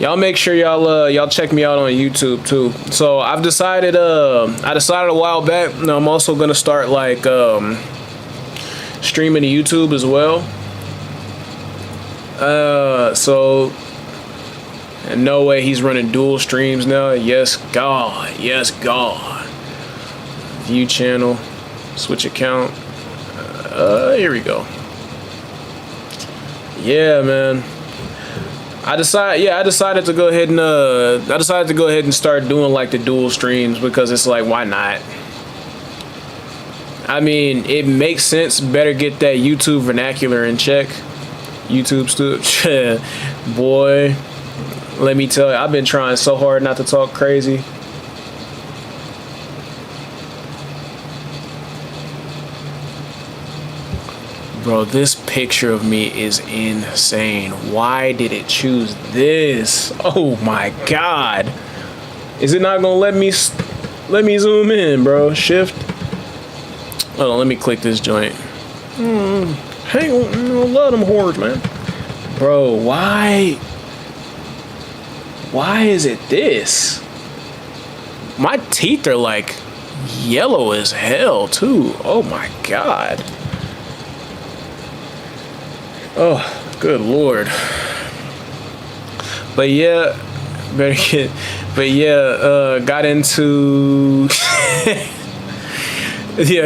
Y'all make sure y'all check me out on YouTube too. So I've decided I decided a while back. I'm also gonna start like streaming to YouTube as well. So and no way he's running dual streams now. Yes God, yes God. View channel, switch account. Here we go. Yeah, man. I decided to go ahead and start doing like the dual streams because it's like, why not? I mean, it makes sense. Better get that YouTube vernacular in check. YouTube boy, let me tell you, I've been trying so hard not to talk crazy. Bro, this picture of me is insane. Why did it choose this? Oh my God. Is it not gonna let me zoom in, bro? Shift. Hold on, let me click this joint. Hang on, I love them horrors, man. Bro, why is it this? My teeth are like yellow as hell too. Oh my God. Oh, good Lord. But yeah, got into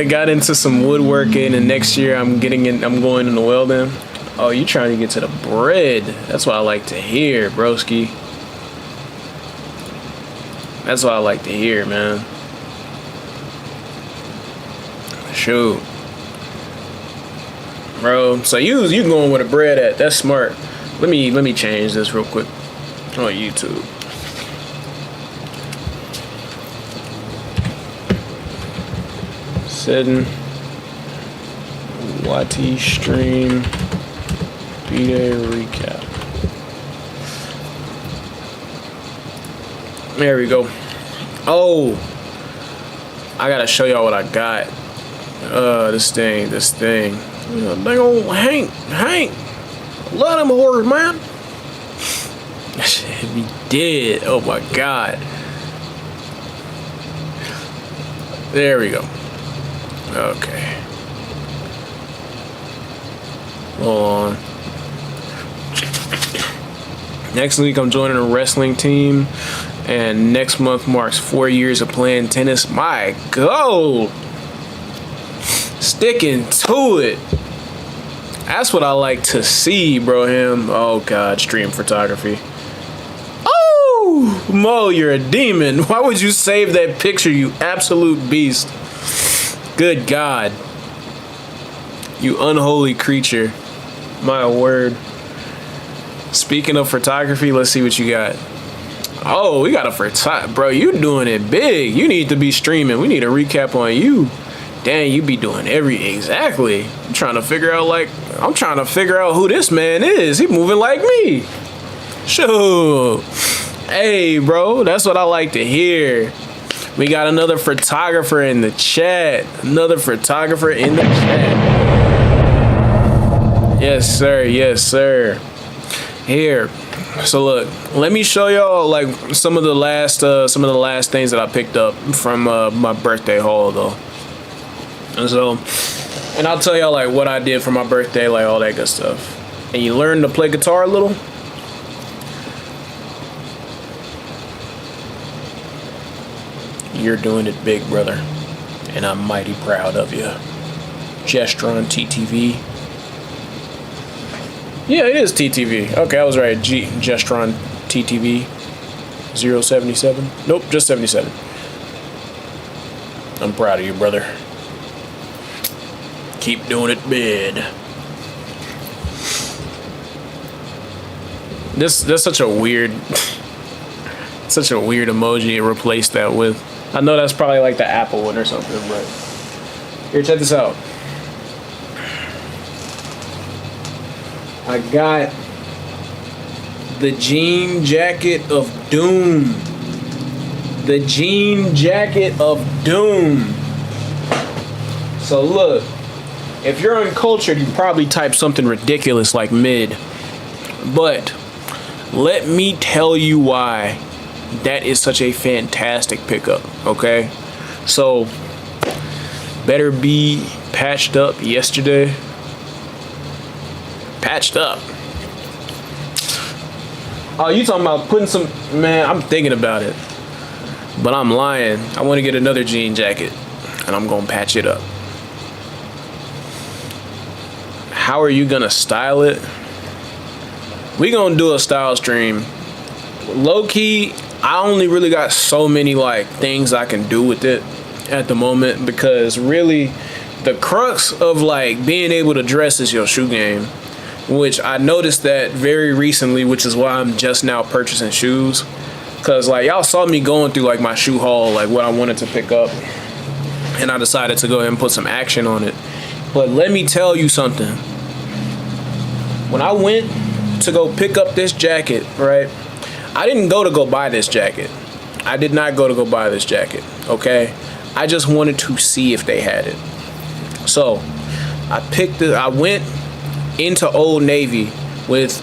got into some woodworking, and next year I'm going into welding. Oh, you trying to get to the bread. That's what I like to hear, broski. That's what I like to hear, man. Shoot. Bro, so you going with a bread at? That's smart. Let me change this real quick on YouTube. Setting YT stream B-Day recap. There we go. Oh, I gotta show y'all what I got. This thing. Dang old Hank. Love them horrors, man. He did. Oh my God. There we go. Okay. Hold on. Next week I'm joining a wrestling team, and next month marks 4 years of playing tennis. My God. Sticking to it. That's what I like to see, bro. Oh God, stream photography. Oh, Mo, you're a demon. Why would you save that picture, you absolute beast? Good God. You unholy creature. My word. Speaking of photography, let's see what you got. Oh, we got a photography. Bro, you doing it big. You need to be streaming. We need a recap on you. Dang, you be doing exactly. I'm trying to figure out who this man is. He moving like me. Shoot. Hey, bro, that's what I like to hear. We got another photographer in the chat. Yes, sir. Yes, sir. Here. So look, let me show y'all like some of the last things that I picked up from my birthday haul though. And I'll tell y'all like what I did for my birthday, like all that good stuff. And you learn to play guitar a little. You're doing it big, brother. And I'm mighty proud of you. Gestron TTV. Yeah, it is TTV. Okay, I was right. Gestron TTV 077. Nope, just 77. I'm proud of you, brother. Keep doing it big. That's such a weird emoji to replace that with. I know that's probably like the Apple one or something, but here, check this out. I got the jean jacket of doom. The jean jacket of doom. So look, if you're uncultured, you probably type something ridiculous like mid. But Let me tell you why that is such a fantastic pickup, okay? So, Better Be patched up yesterday. Patched up. Oh, you talking about putting some... Man, I'm thinking about it. But I'm lying. I want to get another jean jacket. And I'm going to patch it up. How are you going to style it? We going to do a style stream. Low-key, I only really got so many, like, things I can do with it at the moment. Because, really, the crux of, like, being able to dress is your shoe game. Which I noticed that very recently, which is why I'm just now purchasing shoes. Because, like, y'all saw me going through, like, my shoe haul, like, what I wanted to pick up. And I decided to go ahead and put some action on it. But let me tell you something. When I went to go pick up this jacket, right? I didn't go to go buy this jacket. I did not go to go buy this jacket, okay? I just wanted to see if they had it. So, I went into Old Navy with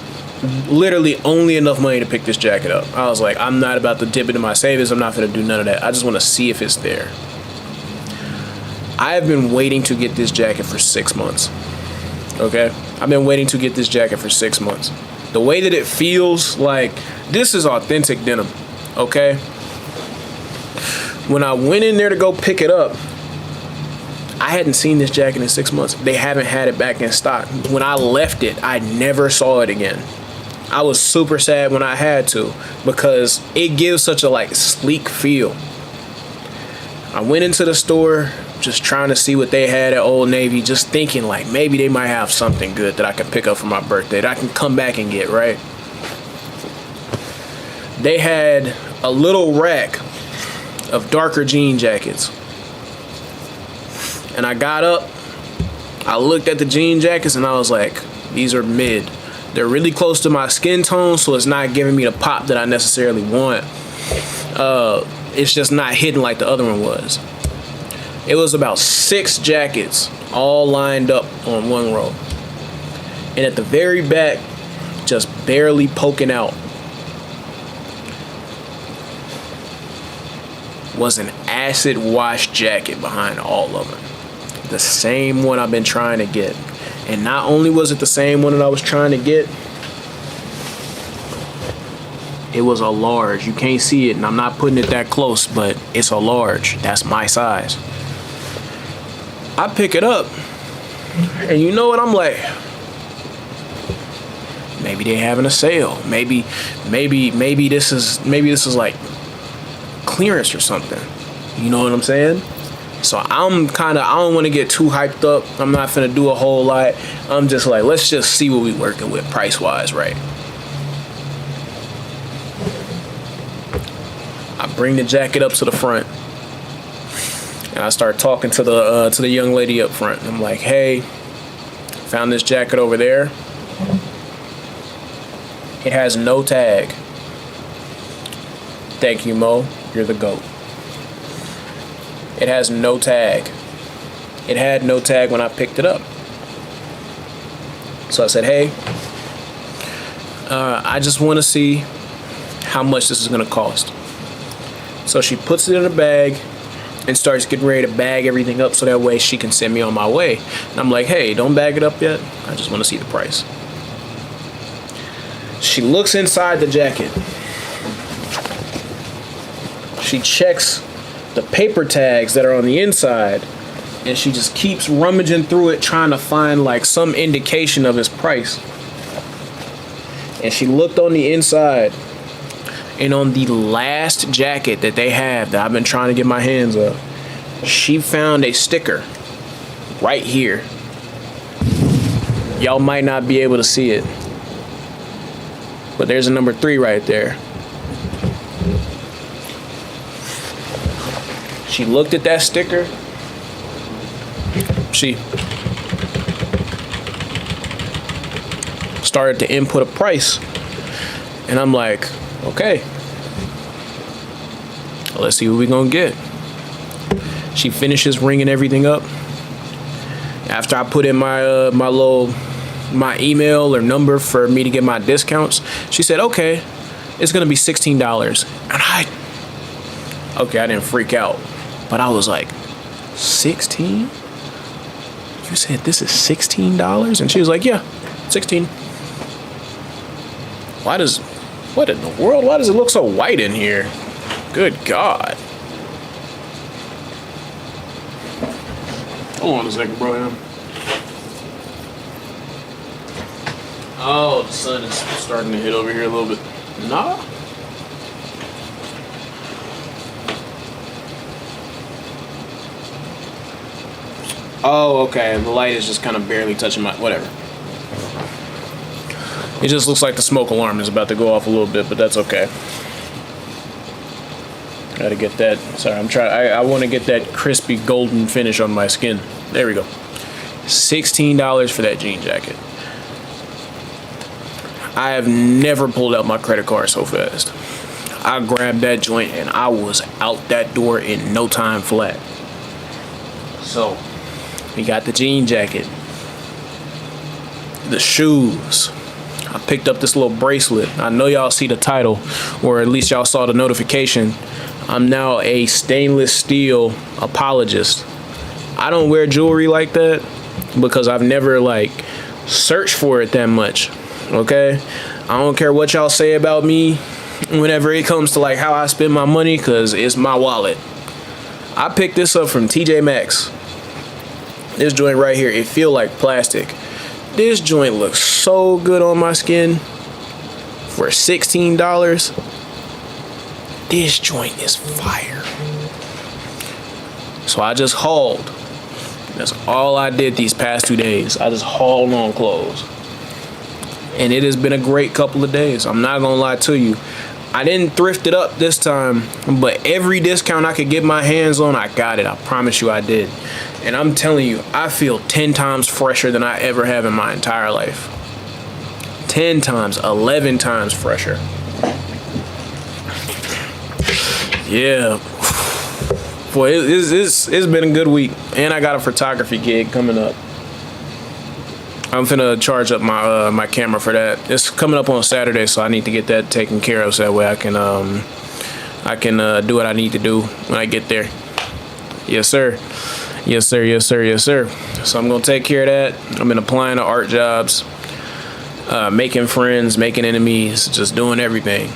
literally only enough money to pick this jacket up. I was like, I'm not about to dip into my savings. I'm not going to do none of that. I just want to see if it's there. I have been waiting to get this jacket for 6 months. Okay? I've been waiting to get this jacket for 6 months. The way that it feels, like, this is authentic denim. Okay? When I went in there to go pick it up, I hadn't seen this jacket in 6 months. They haven't had it back in stock. When I left it, I never saw it again. I was super sad when I had to because it gives such a, like, sleek feel. I went into the store just trying to see what they had at Old Navy, just thinking, like, maybe they might have something good that I can pick up for my birthday that I can come back and get, right? They had a little rack of darker jean jackets. And I got up, I looked at the jean jackets, and I was like, these are mid. They're really close to my skin tone, so it's not giving me the pop that I necessarily want. It's just not hitting like the other one was. It was about 6 jackets all lined up on one row. And at the very back, just barely poking out, was an acid wash jacket behind all of them. The same one I've been trying to get. And not only was it the same one that I was trying to get, it was a large. You can't see it, and I'm not putting it that close, but it's a large. That's my size. I pick it up, and you know what? I'm like, maybe they having a sale. Maybe this is like clearance or something. You know what I'm saying? So I don't want to get too hyped up. I'm not finna do a whole lot. I'm just like, let's just see what we working with price-wise, right? I bring the jacket up to the front. And I start talking to the young lady up front. I'm like, hey, found this jacket over there. It has no tag. Thank you, Mo. You're the GOAT. It has no tag. It had no tag when I picked it up. So I said, hey, I just want to see how much this is going to cost. So she puts it in a bag and starts getting ready to bag everything up so that way she can send me on my way. And I'm like, hey, don't bag it up yet. I just want to see the price. She looks inside the jacket. She checks the paper tags that are on the inside, and she just keeps rummaging through it trying to find like some indication of its price. And she looked on the inside, and on the last jacket that they have that I've been trying to get my hands on, she found a sticker right here. Y'all might not be able to see it, but there's a number 3 right there. She looked at that sticker. She started to input a price. And I'm like, okay, let's see what we're gonna get. She finishes ringing everything up. After I put in my my little my email or number for me to get my discounts. She said, okay, it's gonna be $16. And I didn't freak out, but I was like, 16? You said this is $16? And she was like, yeah, 16. What in the world? Why does it look so white in here? Good God. Hold on a second, bro. Oh, the sun is starting to hit over here a little bit. Nah. Oh, okay. The light is just kind of barely touching my... Whatever. It just looks like the smoke alarm is about to go off a little bit, but that's okay. Gotta get that. Sorry, I want to get that crispy golden finish on my skin. There we go. $16 for that jean jacket. I have never pulled out my credit card so fast. I grabbed that joint and I was out that door in no time flat. So, we got the jean jacket, the shoes. I picked up this little bracelet. I know y'all see the title, or at least y'all saw the notification. I'm now a stainless steel apologist. I don't wear jewelry like that because I've never searched for it that much. Okay? I don't care what y'all say about me whenever it comes to how I spend my money, because it's my wallet. I picked this up from TJ Maxx. This joint right here, it feel like plastic. This joint looks so good on my skin for $16. This joint is fire. So I just hauled. That's all I did these past 2 days. I just hauled on clothes. And it has been a great couple of days. I'm not gonna lie to you. I didn't thrift it up this time, but every discount I could get my hands on, I got it. I promise you I did. And I'm telling you, I feel 10 times fresher than I ever have in my entire life. 10 times, 11 times fresher. Yeah. Boy, it's been a good week. And I got a photography gig coming up. I'm finna charge up my camera for that. It's coming up on Saturday, so I need to get that taken care of so that way I can do what I need to do when I get there. Yes, sir. Yes, sir. Yes, sir. Yes, sir. So I'm gonna take care of that. I've been applying to art jobs, making friends, making enemies, just doing everything.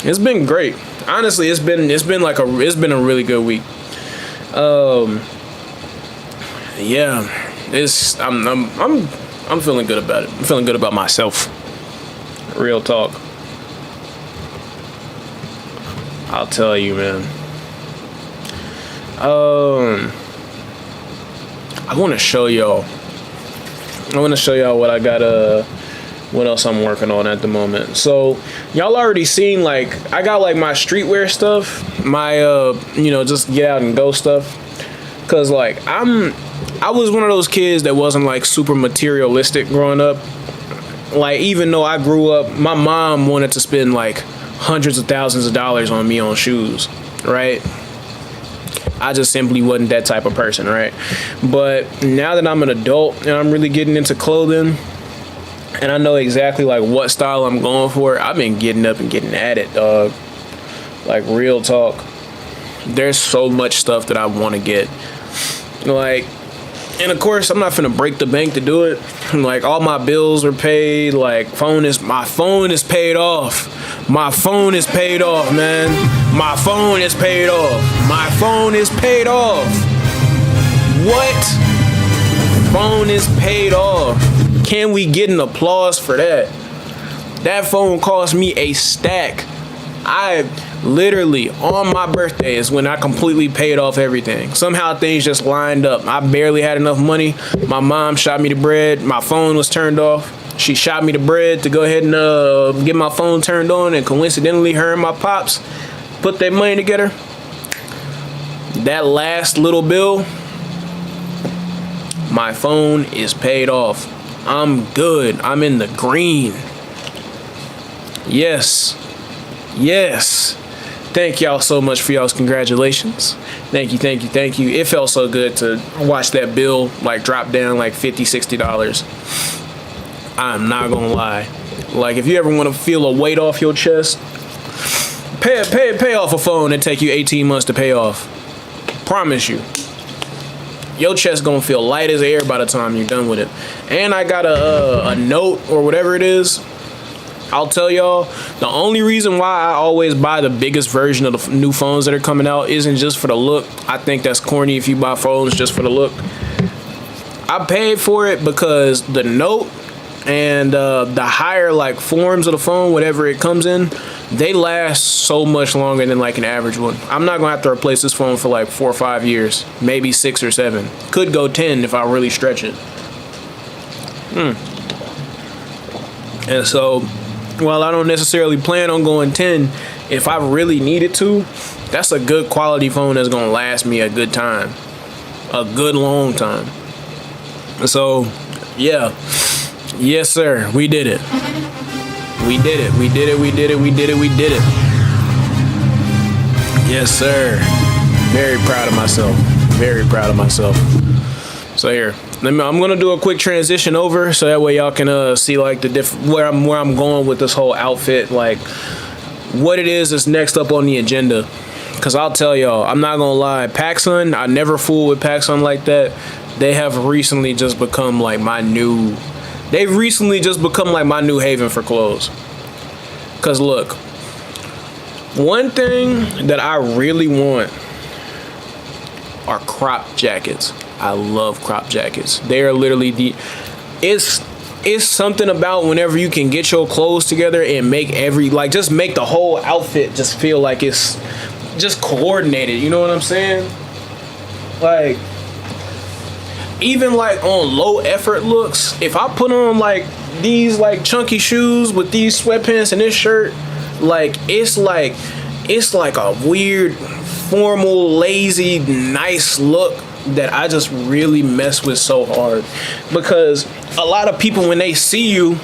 It's been great. Honestly, it's been a really good week. Yeah, I'm feeling good about it. I'm feeling good about myself. Real talk. I'll tell you, man. I want to show y'all what I got, what else I'm working on at the moment. So y'all already seen, I got my streetwear stuff, my just get out and go stuff. Cause I was one of those kids that wasn't super materialistic growing up. Even though I grew up, my mom wanted to spend hundreds of thousands of dollars on me on shoes, right? I just simply wasn't that type of person, right? But now that I'm an adult and I'm really getting into clothing and I know exactly what style I'm going for, I've been getting up and getting at it, dog. Real talk. There's so much stuff that I want to get. And of course, I'm not finna break the bank to do it. All my bills are paid. My phone is paid off. My phone is paid off, man. My phone is paid off. My phone is paid off. What? Phone is paid off. Can we get an applause for that? That phone cost me a stack. I literally, on my birthday is when I completely paid off everything. Somehow things just lined up. I barely had enough money. My mom shot me the bread. My phone was turned off. She shot me the bread to go ahead and get my phone turned on. And coincidentally, her and my pops put their money together. That last little bill, my phone is paid off. I'm good. I'm in the green. Yes. Yes. Thank y'all so much for y'all's congratulations. Thank you, thank you, thank you. It felt so good to watch that bill drop down $50, $60. I'm not gonna lie. Like, if you ever want to feel a weight off your chest, pay off a phone and take you 18 months to pay off. Promise you. Your chest gonna feel light as air by the time you're done with it. And I got a note or whatever it is. I'll tell y'all, the only reason why I always buy the biggest version of the new phones that are coming out isn't just for the look. I think that's corny if you buy phones just for the look. I paid for it because the note and the higher like forms of the phone, whatever it comes in, they last so much longer than like an average one. I'm not gonna have to replace this phone for like 4 or 5 years, maybe 6 or 7. Could go 10 if I really stretch it. And so, while I don't necessarily plan on going 10, if I really needed to, that's a good quality phone that's gonna last me a good time, a good long time. So, yeah. Yes, sir. We did it. We did it. We did it. We did it. We did it. We did it. Yes, sir. Very proud of myself. Very proud of myself. So here, I'm gonna do a quick transition over, so that way y'all can see like the where I'm going with this whole outfit, like what it is that's next up on the agenda. Cause I'll tell y'all, I'm not gonna lie, PacSun, I never fool with PacSun like that. They have recently just become like my new. They've recently just become like my new haven for clothes. Cause look, one thing that I really want are crop jackets. I love crop jackets. They are literally it's something about whenever you can get your clothes together and make just make the whole outfit just feel like it's just coordinated. You know what I'm saying? Like, even like on low effort looks, if I put on like these like chunky shoes with these sweatpants and this shirt, like it's like a weird formal, lazy, nice look that I just really mess with so hard. Because a lot of people, when they see you,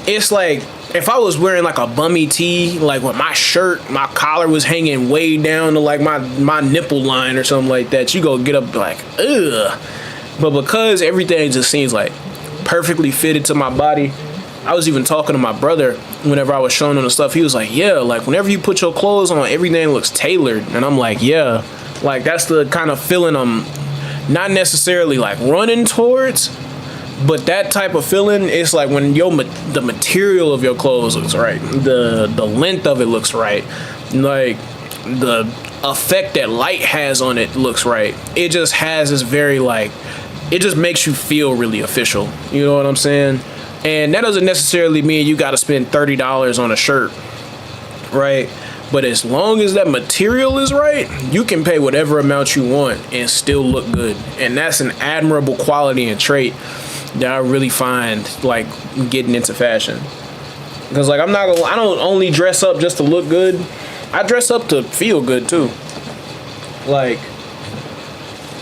it's like if I was wearing like a bummy tee, like with my shirt, my collar was hanging way down to like my nipple line or something like that, you go get up like, ugh. But because everything just seems like perfectly fitted to my body, I was even talking to my brother whenever I was showing him the stuff. He was like, yeah, like whenever you put your clothes on, everything looks tailored. And I'm like, yeah, like that's the kind of feeling I'm not necessarily like running towards, but that type of feeling is like when the material of your clothes looks right, the length of it looks right, like the effect that light has on it looks right. It just has this very like, it just makes you feel really official. You know what I'm saying? And that doesn't necessarily mean you got to spend $30 on a shirt, right? But as long as that material is right, you can pay whatever amount you want and still look good. And that's an admirable quality and trait that I really find like getting into fashion. Because like I don't only dress up just to look good. I dress up to feel good too. Like,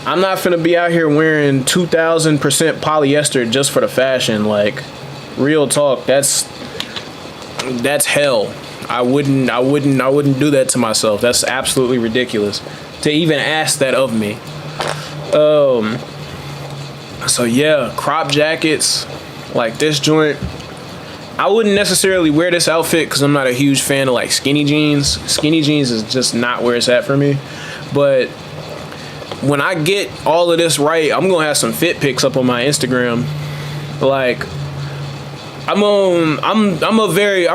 I'm not finna be out here wearing 2,000% polyester just for the fashion. Like, real talk, that's hell. I wouldn't do that to myself. That's absolutely ridiculous to even ask that of me. So yeah, crop jackets like this joint. I wouldn't necessarily wear this outfit because I'm not a huge fan of like skinny jeans. Skinny jeans is just not where it's at for me. But when I get all of this right, I'm gonna have some fit pics up on my Instagram. Like, I'm a very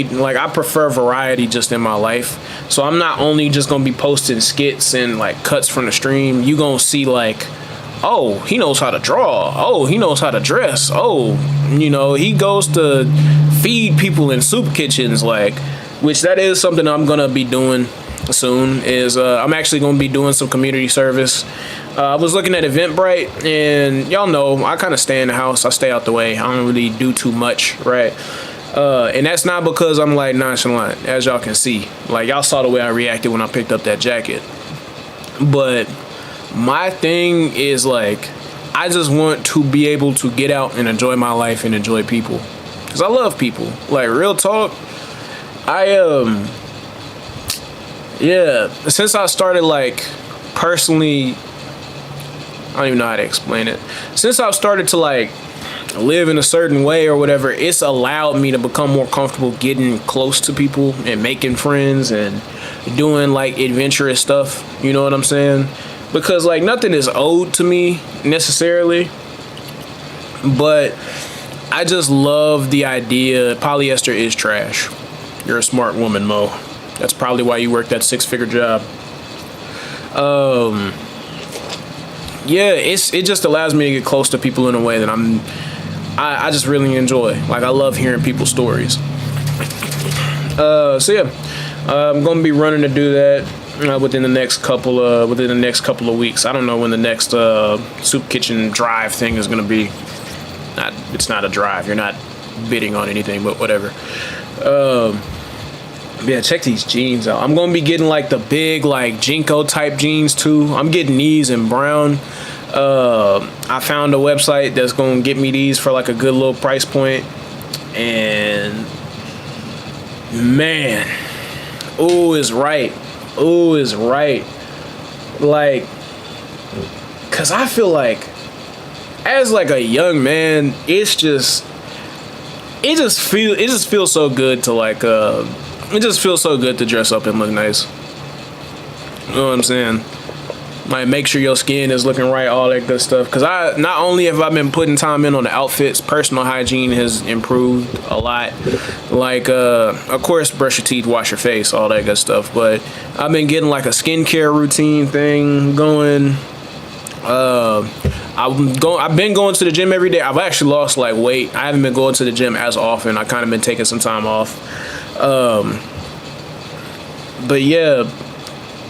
like, I prefer variety just in my life. So I'm not only just gonna be posting skits and like cuts from the stream. You gonna see like, oh, he knows how to draw. Oh, he knows how to dress. Oh, you know, he goes to feed people in soup kitchens, like, which that is something I'm gonna be doing soon. Is I'm actually gonna be doing some community service. I was looking at Eventbrite, and y'all know I kind of stay in the house. I stay out the way. I don't really do too much, right? And that's not because I'm like nonchalant, as y'all can see. Like, y'all saw the way I reacted when I picked up that jacket. But my thing is like, I just want to be able to get out and enjoy my life and enjoy people, because I love people. Like, real talk, yeah, since I started like personally, I don't even know how to explain it. Since I've started to like live in a certain way or whatever, it's allowed me to become more comfortable getting close to people and making friends and doing like adventurous stuff. You know what I'm saying? Because like nothing is owed to me necessarily, but I just love the idea. Polyester is trash. You're a smart woman, Mo. That's probably why you work that 6-figure job. Yeah, it just allows me to get close to people in a way that I just really enjoy. Like I love hearing people's stories. So yeah, I'm gonna be running to do that within the next couple of weeks. I don't know when the next Soup Kitchen drive thing is gonna be. It's not a drive. You're not bidding on anything, but whatever. Yeah, check these jeans out. I'm gonna be getting like the big like Jinko type jeans too. I'm getting these in brown. I found a website that's gonna get me these for like a good little price point. And man, ooh is right. Ooh is right. Like, cause I feel like as like a young man, it just feels so good to like it just feels so good to dress up and look nice. You know what I'm saying? Like make sure your skin is looking right, all that good stuff. Cause I not only have I been putting time in on the outfits, personal hygiene has improved a lot. Like of course brush your teeth, wash your face, all that good stuff. But I've been getting like a skincare routine thing going. I've been going to the gym every day. I've actually lost like weight. I haven't been going to the gym as often. I kind of been taking some time off. But yeah,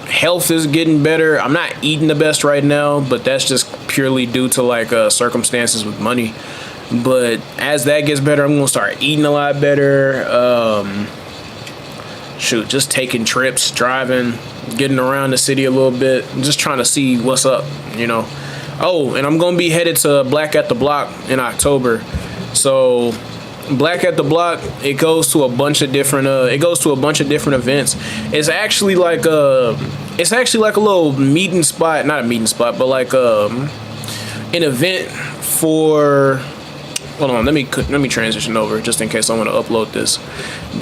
health is getting better. I'm not eating the best right now, but that's just purely due to like circumstances with money. But as that gets better, I'm gonna start eating a lot better. Just taking trips, driving, getting around the city a little bit. I'm just trying to see what's up, you know. Oh, and I'm gonna be headed to Black at the Block in October. So Black at the Block, it goes to a bunch of different events. It's actually like a little meeting spot, not a meeting spot, but like an event for. Hold on, let me transition over just in case I want to upload this.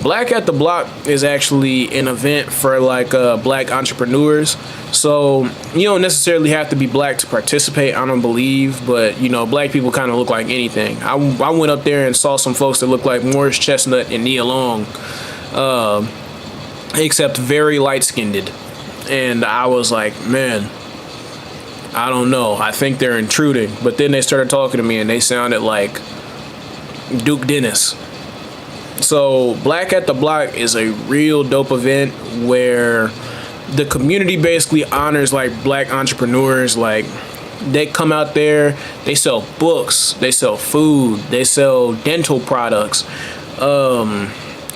Black at the Block is actually an event for like black entrepreneurs. So you don't necessarily have to be black to participate, I don't believe, but you know, black people kind of look like anything. I went up there and saw some folks that look like Morris Chestnut and Nia Long, except very light-skinned, and I was like, man, I don't know. I think they're intruding. But then they started talking to me and they sounded like Duke Dennis. So Black at the Block is a real dope event where the community basically honors like black entrepreneurs. Like they come out there, they sell books, they sell food, they sell dental products,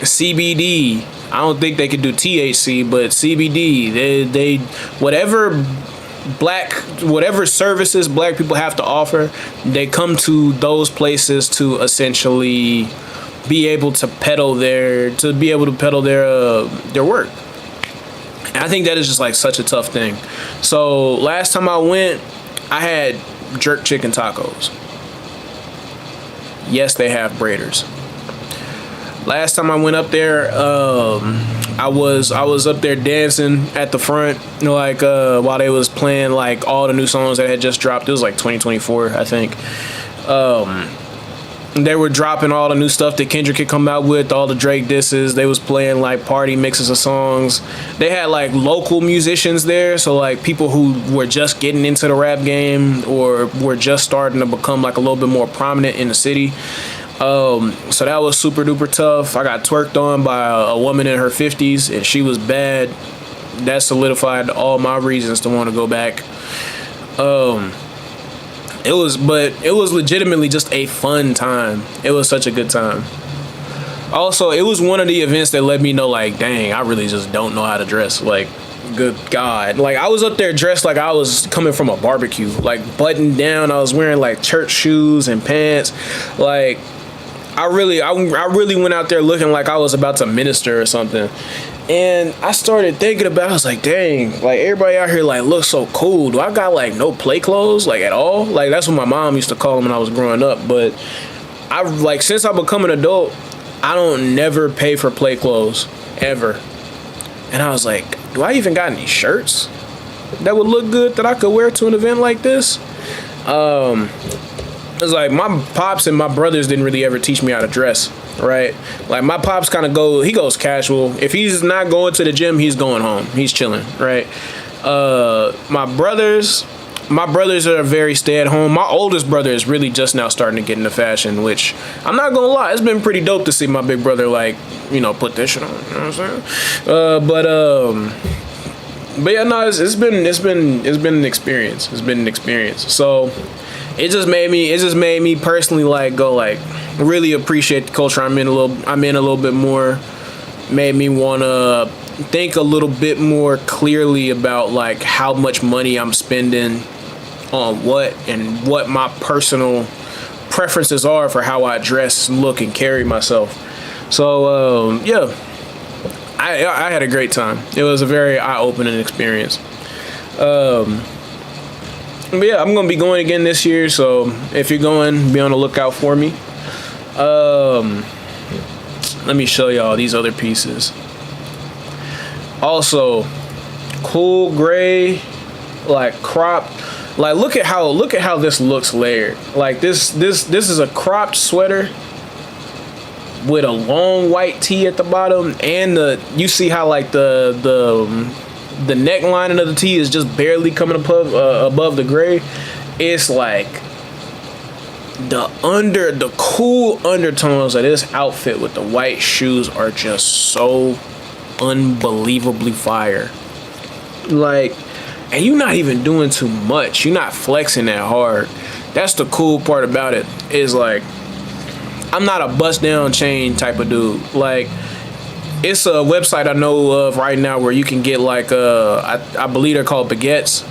CBD. I don't think they could do THC, but CBD, they whatever services black people have to offer, they come to those places to essentially be able to peddle their work. And I think that is just like such a tough thing. So last time I went, I had jerk chicken tacos. Yes, they have braiders. Last time I went up there, I was up there dancing at the front, like while they was playing like all the new songs that had just dropped. It was like 2024, I think. They were dropping all the new stuff that Kendrick had come out with, all the Drake disses. They was playing like party mixes of songs. They had like local musicians there, so like people who were just getting into the rap game or were just starting to become like a little bit more prominent in the city. So that was super duper tough. I got twerked on by a woman in her 50s, and she was bad. That solidified all my reasons to want to go back. It was legitimately just a fun time. It was such a good time. Also, it was one of the events that let me know, like, dang, I really just don't know how to dress. Like, good God. Like, I was up there dressed like I was coming from a barbecue. Like, buttoned down. I was wearing, like, church shoes and pants. Like, I really went out there looking like I was about to minister or something. And I started thinking about it. I was like, dang, like everybody out here like looks so cool. Do I got like no play clothes like at all? Like that's what my mom used to call them when I was growing up. But I like since I become an adult, I don't never pay for play clothes ever. And I was like, do I even got any shirts that would look good that I could wear to an event like this? It's like my pops and my brothers didn't really ever teach me how to dress, right? Like my pops kind of he goes casual. If he's not going to the gym, he's going home. He's chilling, right? My brothers are very stay at home. My oldest brother is really just now starting to get into fashion, which I'm not gonna lie, it's been pretty dope to see my big brother like, put this shit on. You know what I'm saying? But yeah, no, it's been an experience. It's been an experience. So it just made me personally like go like really appreciate the culture I'm in a little bit more. Made me wanna think a little bit more clearly about like how much money I'm spending on what my personal preferences are for how I dress, look, and carry myself. So yeah, I had a great time. It was a very eye-opening experience. But yeah, I'm gonna be going again this year, so if you're going, be on the lookout for me. Let me show y'all these other pieces. Also, cool gray, like crop. Like look at how this looks layered. Like this is a cropped sweater with a long white tee at the bottom, and you see how like the neckline of the tee is just barely coming above the gray. It's like the cool undertones of this outfit with the white shoes are just so unbelievably fire. Like, and you're not even doing too much. You're not flexing that hard. That's the cool part about it. Is like, I'm not a bust down chain type of dude. Like, it's a website I know of right now where you can get like I believe they're called baguettes.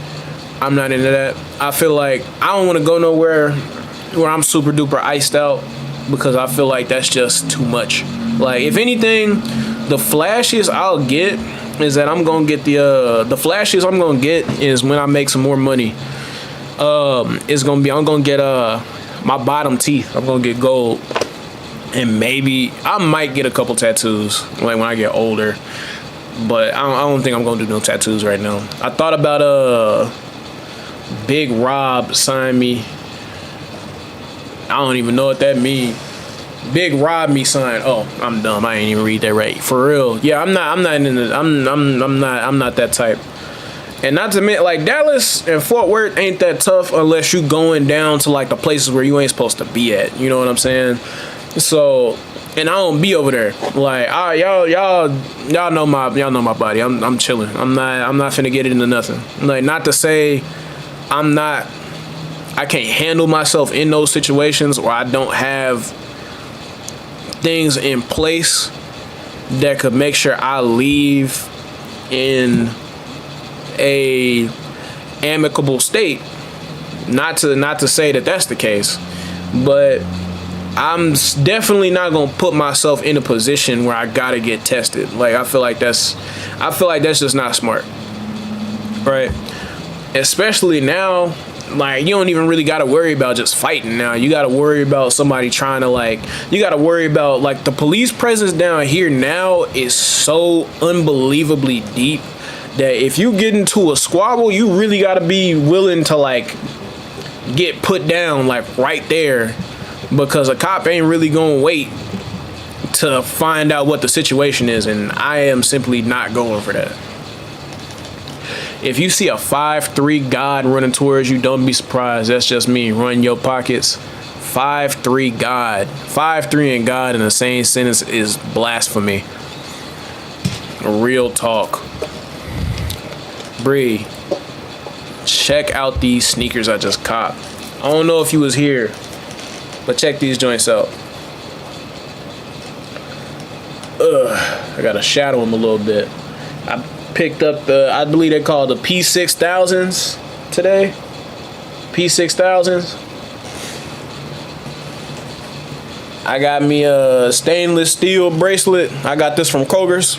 I'm not into that. I feel like I don't want to go nowhere where I'm super duper iced out, because I feel like that's just too much. Like, if anything, the flashiest I'll get is that I'm gonna get the flashiest I'm gonna get is when I make some more money. I'm gonna get my bottom teeth. I'm gonna get gold, and maybe I might get a couple tattoos like when I get older. But I don't think I'm gonna do no tattoos right now. I thought about Big Rob signed me. I don't even know what that means. Big Rob me signed. Oh, I'm dumb. I ain't even read that right. For real. Yeah, I'm not that type. And not to admit, like, Dallas and Fort Worth ain't that tough unless you going down to like the places where you ain't supposed to be at. You know what I'm saying? So, and I don't be over there. Like, y'all know my body. I'm chilling. I'm not finna get into nothing. Like, not to say I can't handle myself in those situations, or I don't have things in place that could make sure I leave in a amicable state. Not to say that that's the case, but I'm definitely not gonna put myself in a position where I gotta get tested. Like, I feel like that's just not smart, right? Especially now. Like, you don't even really got to worry about just fighting now. You got to worry about somebody trying to, like, you got to worry about, like, the police presence down here now is so unbelievably deep that if you get into a squabble, you really got to be willing to, like, get put down, like, right there, because a cop ain't really going to wait to find out what the situation is, and I am simply not going for that. If you see a 5'3" God running towards you, don't be surprised. That's just me. Run your pockets. 5'3" God. 5'3" and God in the same sentence is blasphemy. Real talk. Bree, check out these sneakers I just copped. I don't know if you was here, but check these joints out. I gotta shadow them a little bit. I picked up I believe they call the P6000s today. P6000s. I got me a stainless steel bracelet. I got this from Kroger's.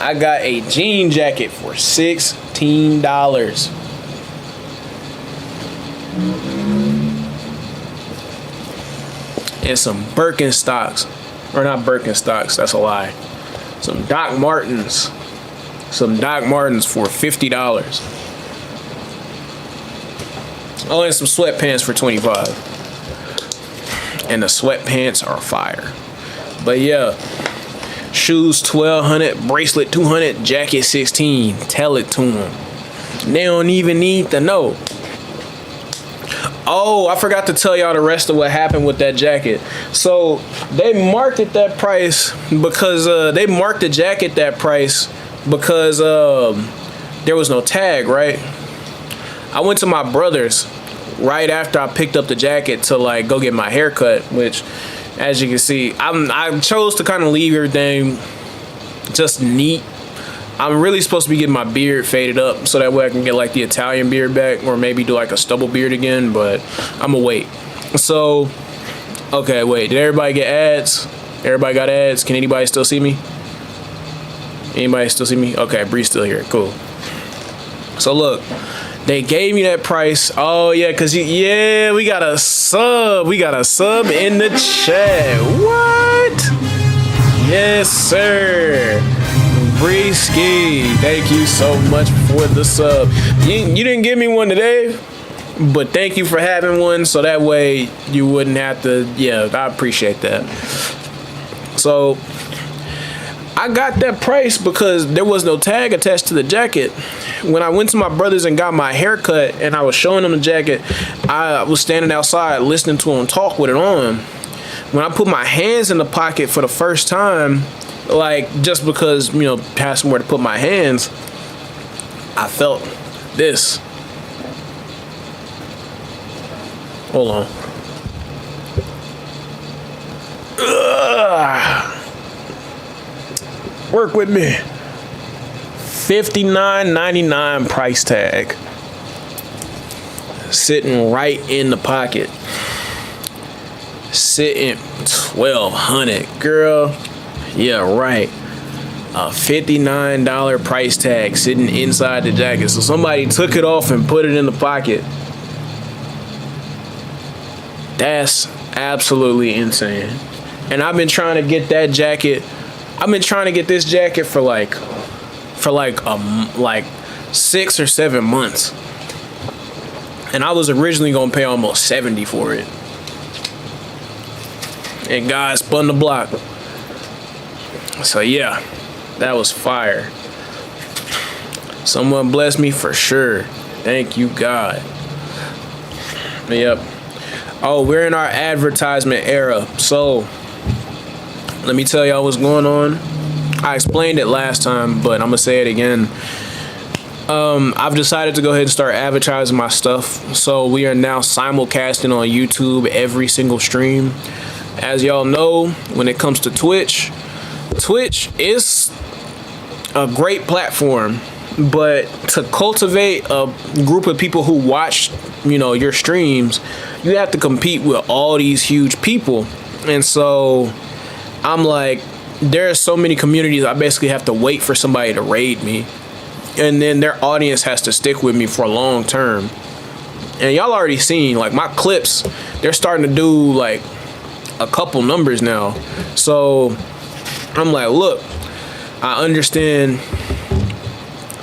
I got a jean jacket for $16. and some Birkenstocks. Or not Birkenstocks, that's a lie. Some Doc Martens. Some Doc Martens for $50. Oh, and some sweatpants for $25. And the sweatpants are fire. But yeah, shoes $1,200, bracelet $200, jacket $16. Tell it to them. They don't even need to know. Oh, I forgot to tell y'all the rest of what happened with that jacket. So they marked that price because they marked the jacket that price because there was no tag, right? I went to my brother's right after I picked up the jacket to like go get my hair cut, which, as you can see, I chose to kind of leave everything just neat. I'm really supposed to be getting my beard faded up so that way I can get like the Italian beard back, or maybe do like a stubble beard again, but I'm gonna wait. So, okay, wait, did everybody get ads? Everybody got ads? Can anybody still see me? Anybody still see me? Okay, Bree's still here, cool. So look, they gave me that price. Oh yeah, cause yeah, we got a sub. We got a sub in the chat. What? Yes, sir. Breeski, thank you so much for the sub. You didn't give me one today, but thank you for having one, so that way you wouldn't have to. Yeah, I appreciate that. So I got that price because there was no tag attached to the jacket. When I went to my brother's and got my hair cut and I was showing him the jacket, I was standing outside listening to him talk with it on. When I put my hands in the pocket for the first time, like just because, you know, had somewhere to put my hands, I felt this. Hold on. Ugh. Work with me. $59.99 price tag. Sitting right in the pocket. Sitting $1,200, girl. Yeah, right. A $59 price tag sitting inside the jacket. So somebody took it off and put it in the pocket. That's absolutely insane. And I've been trying to get that jacket. I've been trying to get this jacket for like 6 or 7 months. And I was originally gonna pay almost $70 for it. And guys spun the block. So yeah, that was fire. Someone blessed me for sure. Thank you, God. Yep. Oh, we're in our advertisement era. So let me tell y'all what's going on. I explained it last time, but I'm gonna say it again. I've decided to go ahead and start advertising my stuff. So we are now simulcasting on YouTube every single stream. As y'all know, when it comes to Twitch is a great platform, but to cultivate a group of people who watch, you know, your streams, you have to compete with all these huge people. And so I'm like, there are so many communities I basically have to wait for somebody to raid me, and then their audience has to stick with me for a long term. And y'all already seen, like, my clips, they're starting to do like a couple numbers now. So I'm like, look, I understand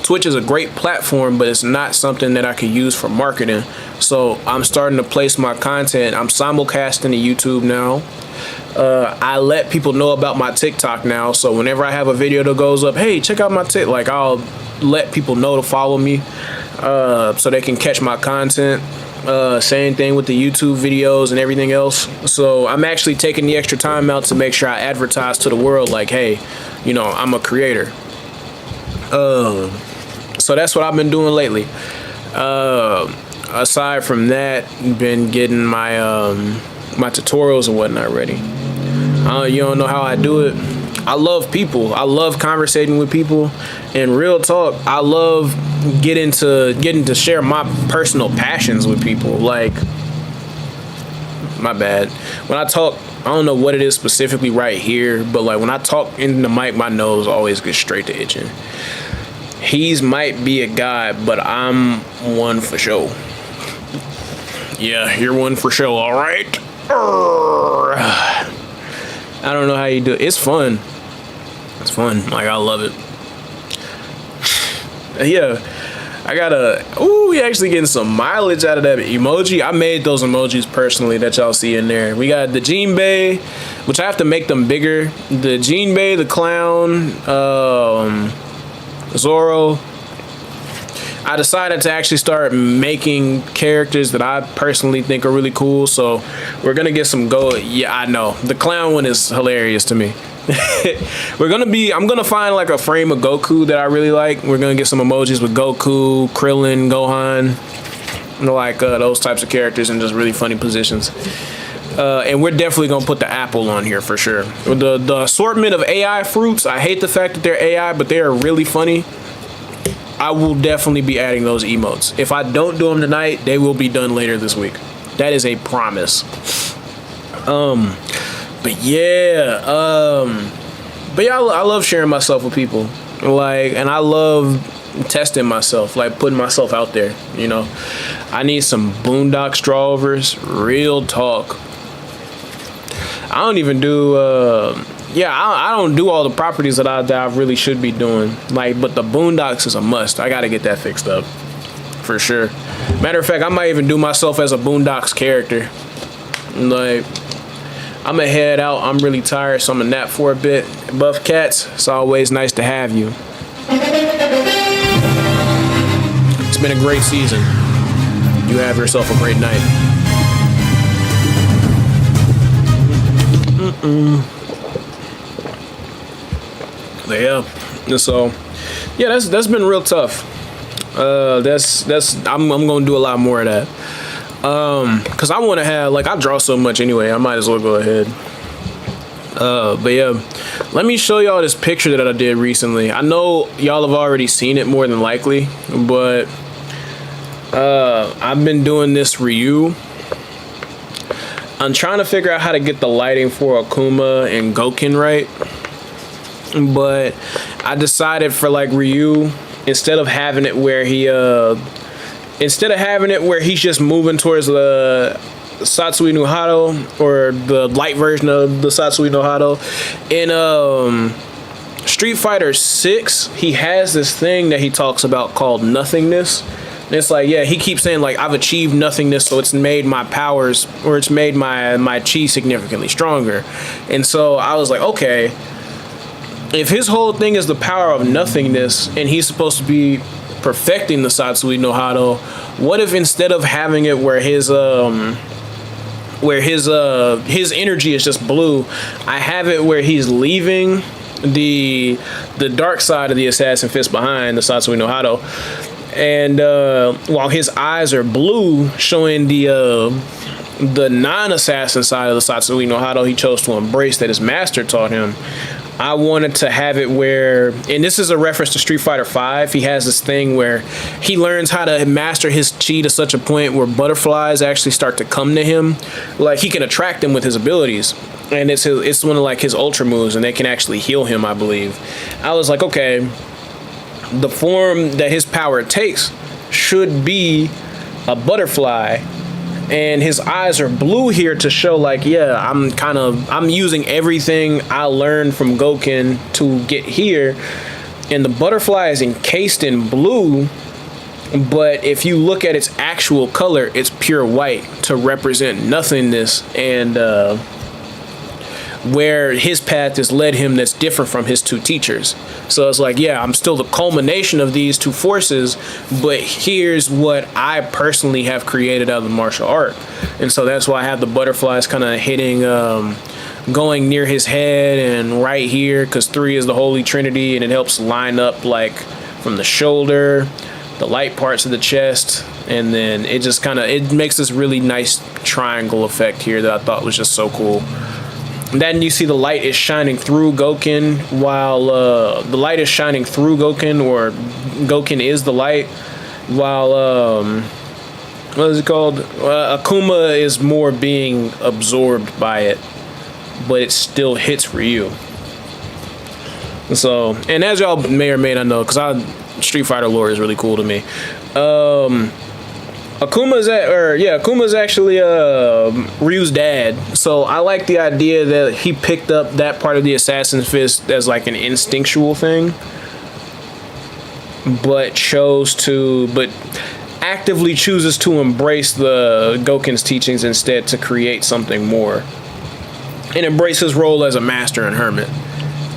Twitch is a great platform, but it's not something that I can use for marketing. So I'm starting to place my content. I'm simulcasting to YouTube now. I let people know about my TikTok now. So whenever I have a video that goes up, hey, check out my TikTok, like, I'll let people know to follow me so they can catch my content. Same thing with the YouTube videos and everything else. So I'm actually taking the extra time out to make sure I advertise to the world, like, hey, you know, I'm a creator. So that's what I've been doing lately. Aside from that, been getting my my tutorials and whatnot ready. You don't know how I do it. I love people. I love conversating with people. And real talk, I love getting to share my personal passions with people. Like, my bad. When I talk, I don't know what it is specifically right here, but like when I talk in the mic, my nose always gets straight to itching. He's might be a guy, but I'm one for sure. Yeah, you're one for sure, all right? don't know how you do it. It's fun. It's fun. Like, I love it. Yeah. We actually getting some mileage out of that emoji. I made those emojis personally that y'all see in there. We got the Jinbei, which I have to make them bigger. The Jinbei, the clown, Zoro. I decided to actually start making characters that I personally think are really cool. So we're gonna get some Yeah, I know the clown one is hilarious to me. I'm gonna find like a frame of Goku that I really like. We're gonna get some emojis with Goku, Krillin, Gohan, like those types of characters in just really funny positions. And we're definitely gonna put the apple on here for sure. The assortment of AI fruits. I hate the fact that they're AI, but they are really funny. I will definitely be adding those emotes. If I don't do them tonight, they will be done later this week. That is a promise. But yeah, I love sharing myself with people. Like, and I love testing myself, like putting myself out there. You know, I need some Boondock Strawovers. Real talk. I don't even do. I don't do all the properties that I really should be doing. Like, but the Boondocks is a must. I gotta get that fixed up for sure. Matter of fact, I might even do myself as a Boondocks character. Like, I'm gonna head out. I'm really tired, so I'm gonna nap for a bit. Buff Cats, it's always nice to have you. It's been a great season. You have yourself a great night. Yeah. So, yeah, that's been real tough. I'm gonna do a lot more of that. Cause I want to have, like, I draw so much anyway. I might as well go ahead. But yeah, let me show y'all this picture that I did recently. I know y'all have already seen it more than likely, but I've been doing this Ryu. I'm trying to figure out how to get the lighting for Akuma and Goken right. But I decided for like Ryu, instead of having it where he's just moving towards the Satsui no Hado, or the light version of the Satsui no Hado, in Street Fighter 6, he has this thing that he talks about called nothingness. And it's like, yeah, he keeps saying like, I've achieved nothingness, so it's made my powers, or it's made my chi significantly stronger. And so I was like, okay, if his whole thing is the power of nothingness, and he's supposed to be perfecting the Satsui no Hado, what if instead of having it where his energy is just blue, I have it where he's leaving the dark side of the assassin fist behind, the Satsui no Hado, and while his eyes are blue, showing the non-assassin side of the Satsui no Hado he chose to embrace, that his master taught him. I wanted to have it where, and this is a reference to Street Fighter 5, he has this thing where he learns how to master his chi to such a point where butterflies actually start to come to him. Like, he can attract them with his abilities. And it's one of like his ultra moves, and they can actually heal him, I believe. I was like, okay, the form that his power takes should be a butterfly. And his eyes are blue here to show like, yeah, I'm using everything I learned from Goken to get here. And the butterfly is encased in blue, but if you look at its actual color, it's pure white to represent nothingness, and where his path has led him that's different from his two teachers. So it's like, yeah, I'm still the culmination of these two forces, but here's what I personally have created out of the martial art. And so that's why I have the butterflies kind of hitting, going near his head and right here, because 3 is the Holy Trinity, and it helps line up like from the shoulder, the light parts of the chest, and then it just it makes this really nice triangle effect here that I thought was just so cool. And then you see the light is shining through Goken, while the light is shining through Goken, or Goken is the light, while what is it called? Akuma is more being absorbed by it, but it still hits Ryu. So, and as y'all may or may not know, because Street Fighter lore is really cool to me. Akuma's actually Ryu's dad. So I like the idea that he picked up that part of the Assassin's Fist as like an instinctual thing, but actively chooses to embrace the Goken's teachings instead to create something more, and embrace his role as a master and hermit.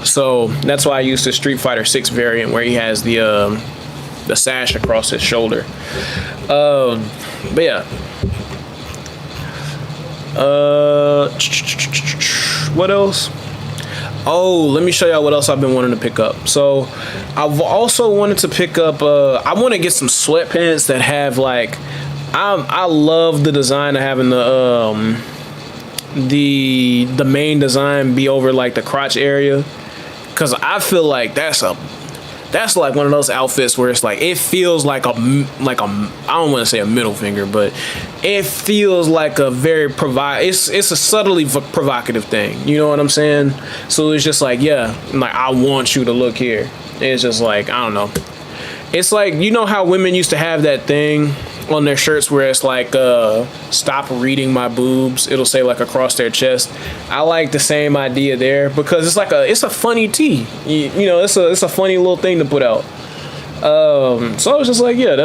So that's why I used the Street Fighter 6 variant where he has the sash across his shoulder. But yeah. What else? Oh, let me show y'all what else I've been wanting to pick up. So I've also wanted to pick up, I want to get some sweatpants that have like, I love the design of having the main design be over like the crotch area. Cause I feel like that's like one of those outfits where it's like, it feels like a I don't want to say a middle finger, but it feels like a very it's a subtly provocative thing. You know what I'm saying? So it's just like, yeah, like I want you to look here. It's just like, I don't know. It's like, you know how women used to have that thing on their shirts where it's like, stop reading my boobs. It'll say like across their chest. I like the same idea there because it's like it's a funny tee. You know, it's a funny little thing to put out. So I was just like, yeah,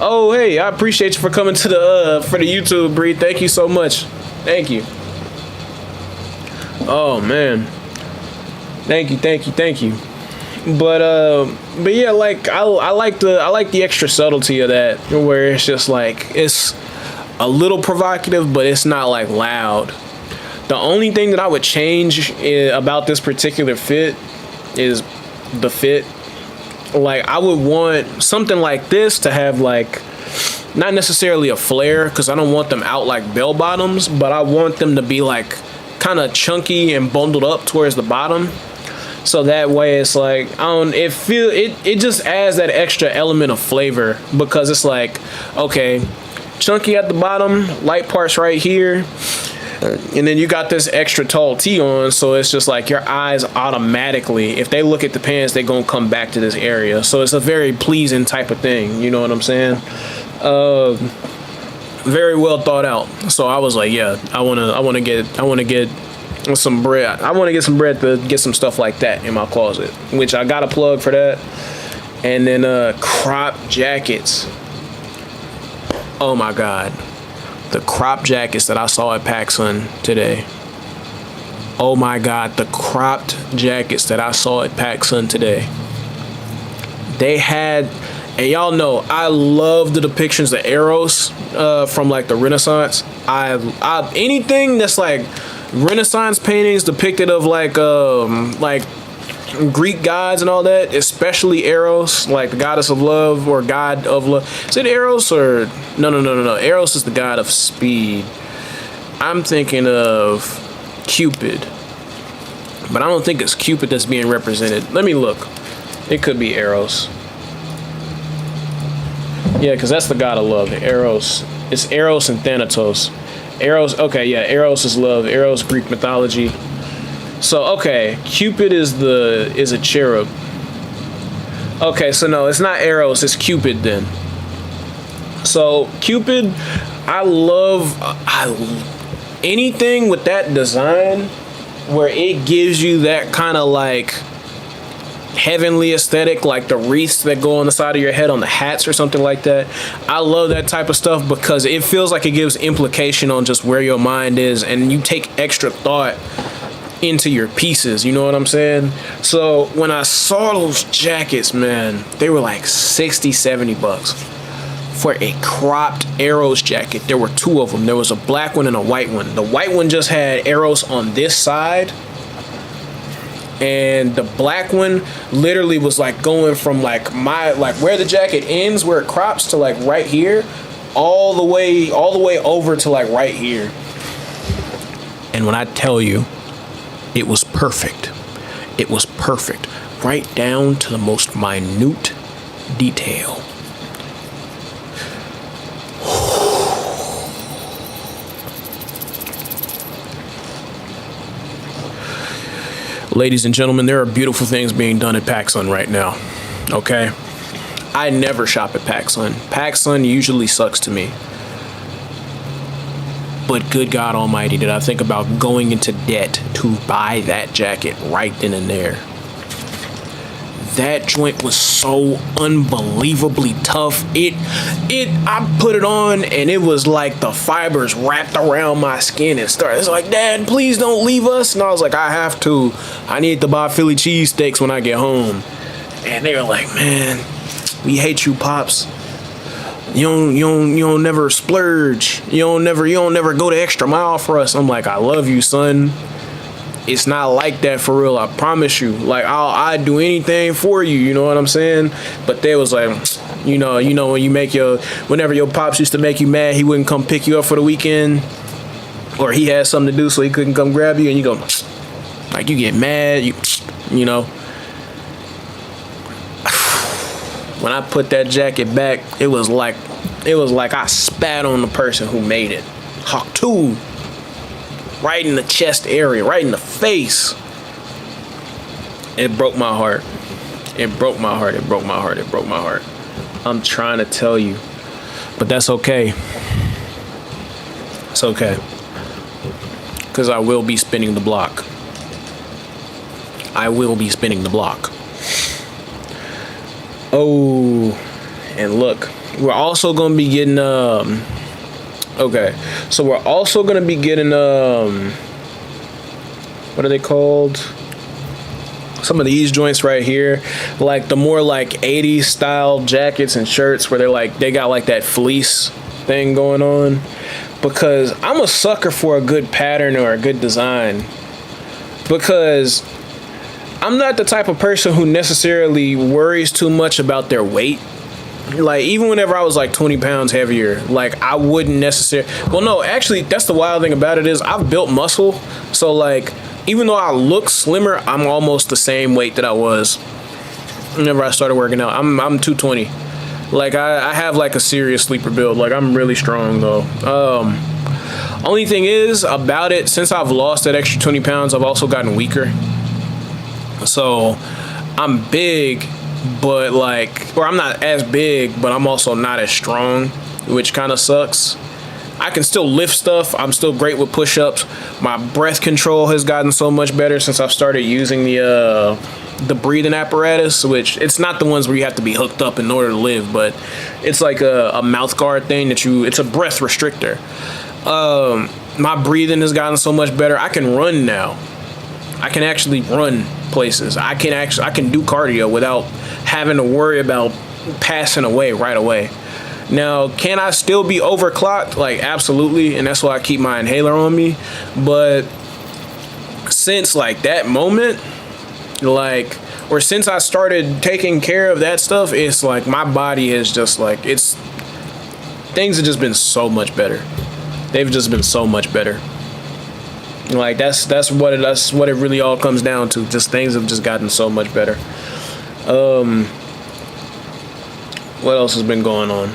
oh, hey, I appreciate you for coming to for the YouTube, Bree. Thank you so much. Thank you. Oh man. Thank you. But yeah, like I like the extra subtlety of that, where it's just like it's a little provocative, but it's not like loud. The only thing that I would change about this particular fit is the fit. Like I would want something like this to have like not necessarily a flare, because I don't want them out like bell bottoms, but I want them to be like kind of chunky and bundled up towards the bottom. So that way it's like, it just adds that extra element of flavor, because it's like, okay, chunky at the bottom, light parts right here, and then you got this extra tall tee on, so it's just like your eyes automatically, if they look at the pants, they're gonna come back to this area. So it's a very pleasing type of thing, you know what I'm saying? Very well thought out. So I was like, yeah, I wanna get some bread. I want to get some bread to get some stuff like that in my closet, which I got a plug for that. And then crop jackets. Oh my god, the crop jackets that I saw at PacSun today. Oh my god, the cropped jackets that I saw at PacSun today. They had, and y'all know I love the depictions of Eros from like the Renaissance. I anything that's like Renaissance paintings depicted of like Greek gods and all that, especially Eros, like the goddess of love or god of love. Is it Eros or no? Eros is the god of speed. I'm thinking of Cupid, but I don't think it's Cupid that's being represented. Let me look. It could be Eros. Yeah, because that's the god of love. Eros. It's Eros and Thanatos. Eros, okay, yeah, Eros is love. Eros, Greek mythology. So, okay, Cupid is a cherub. Okay, so no, it's not Eros, it's Cupid then. So, Cupid, I love anything with that design where it gives you that kind of like heavenly aesthetic, like the wreaths that go on the side of your head on the hats or something like that. I love that type of stuff because it feels like it gives implication on just where your mind is, and you take extra thought into your pieces, you know what I'm saying? So when I saw those jackets, man, they were like 60, 70 bucks for a cropped Eros jacket. There were two of them. There was a black one and a white one. The white one just had Eros on this side, and the black one literally was like going from like where the jacket ends, where it crops, to like right here, all the way over to like right here. And when I tell you, it was perfect. It was perfect, right down to the most minute detail. Ladies and gentlemen, there are beautiful things being done at PacSun right now, okay? I never shop at PacSun. PacSun usually sucks to me. But good God Almighty, did I think about going into debt to buy that jacket right then and there. That joint was so unbelievably tough. I put it on and it was like the fibers wrapped around my skin and started. It's like, Dad, please don't leave us. And I was like, I have to. I need to buy Philly cheesesteaks when I get home. And they were like, man, we hate you, Pops. You don't never splurge. You don't never go the extra mile for us. I'm like, I love you, son. It's not like that for real. I promise you. Like, I'd do anything for you. You know what I'm saying? But they was like, you know, when whenever your pops used to make you mad, he wouldn't come pick you up for the weekend, or he had something to do so he couldn't come grab you, and you go, like, you get mad, you know. When I put that jacket back, it was like I spat on the person who made it. Hawk 2. Right in the chest area, right in the face. It broke my heart. It broke my heart. It broke my heart. It broke my heart. I'm trying to tell you. But that's okay. It's okay. Because I will be spinning the block. I will be spinning the block. Oh, and look, we're also going to be getting, okay, so we're also going to be getting, what are they called? Some of these joints right here, like the more like 80s style jackets and shirts where they got like that fleece thing going on, because I'm a sucker for a good pattern or a good design, because I'm not the type of person who necessarily worries too much about their weight. Like, even whenever I was like 20 pounds heavier, like, I wouldn't necessarily, well, no, actually, that's the wild thing about it is I've built muscle. So, like, even though I look slimmer, I'm almost the same weight that I was whenever I started working out. I'm 220. Like, I have like a serious sleeper build. Like, I'm really strong though. Only thing is about it, since I've lost that extra 20 pounds, I've also gotten weaker. So I'm big, but like, or I'm not as big, but I'm also not as strong, which kind of sucks. I can still lift stuff. I'm still great with push-ups. My breath control has gotten so much better since I've started using the breathing apparatus, which it's not the ones where you have to be hooked up in order to live, but it's like a mouth guard thing it's a breath restrictor. My breathing has gotten so much better. I can run now. I can actually run places. I can do cardio without having to worry about passing away right away. Now, can I still be overclocked? Like, absolutely, and that's why I keep my inhaler on me. But since like that moment, like, or since I started taking care of that stuff, it's like my body is just like, things have just been so much better. They've just been so much better. Like, that's what it really all comes down to. Just things have just gotten so much better. What else has been going on?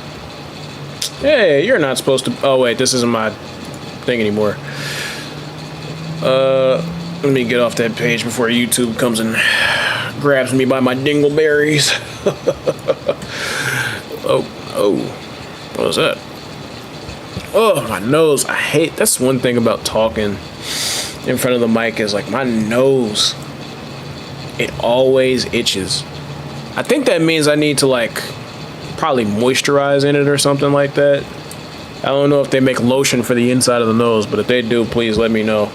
Hey, you're not supposed to. Oh wait, this isn't my thing anymore. Let me get off that page before YouTube comes and grabs me by my dingleberries. Oh, what was that? Oh, my nose. That's one thing about talking in front of the mic is like my nose, it always itches. I think that means I need to like probably moisturize in it or something like that. I don't know if they make lotion for the inside of the nose, but if they do, please let me know.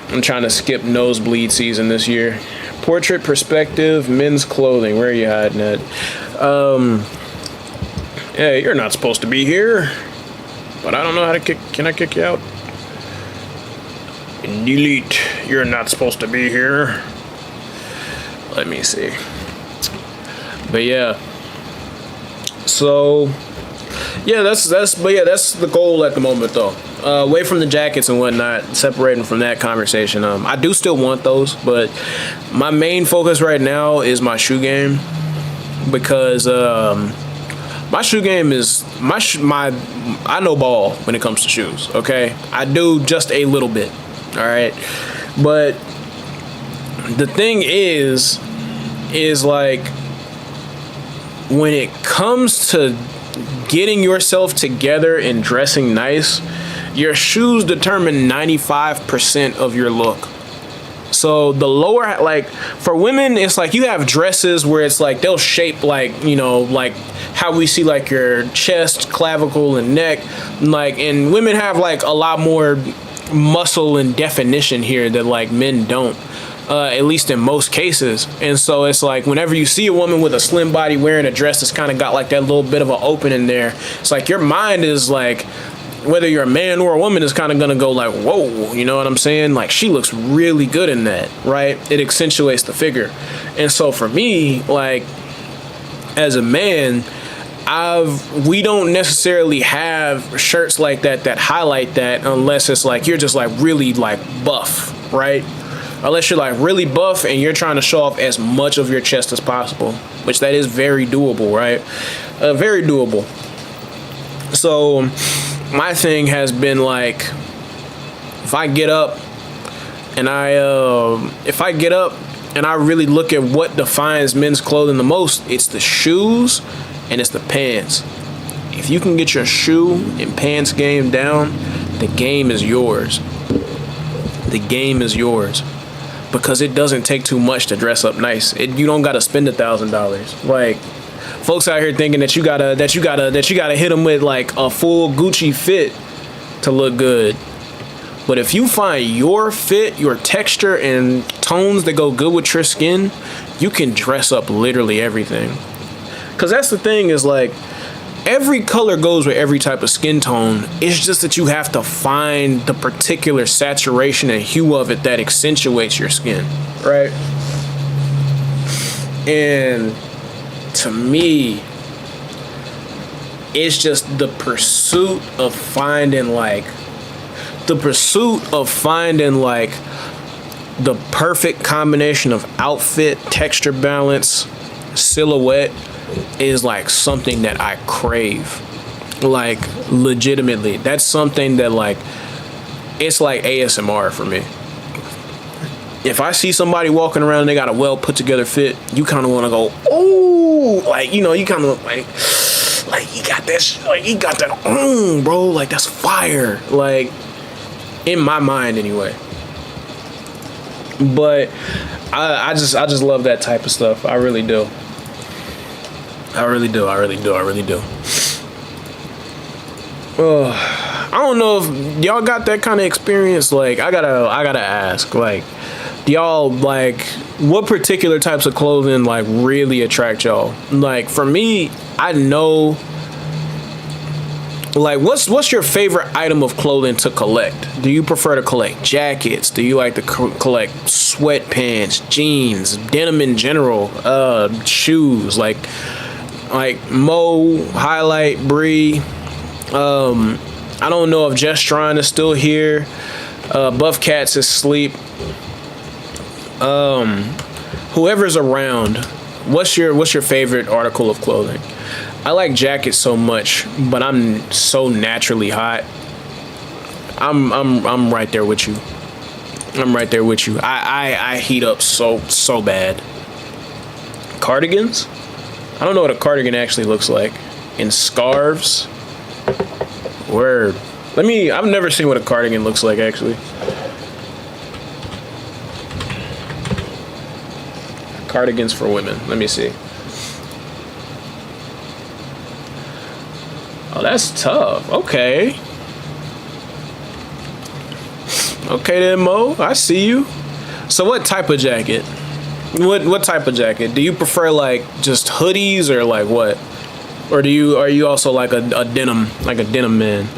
I'm trying to skip nosebleed season this year. Portrait perspective, men's clothing. Where are you hiding at? Hey, you're not supposed to be here. But I don't know how to kick. Can I kick you out? Delete. You're not supposed to be here. Let me see. But yeah. So yeah, that's the goal at the moment though. Away from the jackets and whatnot, separating from that conversation. I do still want those, but my main focus right now is my shoe game, because my shoe game is I know ball when it comes to shoes. Okay, I do just a little bit. All right, but the thing is like when it comes to getting yourself together and dressing nice, your shoes determine 95% of your look. So the lower, like for women, it's like you have dresses where it's like they'll shape like, you know, like how we see like your chest, clavicle, and neck. Like, and women have like a lot more muscle and definition here that like men don't. At least in most cases. And so it's like whenever you see a woman with a slim body wearing a dress that's kind of got like that little bit of an opening there, it's like your mind is like, whether you're a man or a woman, is kind of gonna go like, whoa, you know what I'm saying? Like, she looks really good in that, right? It accentuates the figure. And so for me, like, as a man, we don't necessarily have shirts like that that highlight that unless it's like you're just like really like buff, right? Unless you're like really buff and you're trying to show off as much of your chest as possible, which that is very doable, right? Very doable. So my thing has been like, if I get up and I really look at what defines men's clothing the most, it's the shoes and it's the pants. If you can get your shoe and pants game down, the game is yours. The game is yours. Because it doesn't take too much to dress up nice. You don't gotta spend $1,000. Like, folks out here thinking that you gotta hit them with like a full Gucci fit to look good. But if you find your fit, your texture, and tones that go good with your skin, you can dress up literally everything. Cause that's the thing, is like, every color goes with every type of skin tone. It's just that you have to find the particular saturation and hue of it that accentuates your skin, right? And to me, it's just the pursuit of finding the perfect combination of outfit, texture balance, silhouette is like something that I crave. Like, legitimately, that's something that like, it's like ASMR for me. If I see somebody walking around and they got a well put together fit, you kind of want to go, oh, like, you know, you kind of like you got that, like, you got that, bro, like, that's fire, like, in my mind anyway. But I just love that type of stuff. I really do. I really do. I don't know if y'all got that kind of experience. Like, I gotta ask, like, do y'all, like, what particular types of clothing like really attract y'all? Like, for me, I know, like, what's your favorite item of clothing to collect? Do you prefer to collect jackets? Do you like to collect sweatpants, jeans, denim in general, shoes, like Mo, Highlight, Bree? I don't know if Jestron is still here. Buff Cats is asleep. Whoever's around, what's your favorite article of clothing? I like jackets so much, but I'm so naturally hot. I'm right there with you. I heat up so bad. Cardigans? I don't know what a cardigan actually looks like. And scarves? Word. I've never seen what a cardigan looks like, actually. Cardigans for women. Let me see. Oh, that's tough. Okay. Okay then, Mo. I see you. So what type of jacket? What type of jacket? Do you prefer like just hoodies or like what? Or are you also like a denim man?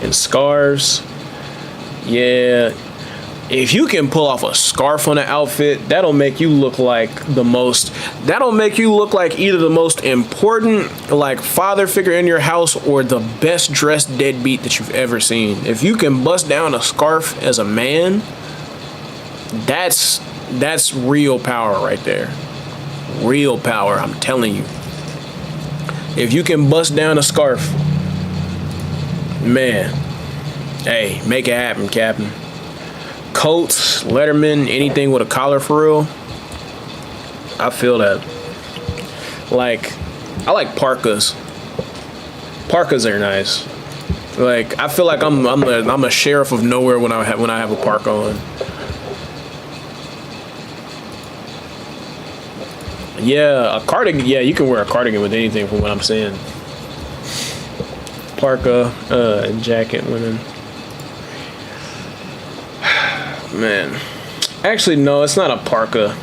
And scarves? Yeah. If you can pull off a scarf on an outfit, that'll make you look like either the most important like father figure in your house or the best dressed deadbeat that you've ever seen. If you can bust down a scarf as a man, that's real power right there. Real power, I'm telling you. If you can bust down a scarf, man, hey, make it happen, Captain. Coats, Letterman, anything with a collar for real, I feel that. Like, I like parkas. Parkas are nice. Like I feel like I'm a sheriff of nowhere when I have a parka on. Yeah, a cardigan. Yeah, you can wear a cardigan with anything, from what I'm saying. Parka, jacket, women. Man, actually no, it's not a parka.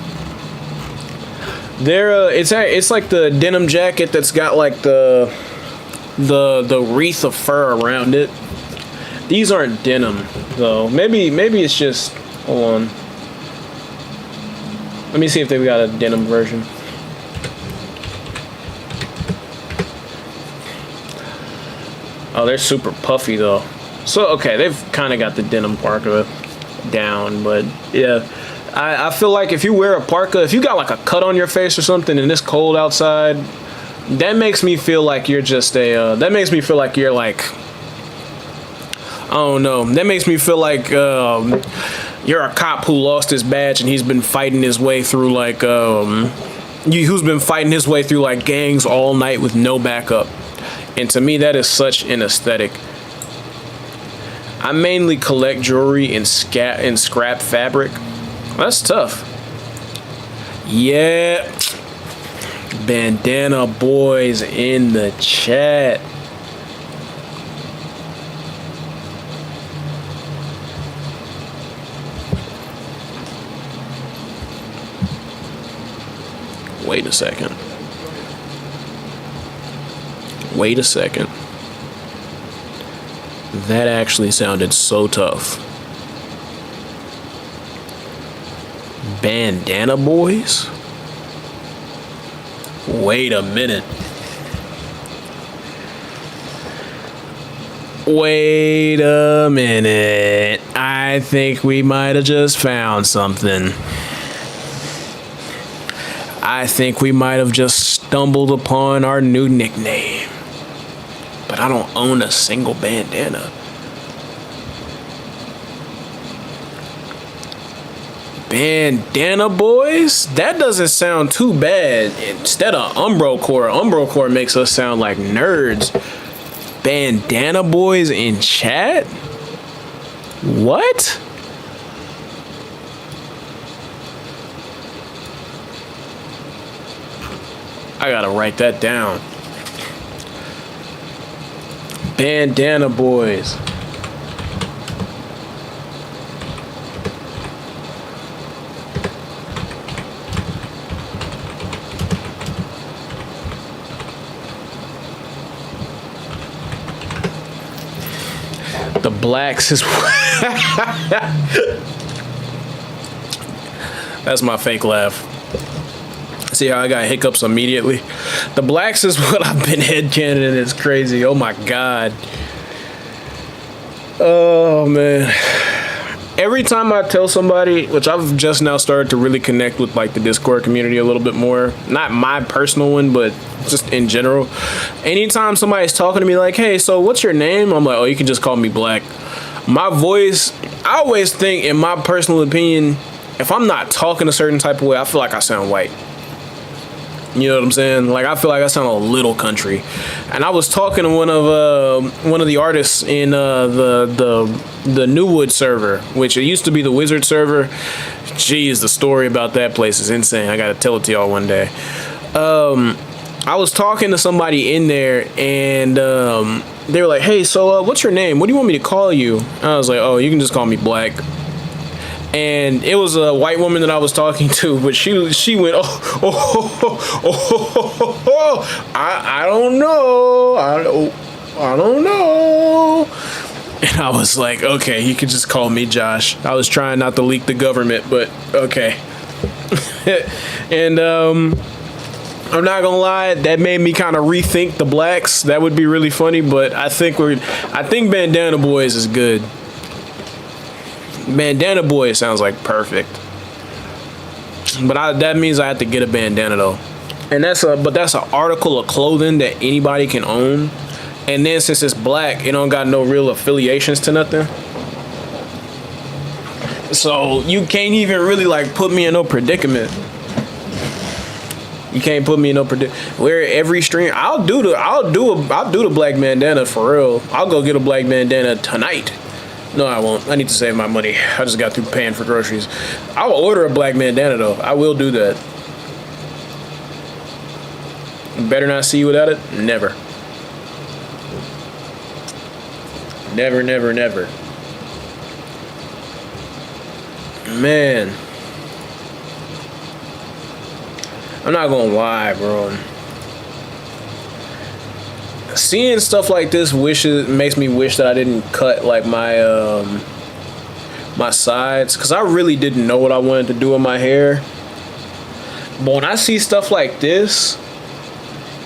It's like the denim jacket that's got like the wreath of fur around it. These aren't denim though. Maybe it's just, hold on. Let me see if they've got a denim version. Oh, they're super puffy though. So okay, they've kind of got the denim parka down, but yeah. I feel like if you wear a parka, if you got like a cut on your face or something and it's cold outside, that makes me feel like you're just that makes me feel like you're like, I don't know. That makes me feel like you're a cop who lost his badge and he's been fighting his way through like, who's been fighting his way through like gangs all night with no backup. And to me, that is such an aesthetic. I mainly collect jewelry in scrap fabric. That's tough. Yeah. Bandana boys in the chat. Wait a second. Wait a second. That actually sounded so tough. Bandana boys? Wait a minute. Wait a minute. I think we might have just found something. I think we might have just stumbled upon our new nickname. But I don't own a single bandana. Bandana boys? That doesn't sound too bad. Instead of Umbrocore makes us sound like nerds. Bandana boys in chat? What? I gotta write that down. Bandana boys. The blacks is that's my fake laugh. See how I got hiccups immediately? The blacks is what I've been headcanon. It's crazy. Oh my god. Oh man. Every time I tell somebody, which I've just now started to really connect with like the Discord community a little bit more, not my personal one, but just in general. Anytime somebody's talking to me like, hey, so what's your name? I'm like, oh, you can just call me Black. My voice, I always think, in my personal opinion, if I'm not talking a certain type of way, I feel like I sound white. You know what I'm saying? Like I feel like I sound a little country. And I was talking to one of the artists in the Newwood server, which it used to be the Wizard server. Jeez, the story about that place is insane. I gotta tell it to y'all one day. I was talking to somebody in there, and they were like, "Hey, so what's your name? What do you want me to call you?" And I was like, "Oh, you can just call me Black." And it was a white woman that I was talking to, but she went, I don't know, I don't know. And I was like, okay, you can just call me Josh. I was trying not to leak the government, but okay. And I'm not gonna lie, that made me kind of rethink the blacks. That would be really funny, but I think Bandana Boys is good. Bandana Boy sounds like perfect, but that means I have to get a bandana though, and that's an article of clothing that anybody can own, and then since it's black, it don't got no real affiliations to nothing, so you can't even really like put me in no predicament. You can't put me in no where every stream. I'll do the black bandana for real. I'll go get a black bandana tonight. No, I won't. I need to save my money. I just got through paying for groceries. I'll order a black bandana though. I will do that. Better not see you without it. Never. Never, never, never. Man. I'm not gonna lie, bro. Seeing stuff like this makes me wish that I didn't cut like my my sides, because I really didn't know what I wanted to do with my hair. But when I see stuff like this,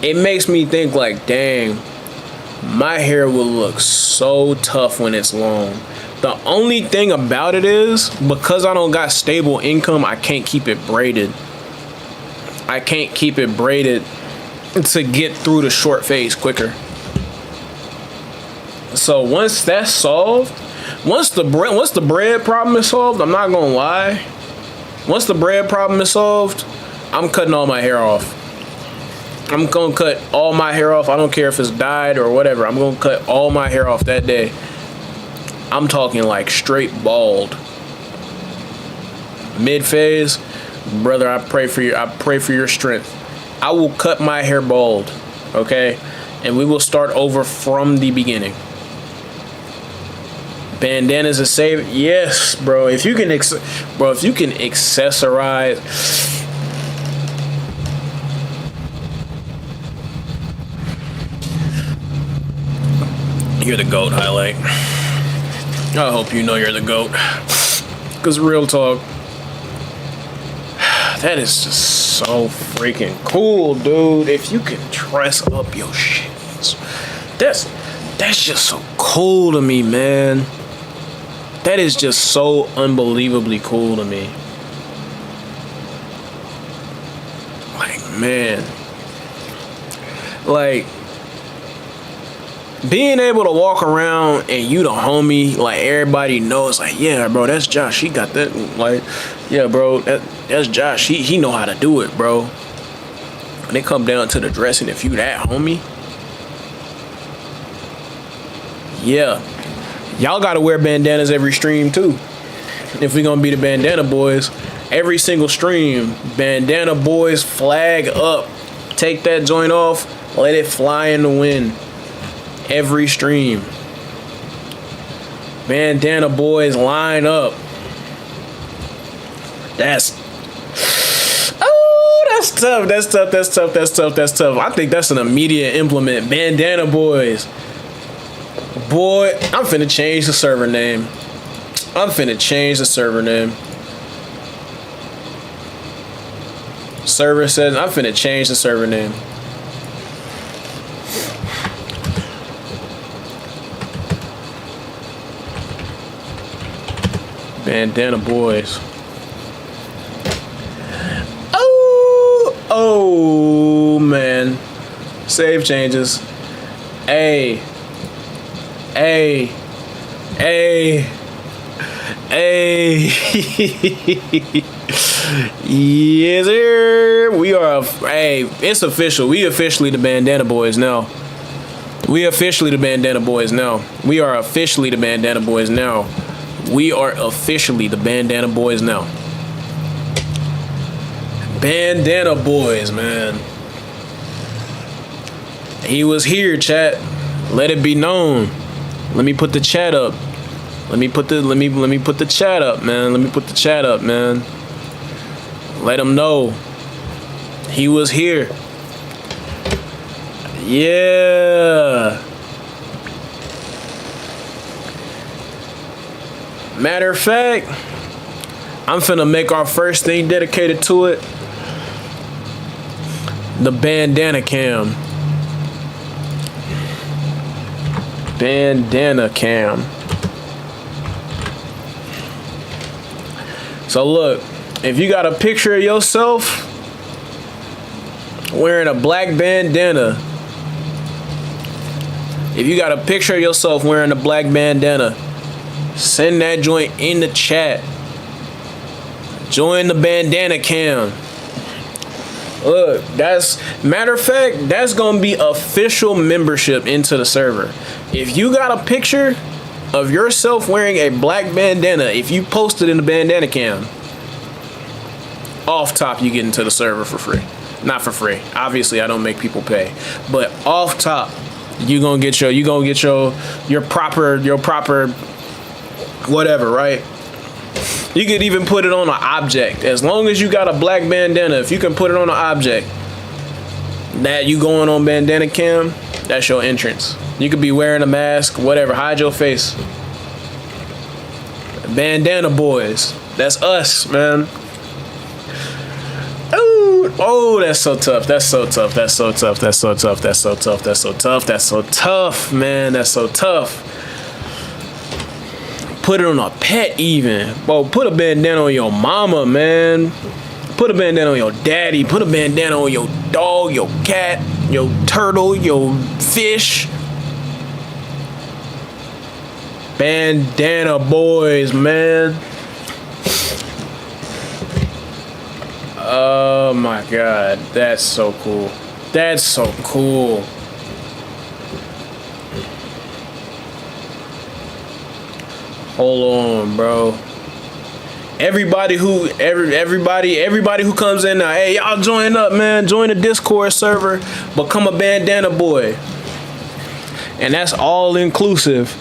it makes me think like, dang, my hair will look so tough when it's long. The only thing about it is, because I don't got stable income, I can't keep it braided. I can't keep it braided to get through the short phase quicker. So once that's solved, once the bread problem is solved, I'm not gonna lie. Once the bread problem is solved, I'm cutting all my hair off. I'm gonna cut all my hair off. I don't care if it's dyed or whatever. I'm gonna cut all my hair off that day. I'm talking like straight bald. Mid phase. Brother, I pray for your strength. I will cut my hair bald, okay? And we will start over from the beginning. Bandanas a save? Yes, bro. If you can accessorize. You're the GOAT, Highlight. I hope you know you're the GOAT. Cause real talk, that is just so freaking cool, dude. If you can dress up your shit, that's just so cool to me, man. That is just so unbelievably cool to me. Like, man. Like, being able to walk around and you the homie, like everybody knows, like, yeah, bro, that's Josh. He got that. Like, yeah, bro, that's Josh. He know how to do it, bro. When it come down to the dressing, if you that homie, yeah, y'all gotta wear bandanas every stream too. If we gonna be the bandana boys, every single stream, bandana boys, flag up, take that joint off, let it fly in the wind. Every stream, bandana boys, line up. That's tough. That's tough. I think that's an immediate implement. Bandana boys. Boy, I'm finna change the server name. Server says I'm finna change the server name. Bandana boys. Oh man. Save changes. Hey. Yes, sir. We are. It's official. We officially the bandana boys now. We are officially the bandana boys now. Bandana boys, man. He was here, chat. Let it be known. Let me put the chat up. Let me put the chat up, man. Let him know. He was here. Yeah. Matter of fact, I'm finna make our first thing dedicated to it. The bandana cam. Bandana cam. So look, if you got a picture of yourself wearing a black bandana, send that joint in the chat. Join the bandana cam. Look, that's matter of fact, that's gonna be official membership into the server. If you got a picture of yourself wearing a black bandana, if you post it in the bandana cam, off top you get into the server for free. Not for free. Obviously, I don't make people pay, but off top, you gonna get your proper whatever, right? You could even put it on an object. As long as you got a black bandana, if you can put it on an object that you going on bandana cam, that's your entrance. You could be wearing a mask, whatever, hide your face. Bandana boys, that's us, man. Oh, that's so tough. That's so tough. That's so tough. That's so tough. That's so tough. That's so tough. That's so tough, man. That's so tough. Put it on a pet even. Bro, put a bandana on your mama, man. Put a bandana on your daddy. Put a bandana on your dog, your cat, your turtle, your fish. Bandana boys, man. Oh my God, that's so cool. That's so cool. Hold on, bro. Everybody who comes in now, hey, y'all join up, man. Join the Discord server. Become a bandana boy. And that's all inclusive.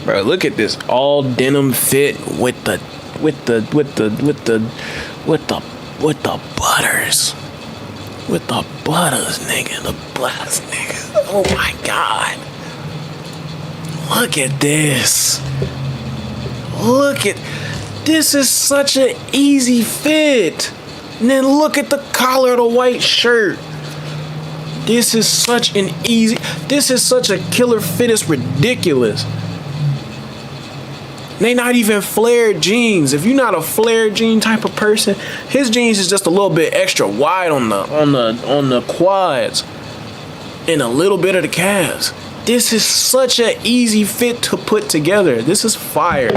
Bro, look at this all denim fit with the butters. With the butters, nigga. The butters, nigga. Oh my God. Look at this. This is such an easy fit. And then look at the collar of the white shirt. This is such a killer fit. It's ridiculous. They not even flared jeans. If you're not a flared jean type of person, his jeans is just a little bit extra wide on the quads and a little bit of the calves. This is such an easy fit to put together. This is fire.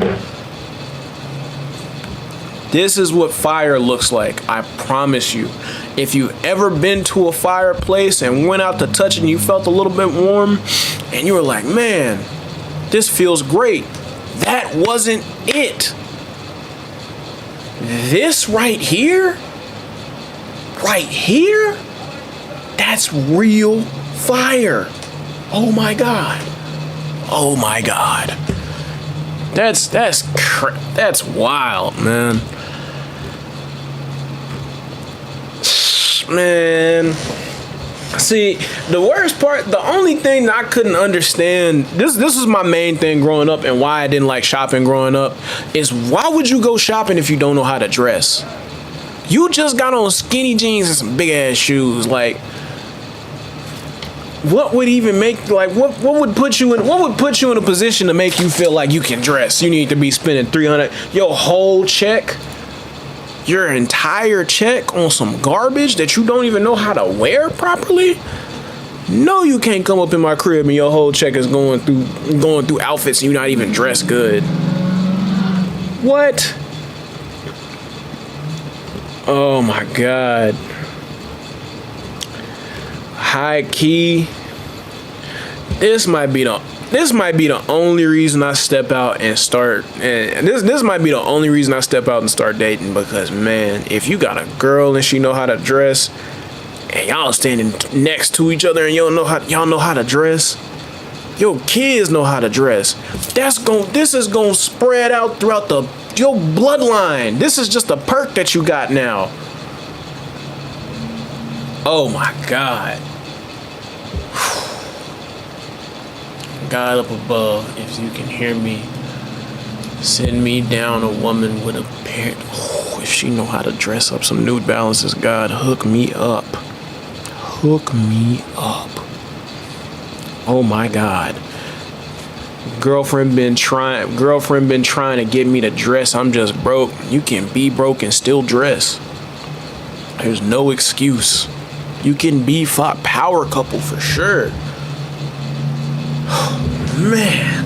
This is what fire looks like. I promise you. If you've ever been to a fireplace and went out to touch it and you felt a little bit warm and you were like, man, this feels great. That wasn't it. This right here, that's real fire. Oh my God. Oh my God. That's wild, man. Man. See, the worst part, the only thing that I couldn't understand, this was my main thing growing up and why I didn't like shopping growing up, is why would you go shopping if you don't know how to dress? You just got on skinny jeans and some big ass shoes. Like, what would even make, like, what would put you in a position to make you feel like you can dress? You need to be spending $300, your whole check, your entire check on some garbage that you don't even know how to wear properly? No, you can't come up in my crib and your whole check is going through outfits and you're not even dressed good. What? Oh my God. High key. This might be the only reason I step out and start, and this might be the only reason I step out and start dating, because man, if you got a girl and she know how to dress and y'all standing next to each other and y'all know how to dress, your kids know how to dress, this is gonna spread out throughout your bloodline. This is just a perk that you got now. Oh my God. God up above, if you can hear me, send me down a woman with a pair. Oh, if she know how to dress up some New Balances, God, hook me up. Hook me up. Oh my God. Girlfriend been trying to get me to dress. I'm just broke. You can be broke and still dress. There's no excuse. You can be power couple for sure. Man,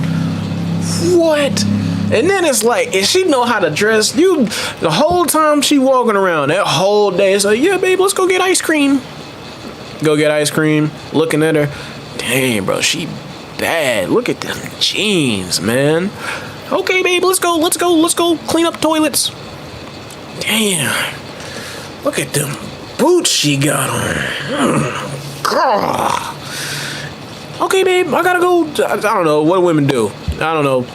what? And then it's like, if she know how to dress, you the whole time she walking around that whole day, it's like, yeah, babe, let's go get ice cream. Go get ice cream. Looking at her, dang, bro, she bad. Look at them jeans, man. Okay, babe, let's go clean up toilets. Damn, look at them boots she got on. God. Okay, babe, I gotta go. I don't know what women do. I don't know.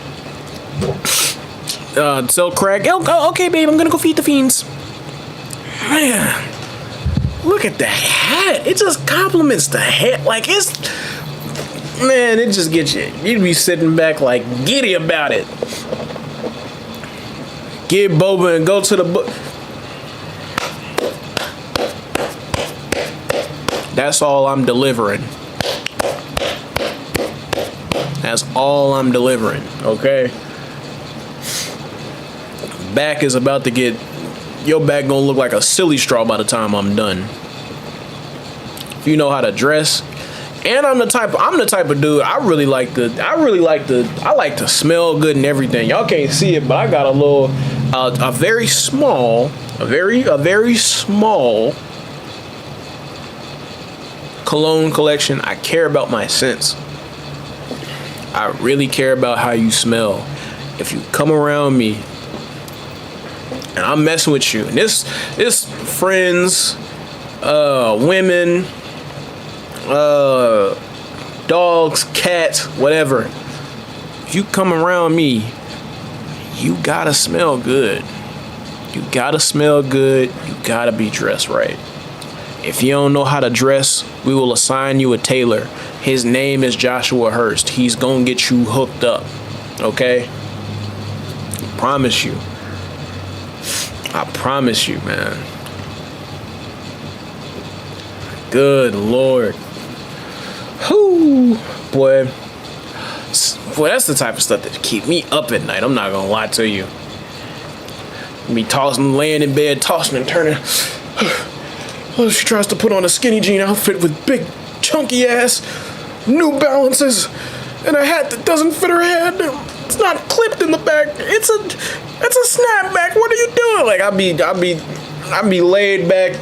Sell crack. Okay, babe, I'm gonna go feed the fiends. Man, look at that hat. It just compliments the hat. Like, it's, man, it just gets you. You'd be sitting back like giddy about it. Get boba and go to the book. That's all I'm delivering. That's all I'm delivering, okay? Back is about to get, your back gonna look like a silly straw by the time I'm done. If you know how to dress, and I'm the type of dude, I like to smell good and everything. Y'all can't see it, but I got a very small cologne collection. I care about my scents. I really care about how you smell. If you come around me and I'm messing with you, and this friends, women, dogs, cats, whatever. If you come around me, you gotta smell good. You gotta smell good. You gotta be dressed right. If you don't know how to dress, we will assign you a tailor. His name is Joshua Hurst. He's gonna get you hooked up. Okay? I promise you. I promise you, man. Good Lord. Whoo, boy. Boy, that's the type of stuff that keep me up at night. I'm not gonna lie to you. Me tossing, laying in bed, tossing and turning. Oh, she tries to put on a skinny jean outfit with big, chunky ass, New Balances, and a hat that doesn't fit her head. It's not clipped in the back. It's a snapback. What are you doing? Like, I'd be laid back,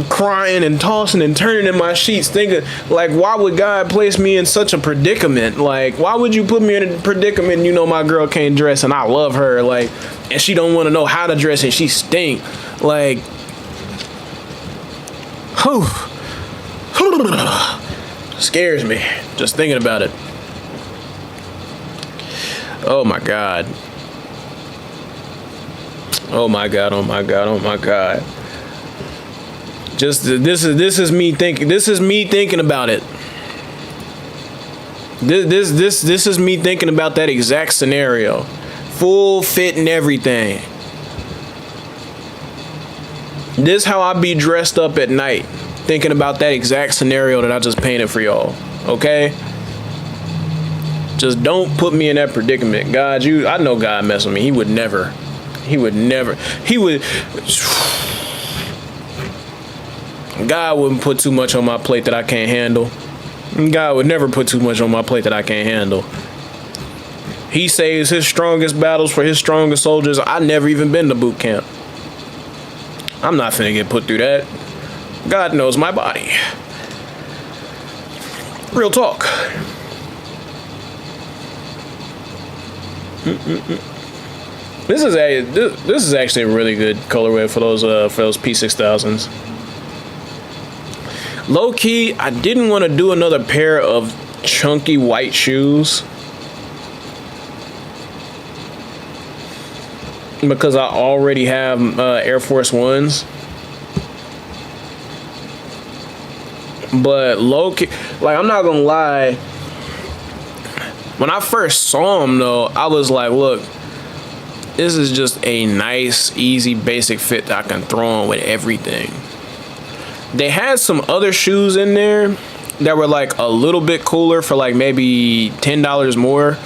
crying and tossing and turning in my sheets, thinking, like, why would God place me in such a predicament? Like, why would you put me in a predicament? You know, my girl can't dress and I love her, like, and she don't want to know how to dress and she stink. Like, whew. Scares me just thinking about it. Oh my God. Oh my God. Oh my God. Oh my God. Just this is me thinking. This is me thinking about it. This is me thinking about that exact scenario, full fit and everything. This how I be dressed up at night, thinking about that exact scenario that I just painted for y'all. Okay? Just don't put me in that predicament. God, I know God mess with me. He would never. God wouldn't put too much on my plate that I can't handle. God would never put too much on my plate that I can't handle. He saves his strongest battles for his strongest soldiers. I never even been to boot camp. I'm not finna get put through that. God knows my body. Real talk. This is actually a really good colorway for those P6000s. Low key, I didn't want to do another pair of chunky white shoes because I already have Air Force Ones. But low key, like, I'm not gonna lie, when I first saw them though, I was like, look, this is just a nice, easy, basic fit that I can throw on with everything. They had some other shoes in there that were like a little bit cooler for like maybe $10 more.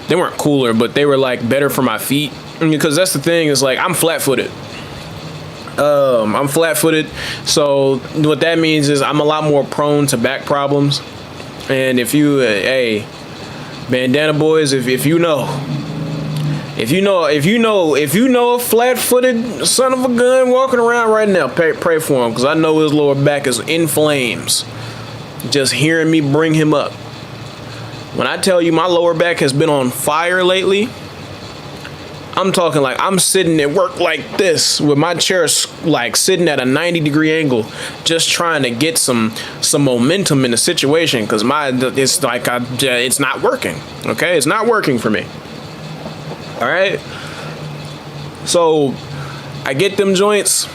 They weren't cooler, but they were like better for my feet. Because that's the thing, is like, I'm flat-footed. So what that means is I'm a lot more prone to back problems. And if you, hey, bandana boys, if you know, if you know a flat-footed son of a gun walking around right now, pray for him, because I know his lower back is in flames. Just hearing me bring him up. When I tell you my lower back has been on fire lately, I'm talking like I'm sitting at work like this with my chair like sitting at a 90-degree angle, just trying to get some momentum in the situation, because it's like it's not working. Okay, it's not working for me. All right. So I get them joints.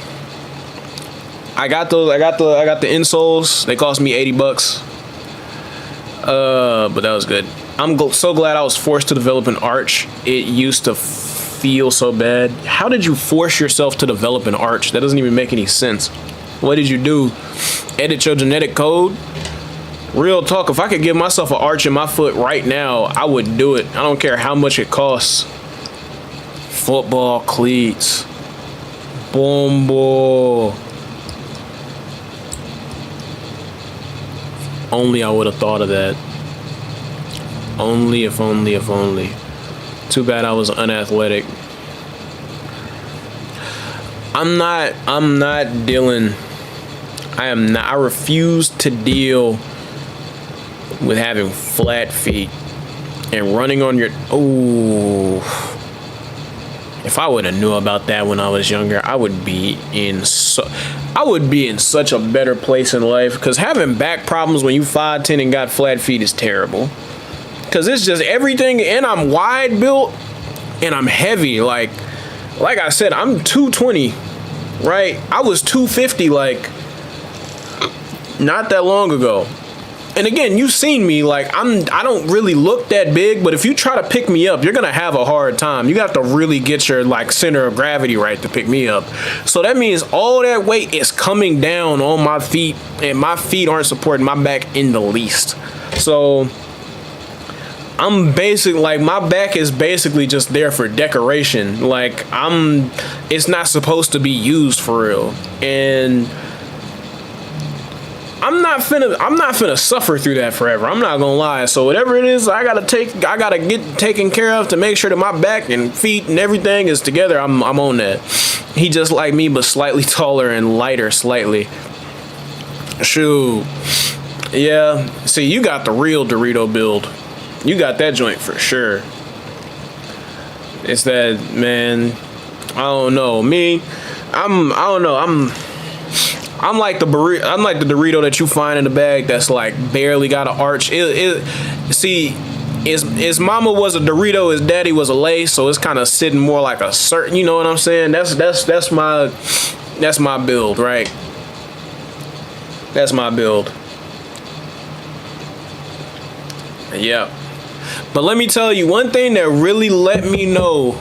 I got the insoles. They cost me $80. But that was good. I'm so glad I was forced to develop an arch. It used to feel so bad. How did you force yourself to develop an arch? That doesn't even make any sense. What did you do? Edit your genetic code? Real talk, if I could give myself an arch in my foot right now, I would do it. I don't care how much it costs. Football cleats. Bombo. Only I would have thought of that. Only if only. Too bad I was unathletic. I refuse to deal with having flat feet and running on your, if I would have knew about that when I was younger, I would be in such a better place in life, because having back problems when you 5'10" and got flat feet is terrible. Because it's just everything, and I'm wide built, and I'm heavy. Like I said, I'm 220, right? I was 250, like, not that long ago. And again, you've seen me, like, I don't really look that big, but if you try to pick me up, you're going to have a hard time. You have to really get your, like, center of gravity right to pick me up. So that means all that weight is coming down on my feet, and my feet aren't supporting my back in the least. So I'm my back is basically just there for decoration. Like, it's not supposed to be used for real. And I'm not finna suffer through that forever. I'm not gonna lie. So whatever it is I gotta get taken care of to make sure that my back and feet and everything is together, I'm on that. He just like me, but slightly taller and lighter slightly. Shoot. Yeah. See, you got the real Dorito build. You got that joint for sure. It's that, man. I don't know. I'm like the Dorito that you find in the bag that's like barely got an arch. His mama was a Dorito, his daddy was a Lay's, so it's kind of sitting more like a certain. You know what I'm saying? That's my build, right? That's my build. Yeah. But let me tell you, one thing that really let me know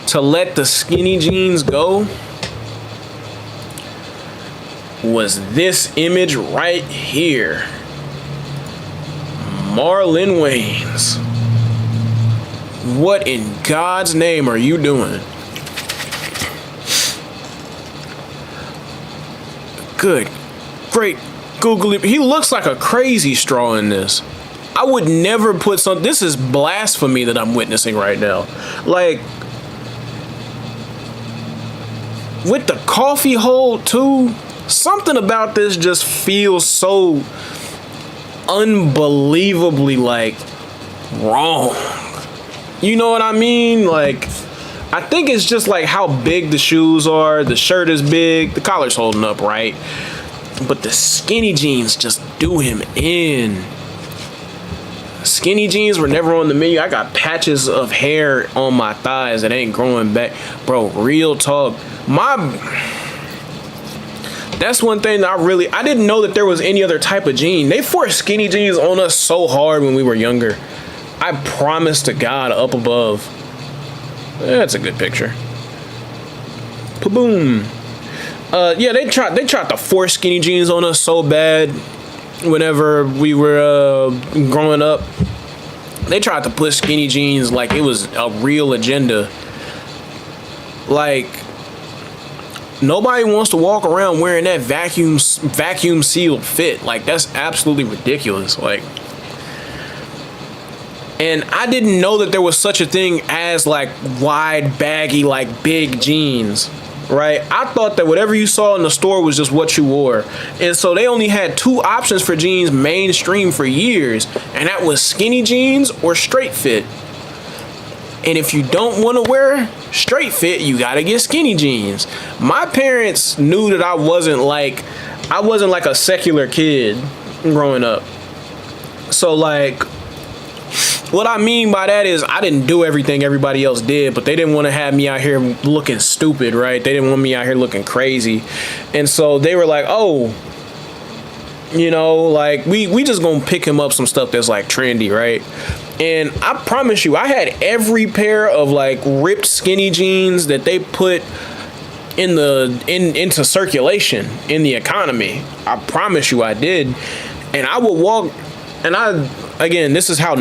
to let the skinny jeans go was this image right here. Marlon Wayans. What in God's name are you doing? Good. Great. Google it. He looks like a crazy straw in this. I would never put this is blasphemy that I'm witnessing right now. Like, with the coffee hole too, something about this just feels so unbelievably, like, wrong. You know what I mean? Like, I think it's just like how big the shoes are. The shirt is big. The collar's holding up, right? But the skinny jeans just do him in. Skinny jeans were never on the menu. I got patches of hair on my thighs that ain't growing back. Bro, real talk. That's one thing that I didn't know that there was any other type of jean. They forced skinny jeans on us so hard when we were younger. I promise to God, up above. That's a good picture. Boom. Yeah, they tried to force skinny jeans on us so bad whenever we were growing up. They tried to put skinny jeans like it was a real agenda. Like, nobody wants to walk around wearing that vacuum sealed fit. Like, that's absolutely ridiculous. Like, And I didn't know that there was such a thing as like wide, baggy, like big jeans, right? I thought that whatever you saw in the store was just what you wore. And so they only had two options for jeans mainstream for years, and that was skinny jeans or straight fit. And if you don't want to wear straight fit, you gotta get skinny jeans. My parents knew that I wasn't like a secular kid growing up. So like, what I mean by that is I didn't do everything everybody else did, but they didn't want to have me out here looking stupid, right? They didn't want me out here looking crazy. And so they were like, oh, you know, like we just gonna pick him up some stuff that's like trendy, right? And I promise you, I had every pair of like ripped skinny jeans that they put into circulation in the economy. I promise you I did. And I would walk, and again, this is how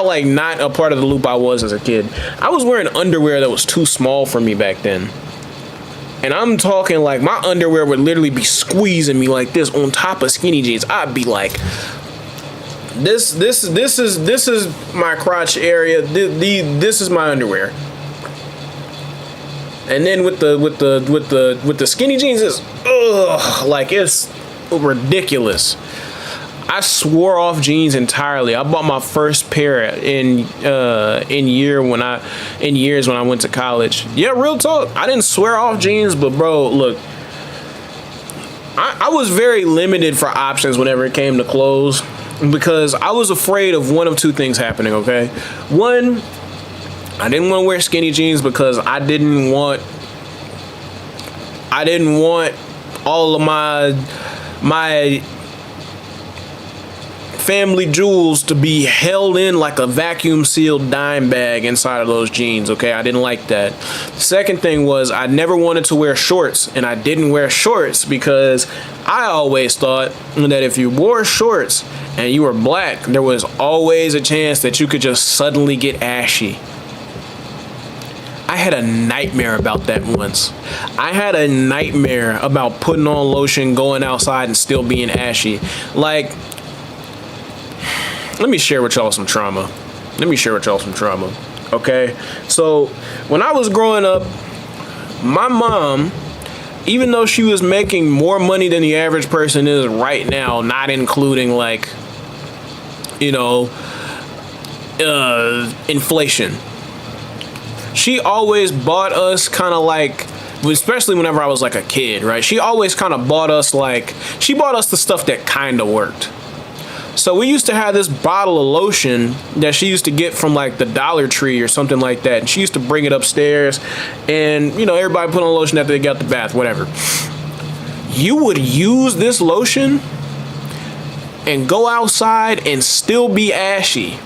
like not a part of the loop I was as a kid. I was wearing underwear that was too small for me back then. And I'm talking like my underwear would literally be squeezing me like this on top of skinny jeans. I'd be like, this is my crotch area. This is my underwear. And then with the skinny jeans, it's ridiculous. I swore off jeans entirely. I bought my first pair in years when I went to college. Yeah, real talk. I didn't swear off jeans, but bro, look, I was very limited for options whenever it came to clothes because I was afraid of one of two things happening. Okay, one, I didn't want to wear skinny jeans because I didn't want all of my family jewels to be held in like a vacuum sealed dime bag inside of those jeans. Okay, I didn't like that. Second thing was I never wanted to wear shorts, and I didn't wear shorts because I always thought that if you wore shorts and you were black, there was always a chance that you could just suddenly get ashy. I had a nightmare about that once. I had a nightmare about putting on lotion, going outside, and still being ashy. Like, let me share with y'all some trauma. Okay? So, when I was growing up, my mom, even though she was making more money than the average person is right now, not including like, inflation, she always bought us kind of like, especially whenever I was like a kid, right? She always kind of bought us the stuff that kind of worked. So we used to have this bottle of lotion that she used to get from like the Dollar Tree or something like that. And she used to bring it upstairs and, everybody put on lotion after they got the bath, whatever. You would use this lotion and go outside and still be ashy.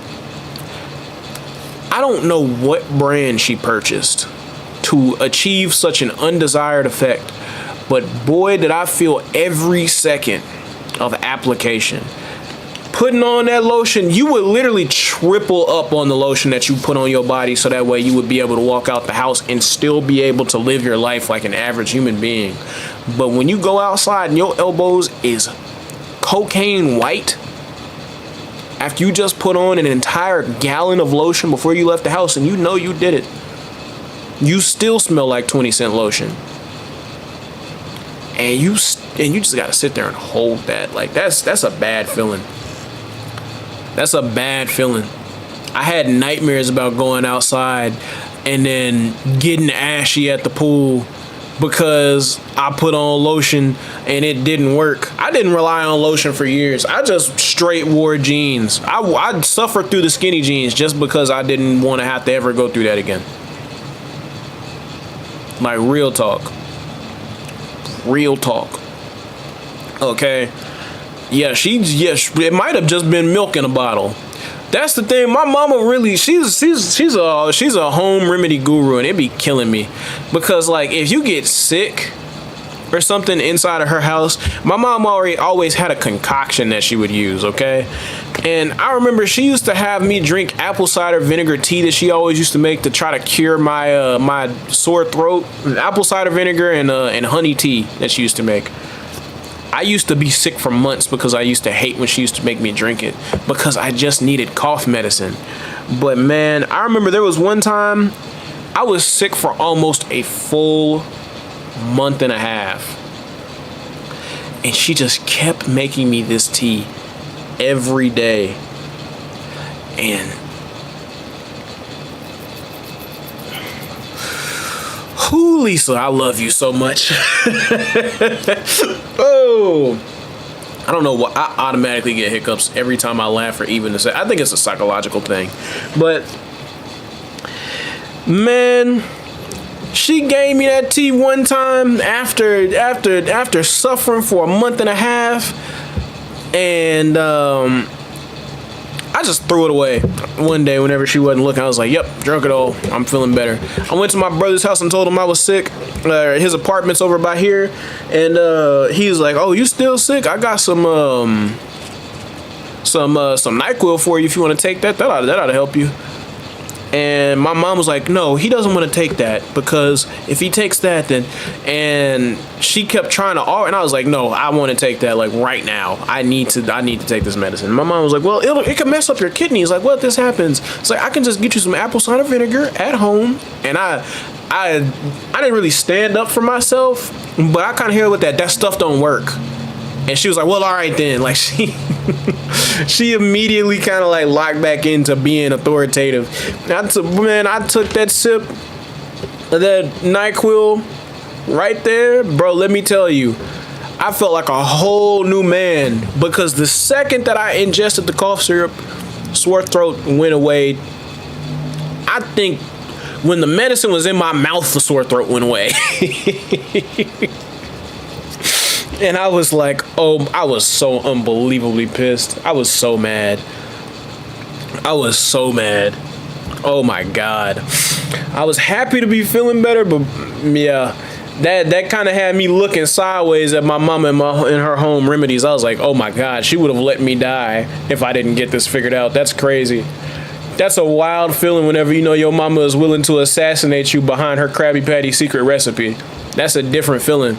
I don't know what brand she purchased to achieve such an undesired effect, but boy, did I feel every second of application. Putting on that lotion, you would literally triple up on the lotion that you put on your body so that way you would be able to walk out the house and still be able to live your life like an average human being. But when you go outside and your elbows is cocaine white, after you just put on an entire gallon of lotion before you left the house and you did it, you still smell like 20-cent lotion. And you just gotta sit there and hold that. Like that's a bad feeling. That's a bad feeling. I had nightmares about going outside and then getting ashy at the pool because I put on lotion and it didn't work. I didn't rely on lotion for years. I just straight wore jeans. I'd suffer through the skinny jeans just because I didn't want to have to ever go through that again. Like real talk. Okay. Yeah, it might have just been milk in a bottle. That's the thing. My mama really, she's a home remedy guru, and it be killing me because like if you get sick or something inside of her house, my mom always had a concoction that she would use. Okay, and I remember she used to have me drink apple cider vinegar tea that she always used to make to try to cure my my sore throat. Apple cider vinegar and honey tea that she used to make. I used to be sick for months because I used to hate when she used to make me drink it because I just needed cough medicine. But man, I remember there was one time I was sick for almost a full month and a half. And she just kept making me this tea every day. And whoo, Lisa, I love you so much. Oh, I don't know what, I automatically get hiccups every time I laugh or even to say. I think it's a psychological thing. But man, she gave me that tea one time after suffering for a month and a half, and I just threw it away one day whenever she wasn't looking. I was like, yep, drunk it all. I'm feeling better. I went to my brother's house and told him I was sick. His apartment's over by here. And he was like, oh, you still sick? I got some NyQuil for you if you want to take that. That ought to help you. And my mom was like, no, he doesn't want to take that because if he takes that, then, and she kept trying to, and I was like, no, I want to take that like right now. I need to take this medicine. My mom was like, well, it could mess up your kidneys. Like, what if this happens? It's like, I can just get you some apple cider vinegar at home. And I didn't really stand up for myself, but I kind of hear with that stuff don't work. And she was like, well, all right then. Like she immediately kind of like locked back into being authoritative. I took that sip of that NyQuil right there. Bro, let me tell you, I felt like a whole new man because the second that I ingested the cough syrup, sore throat went away. I think when the medicine was in my mouth, the sore throat went away. And I was like, oh, I was so unbelievably pissed. I was so mad. Oh my God. I was happy to be feeling better, but yeah, that kind of had me looking sideways at my mama in her home remedies. I was like, oh my God, she would have let me die if I didn't get this figured out. That's crazy. That's a wild feeling whenever you know your mama is willing to assassinate you behind her Krabby Patty secret recipe. That's a different feeling.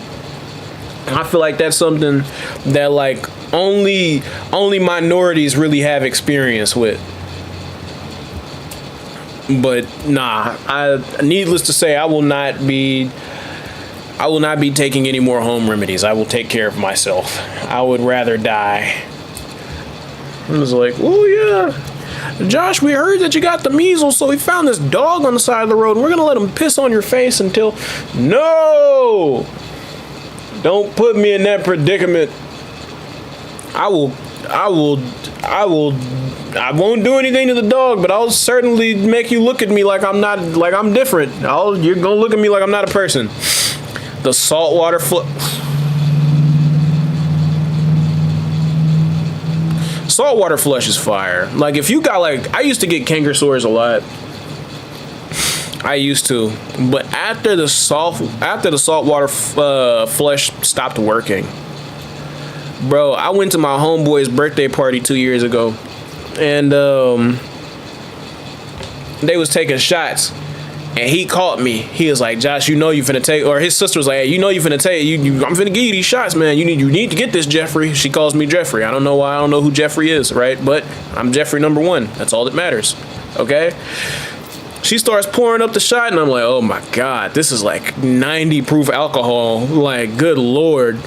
I feel like that's something that like only minorities really have experience with. But nah, needless to say, I will not be taking any more home remedies. I will take care of myself. I would rather die. I was like, oh yeah, Josh, we heard that you got the measles, so we found this dog on the side of the road and we're gonna let him piss on your face until no. Don't put me in that predicament. I won't do anything to the dog, but I'll certainly make you look at me like I'm different. You're gonna look at me like I'm not a person. The saltwater flush is fire. Like if you got I used to get canker sores a lot. I used to, but after the saltwater flush stopped working, bro, I went to my homeboy's birthday party 2 years ago, and they was taking shots, and he caught me. He was like, Josh, you know you finna take, or his sister was like, hey, you know you finna take, I'm finna give you these shots, man. You need to get this, Jeffrey. She calls me Jeffrey. I don't know why. I don't know who Jeffrey is, right? But I'm Jeffrey number 1. That's all that matters. Okay. She starts pouring up the shot, and I'm like, oh my God, this is like 90 proof alcohol. Like, good Lord.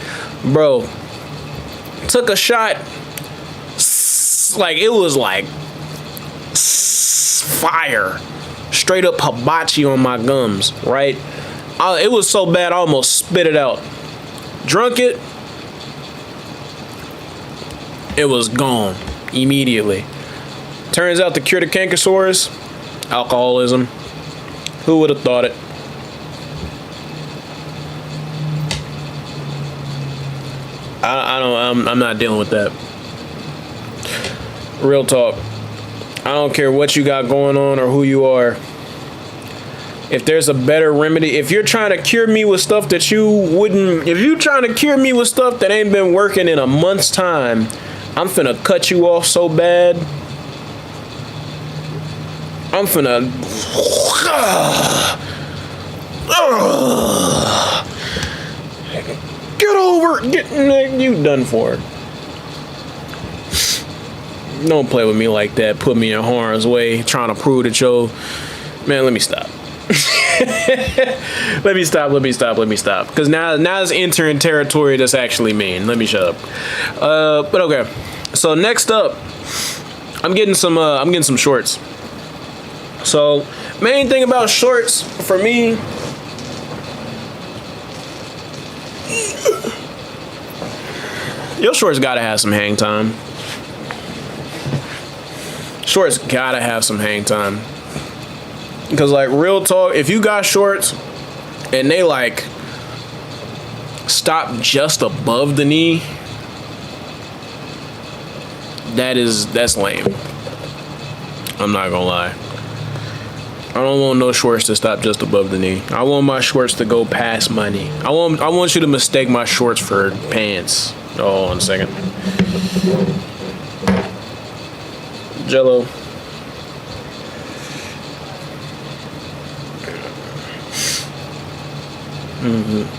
Bro, took a shot. Like, it was like fire. Straight up hibachi on my gums, right? It was so bad, I almost spit it out. Drunk it. It was gone immediately. Turns out the cure to canker sores, alcoholism. Who would have thought it? I'm not dealing with that. Real talk. I don't care what you got going on or who you are. If there's a better remedy, if you're trying to cure me with stuff that if you're trying to cure me with stuff that ain't been working in a month's time, I'm finna cut you off so bad. I'm finna get over You done for. Don't play with me like that. Put me in harm's way. Trying to prove that man. Let me stop. Let me stop. Because now it's entering territory that's actually mean. Let me shut up. But okay. So next up, I'm getting some shorts. So main thing about shorts for me. Your shorts gotta have some hang time. Shorts gotta have some hang time. Because, like, real talk, if you got shorts and they, like, stop just above the knee, that's lame. I'm not gonna lie. I don't want no shorts to stop just above the knee. I want my shorts to go past my knee. I want you to mistake my shorts for pants. Oh, hold on a second. Jello.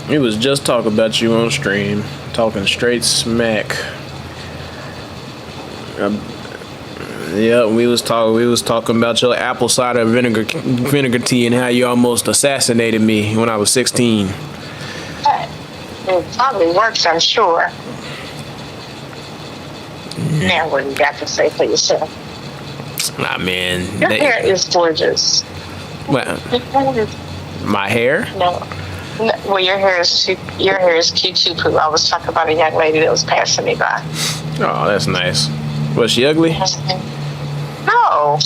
He was just talking about you on stream, talking straight smack. Yeah, we was talking about your apple cider vinegar tea and how you almost assassinated me when I was 16. It probably works, I'm sure. Now, what you got to say for yourself? Nah, man. Your hair is gorgeous. What? My hair? No. Well, your hair is cute too, Pooh. I was talking about a young lady that was passing me by. Oh, that's nice. Was she ugly? No.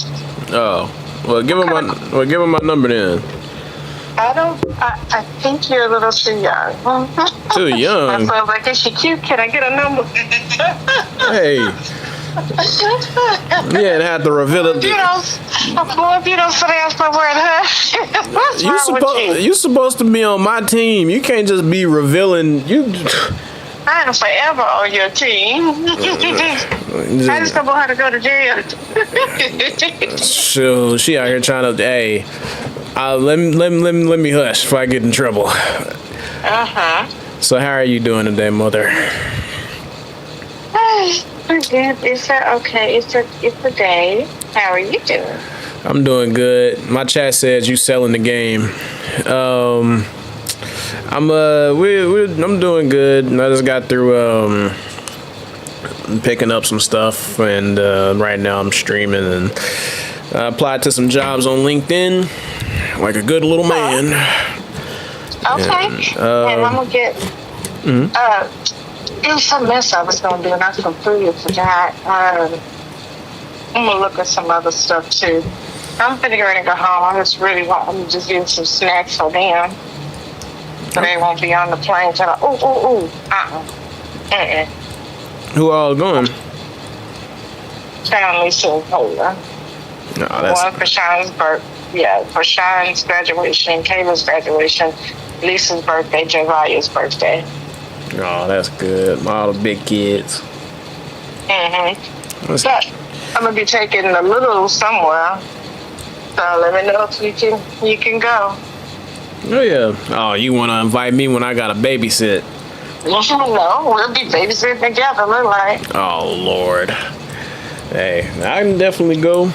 Oh, well, give her my number then. I think you're a little too young. Too young? I was like, is she cute? Can I get a number? Hey. Yeah, and have to reveal it. If you don't sit down somewhere and hush. What's wrong with you? You supposed to be on my team. You can't just be revealing. I am forever on your team. I just don't know how to go to jail. So she out here trying to. Hey, let me hush before I get in trouble. So how are you doing today, mother? I'm good. It's okay. It's a day. How are you doing? I'm doing good. My chat says you selling the game. I'm doing good. I just got through picking up some stuff, and right now I'm streaming, and I applied to some jobs on LinkedIn like a good little man. Okay. And I'm gonna get it was something else I was gonna do, and I completely forgot. I'm gonna look at some other stuff too. I'm finna get ready to go home. I'm just getting some snacks for them. So they won't be on the plane till Who all going? Sean, Lisa, and Cola. No, that's one for Sean's for Sean's graduation, Kayla's graduation, Lisa's birthday, Javaya's birthday. Oh, that's good. All the big kids. But I'm gonna be taking the little somewhere. So let me know if you can go. Oh yeah. Oh, you want to invite me when I got to babysit? No, we'll be babysitting together. Look like. Oh Lord. Hey, I can definitely go.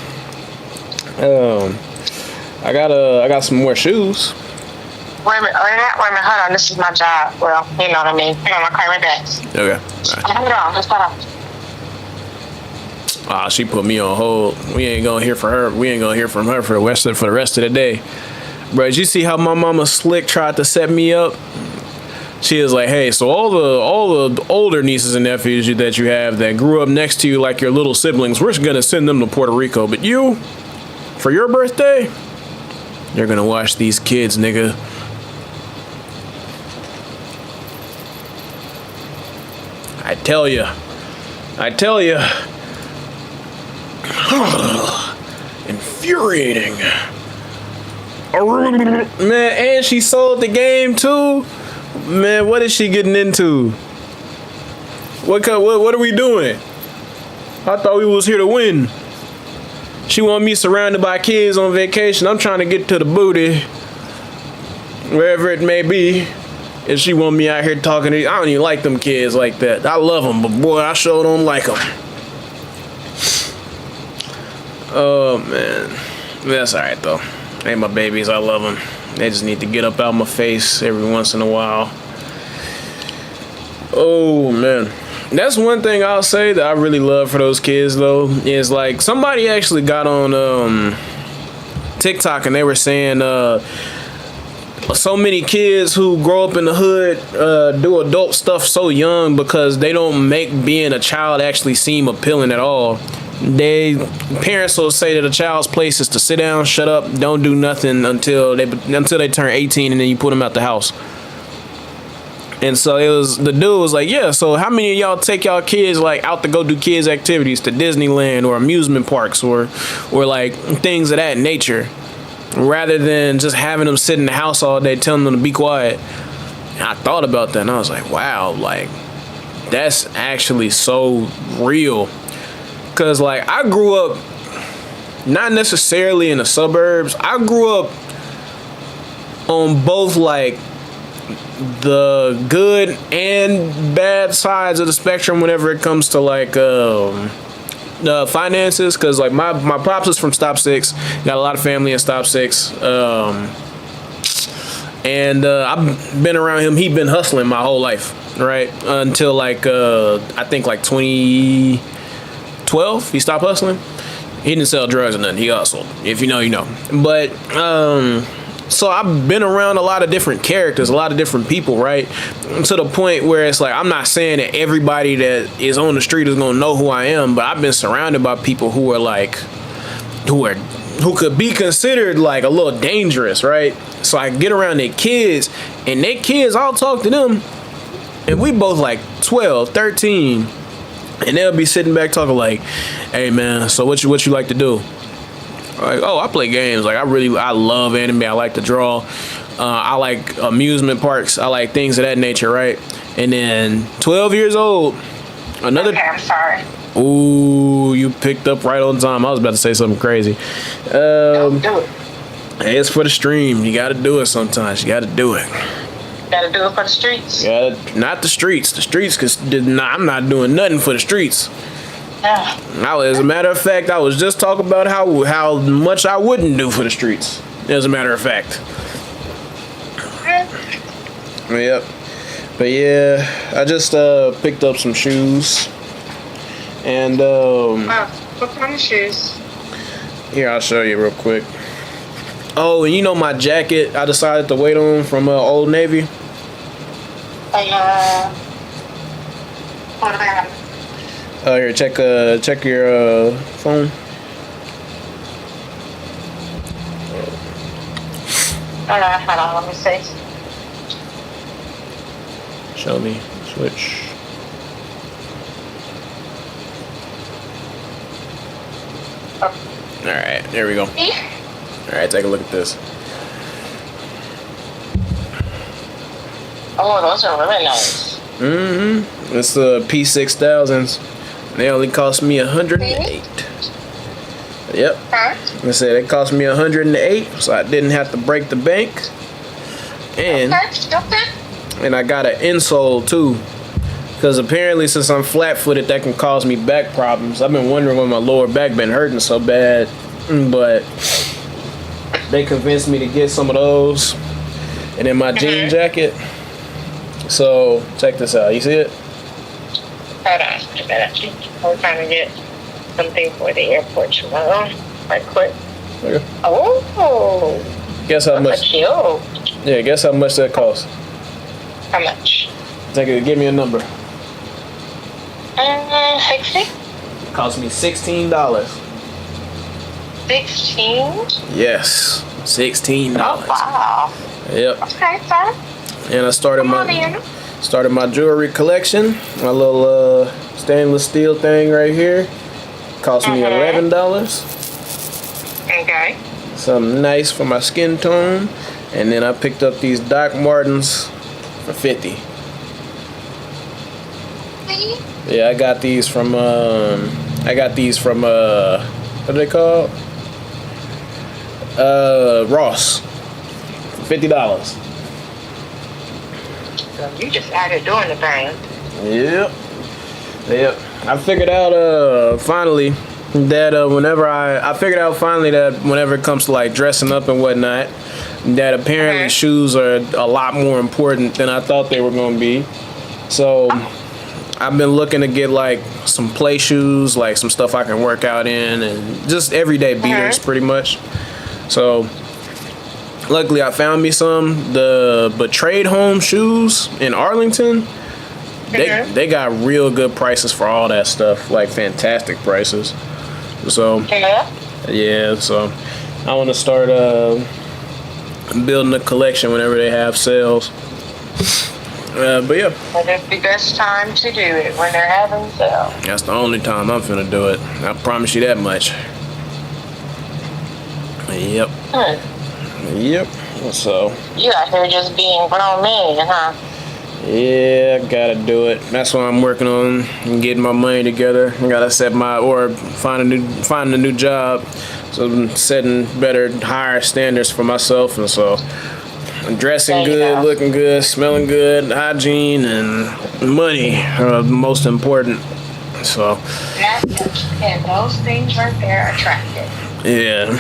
I got some more shoes. Wait a minute, hold on. This is my job. Well, you know what I mean. Hang on, I'll call me back. Okay. Hold on, let's start off. She put me on hold. We ain't gonna hear from her. We ain't gonna hear from her for the rest of the day. Bro, did you see how my mama Slick tried to set me up? She is like, hey, so all the older nieces and nephews that you have that grew up next to you like your little siblings, we're gonna send them to Puerto Rico. But you, for your birthday, you're gonna watch these kids, nigga. I tell you. Infuriating. Man, and she sold the game too. Man, what is she getting into? What are we doing? I thought we was here to win. She want me surrounded by kids on vacation. I'm trying to get to the booty, wherever it may be. And she want me out here talking to you. I don't even like them kids like that. I love them, but boy, I sure don't like them. Oh, man. That's all right, though. They my babies. I love them. They just need to get up out my face every once in a while. Oh, man. That's one thing I'll say that I really love for those kids, though, is like somebody actually got on TikTok and they were saying so many kids who grow up in the hood do adult stuff so young because they don't make being a child actually seem appealing at all. Parents will say that a child's place is to sit down, shut up, don't do nothing until they turn 18, and then you put them out the house. And so the dude was like, yeah, so how many of y'all take y'all kids like out to go do kids activities to Disneyland or amusement parks or like things of that nature, rather than just having them sit in the house all day telling them to be quiet? And I thought about that and I was like, wow, like that's actually so real. Cause like I grew up not necessarily in the suburbs. I grew up on both like the good and bad sides of the spectrum whenever it comes to like the finances, because like my pops is from Stop Six, got a lot of family in Stop Six, and I've been around him. He'd been hustling my whole life, right, until like I think like 2012 he stopped hustling. He didn't sell drugs or nothing, he hustled. If you know, you know. But so I've been around a lot of different characters, a lot of different people, right? To the point where it's like, I'm not saying that everybody that is on the street is gonna know who I am, but I've been surrounded by people who are like, who could be considered like a little dangerous, right? So I get around their kids, and their kids, I'll talk to them, and we both like 12, 13, and they'll be sitting back talking like, hey man, so what you like to do? Like, oh, I play games. Like, I love anime. I like to draw. I like amusement parks. I like things of that nature, right? And then 12 years old, another. Okay, I'm sorry. Ooh, you picked up right on time. I was about to say something crazy. Don't do it. Hey, it's for the stream. You got to do it sometimes. You got to do it. Gotta do it for the streets. Yeah, not the streets. The streets, because I'm not doing nothing for the streets. As a matter of fact, I was just talking about how much I wouldn't do for the streets. As a matter of fact. Yep. But yeah, I just picked up some shoes. And what kind of shoes? Here, I'll show you real quick. Oh, and you know my jacket I decided to wait on from Old Navy? What about? Here, check your phone. Hold on, let me see. Show me. Switch. Oh. Alright, there we go. Alright, take a look at this. Oh, those are really nice. Mm-hmm. It's the P6000s. They only cost me 108. Yep. Huh? I said it cost me 108, so I didn't have to break the bank. And I got an insole too, because apparently since I'm flat-footed, that can cause me back problems. I've been wondering why my lower back been hurting so bad, but they convinced me to get some of those, and then my jean jacket. So check this out. You see it? Hold on. I'm trying to get something for the airport tomorrow. Right quick. Okay. Oh. Guess how much? Cute. Yeah, guess how much that costs. How much? Give me a number. 60? Cost me $16. 16? Yes, $16. Oh, wow. Yep. Okay, sir. And I started my jewelry collection. My little stainless steel thing right here. Cost me $11. Okay. Something nice for my skin tone. And then I picked up these Doc Martens for $50. Yeah, I got these from what are they called? Ross. For $50. So you just out here doing the thing. Yep. Yep. I figured out finally that I figured out finally that whenever it comes to like dressing up and whatnot, that apparently shoes are a lot more important than I thought they were going to be. So I've been looking to get like some play shoes, like some stuff I can work out in, and just everyday beaters pretty much. So luckily I found me some. The Betrayed Home shoes in Arlington. They got real good prices for all that stuff, like fantastic prices. So yeah, so I want to start building a collection whenever they have sales. But yeah, and it's the best time to do it when they're having sales. That's the only time I'm finna do it. I promise you that much. Yep. Yep. So You out here just being grown man, huh? yeah, I gotta do it. That's why I'm working on getting my money together. I gotta find a new job. So I'm setting better, higher standards for myself, and so I'm dressing good, looking good, smelling good, hygiene and money are most important. So And those things right there are attractive. yeah.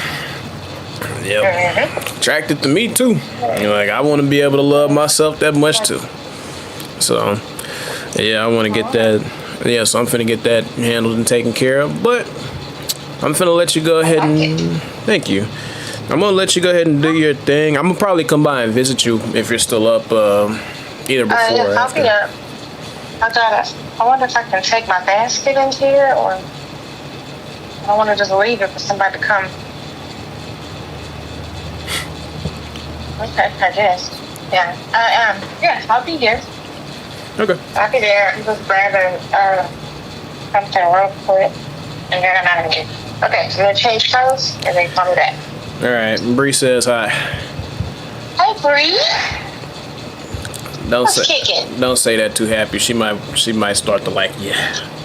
Yep. Attracted to me too. Like I want to be able to love myself that much too. So yeah, I want to get that. Yeah, so I'm finna get that handled and taken care of. But I'm finna let you go ahead and thank you. I'm gonna let you go ahead and do your thing. I'm gonna probably come by and visit you if you're still up, either before or I'll be after. up. I wonder if I can take my basket in here, or I want to just leave it for somebody to come. Okay, I guess. Yeah. Yeah, I'll be here. Okay. I'll be there. I'm just grabbing something real quick, and then I'm out of here. Okay, so I'm gonna change clothes and then come back. All right. Bree says hi. Hey, Bree. Don't What's say kicking? don't say that too happy. She might start to like. Yeah,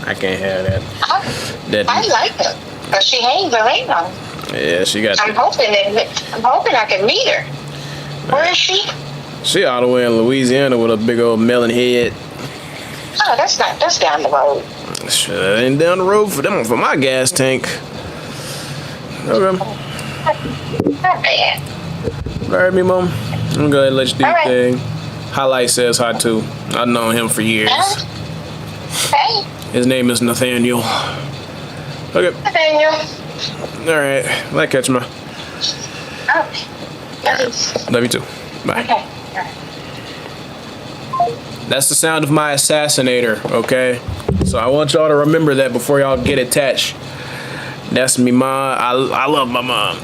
I can't have that. I like her, but she hangs her ring on. Yeah, she got. I'm hoping I can meet her. Where is she? She all the way in Louisiana with a big old melon head. Oh, that's down the road. Shit, that ain't down the road for my gas tank. Okay. Not bad. All right, me mom. I'm gonna go ahead and let you do All your right. thing. Highlight says hi too. I've known him for years. Hey, His name is Nathaniel. Okay. Nathaniel. All right. Like catch my. Oh, thanks. Love you too. Bye. Okay. All right. That's the sound of my assassinator, okay? So I want y'all to remember that before y'all get attached. That's me, mom. I love my mom.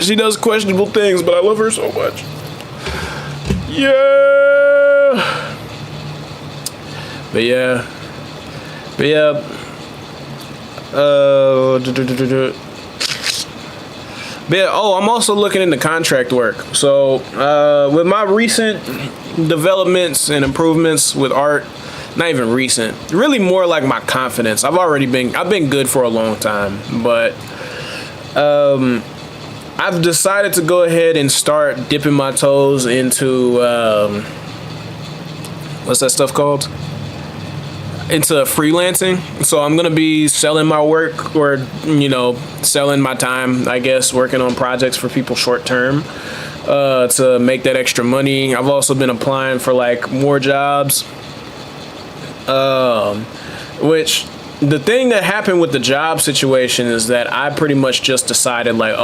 She does questionable things, but I love her so much. Yeah. But yeah. But yeah, I'm also looking into contract work. So with my recent developments and improvements with art, not even recent, really more like my confidence. I've been good for a long time, but I've decided to go ahead and start dipping my toes into what's that stuff called? Into freelancing. So I'm gonna be selling my work, or selling my time, I guess, working on projects for people short term to make that extra money. I've also been applying for like more jobs, which the thing that happened with the job situation is that I pretty much just decided like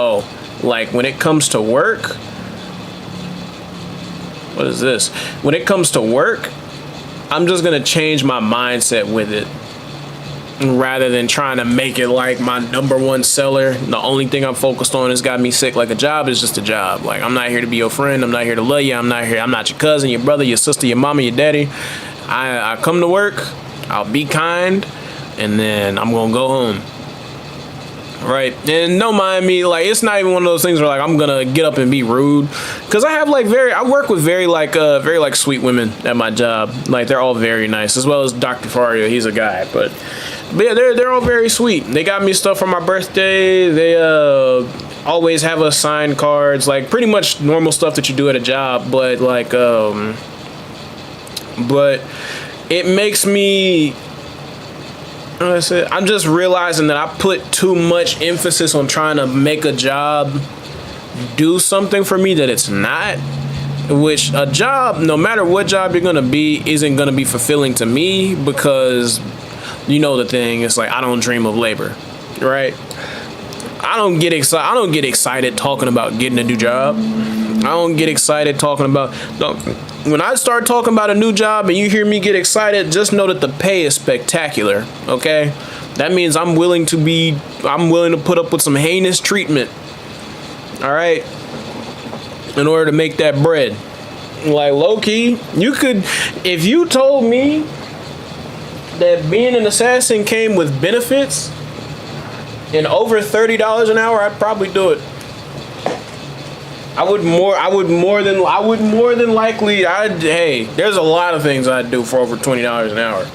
when it comes to work, what is this? When it comes to work, I'm just gonna change my mindset with it rather than trying to make it like my number one seller. The only thing I'm focused on has got me sick. Like a job is just a job. Like I'm not here to be your friend. I'm not here to love you. I'm not your cousin, your brother, your sister, your mama, your daddy. I come to work, I'll be kind, and then I'm gonna go home. Right, and don't mind me, like it's not even one of those things where like I'm gonna get up and be rude, because I work with very sweet women at my job. Like they're all very nice, as well as Dr. Fario. He's a guy, but yeah, they're all very sweet. They got me stuff for my birthday. They always have us sign cards, like pretty much normal stuff that you do at a job, but like but it makes me. I'm just realizing that I put too much emphasis on trying to make a job do something for me that it's not. Which a job, no matter what job you're gonna be, isn't gonna be fulfilling to me because you know the thing. It's like I don't dream of labor, right? I don't get excited. I don't get excited talking about getting a new job. I don't get excited talking about. When I start talking about a new job and you hear me get excited, just know that the pay is spectacular. Okay, that means I'm willing to put up with some heinous treatment. All right, in order to make that bread. Like low key, you could, if you told me that being an assassin came with benefits and over $30 an hour, I'd probably do it. I would more than likely. Hey, there's a lot of things I'd do for over $20 an hour.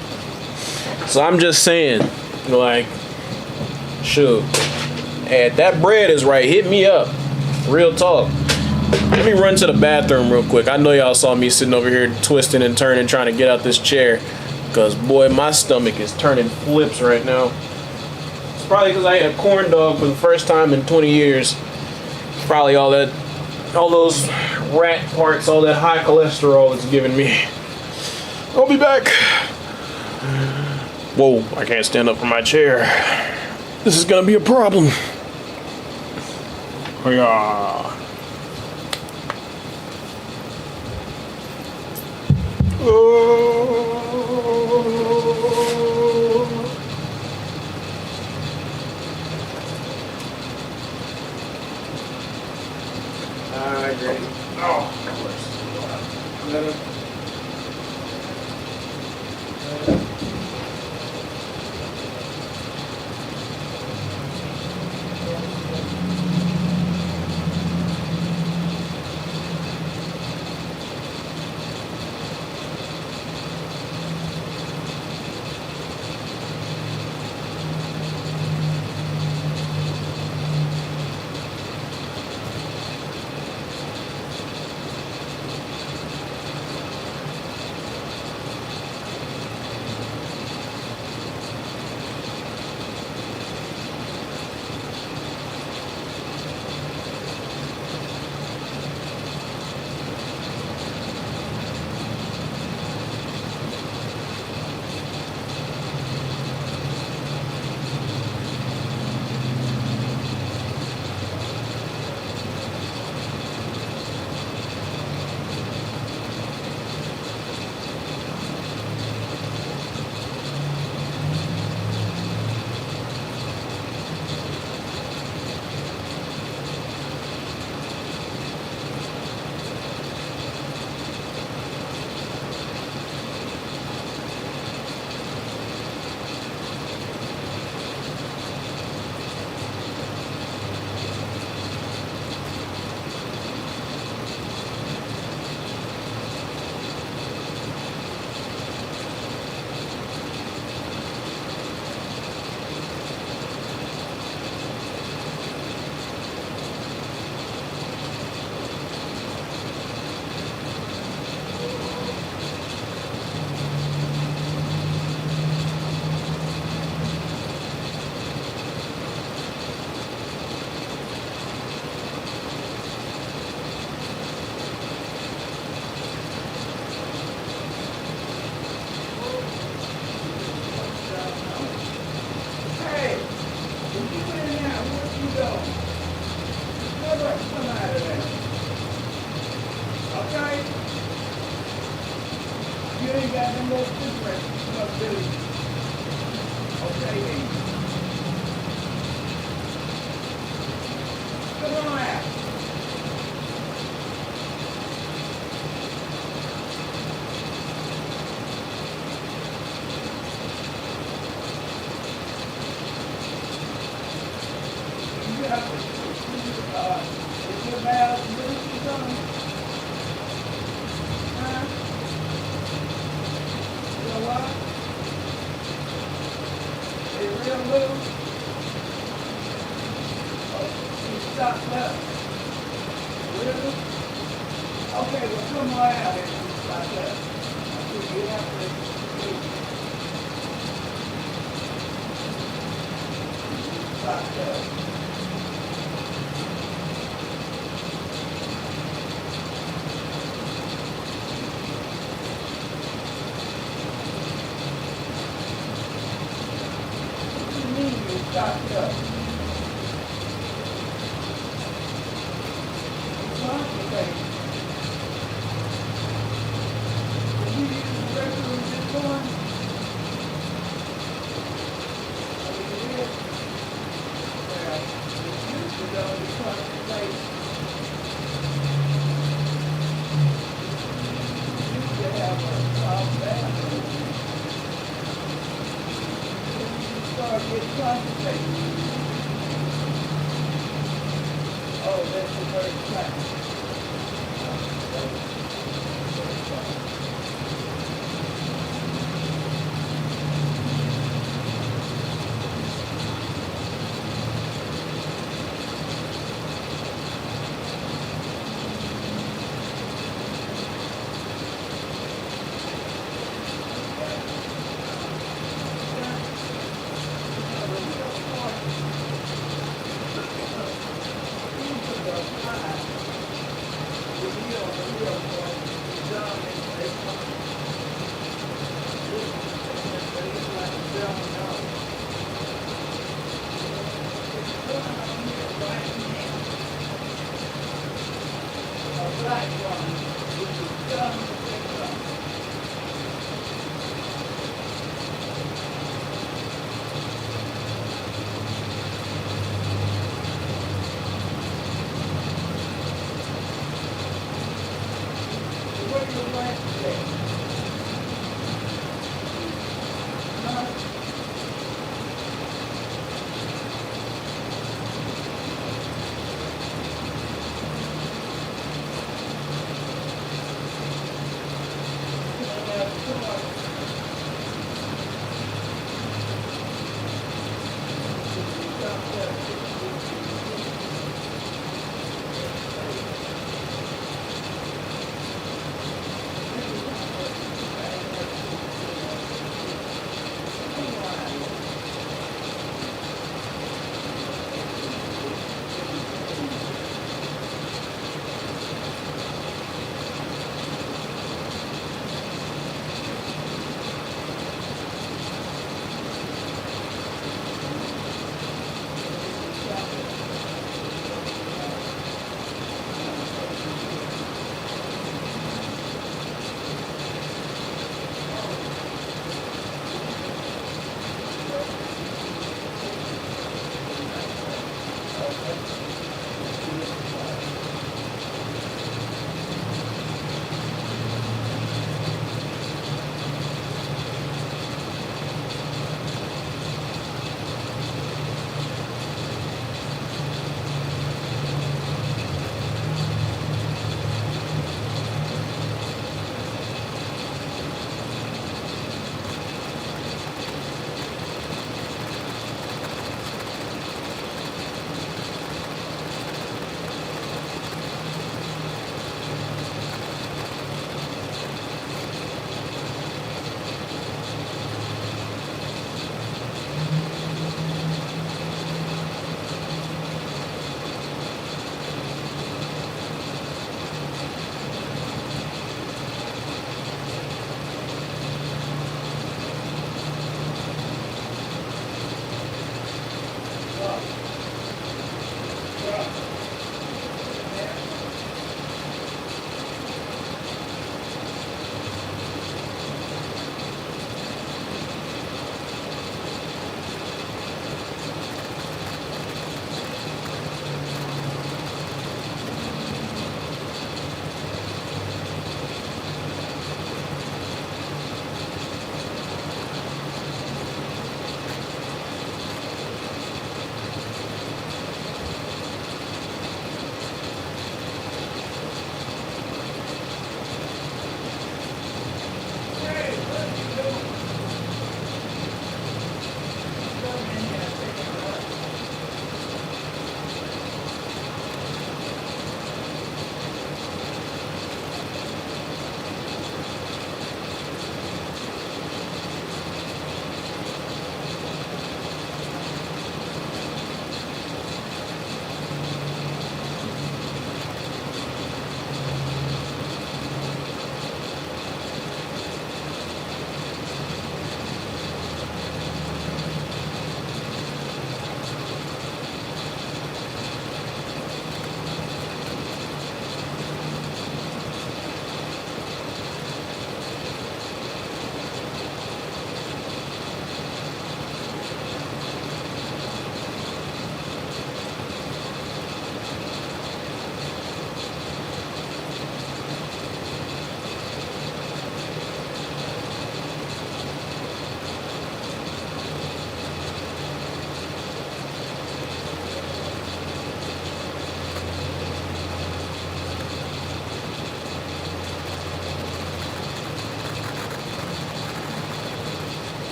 So I'm just saying, like, shoot, hey, if that bread is right, hit me up. Real talk. Let me run to the bathroom real quick. I know y'all saw me sitting over here twisting and turning, trying to get out this chair, because boy, my stomach is turning flips right now. It's probably because I ate a corn dog for the first time in 20 years. It's probably all those rat parts, all that high cholesterol it's giving me. I'll be back. Whoa, I can't stand up from my chair. This is gonna be a problem. Oh yeah. Oh. Great. Oh, of course. Okay, well, come right out here like that.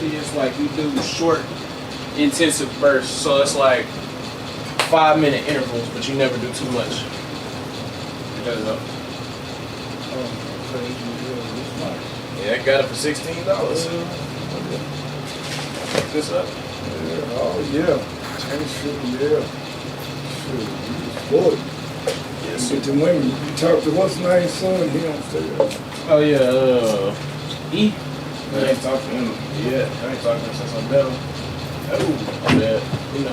It's like you do short, intensive bursts. So it's like 5-minute intervals, but you never do too much. Because yeah, I got it for $16. Pick this up. Yeah, oh yeah. Yeah. Shoot, Yes. get the women. You talk to what's name son, he don't stay there. Oh yeah, E. I ain't talked to him yet. I ain't talked to him since I met him. Oh, I'm bad. You know,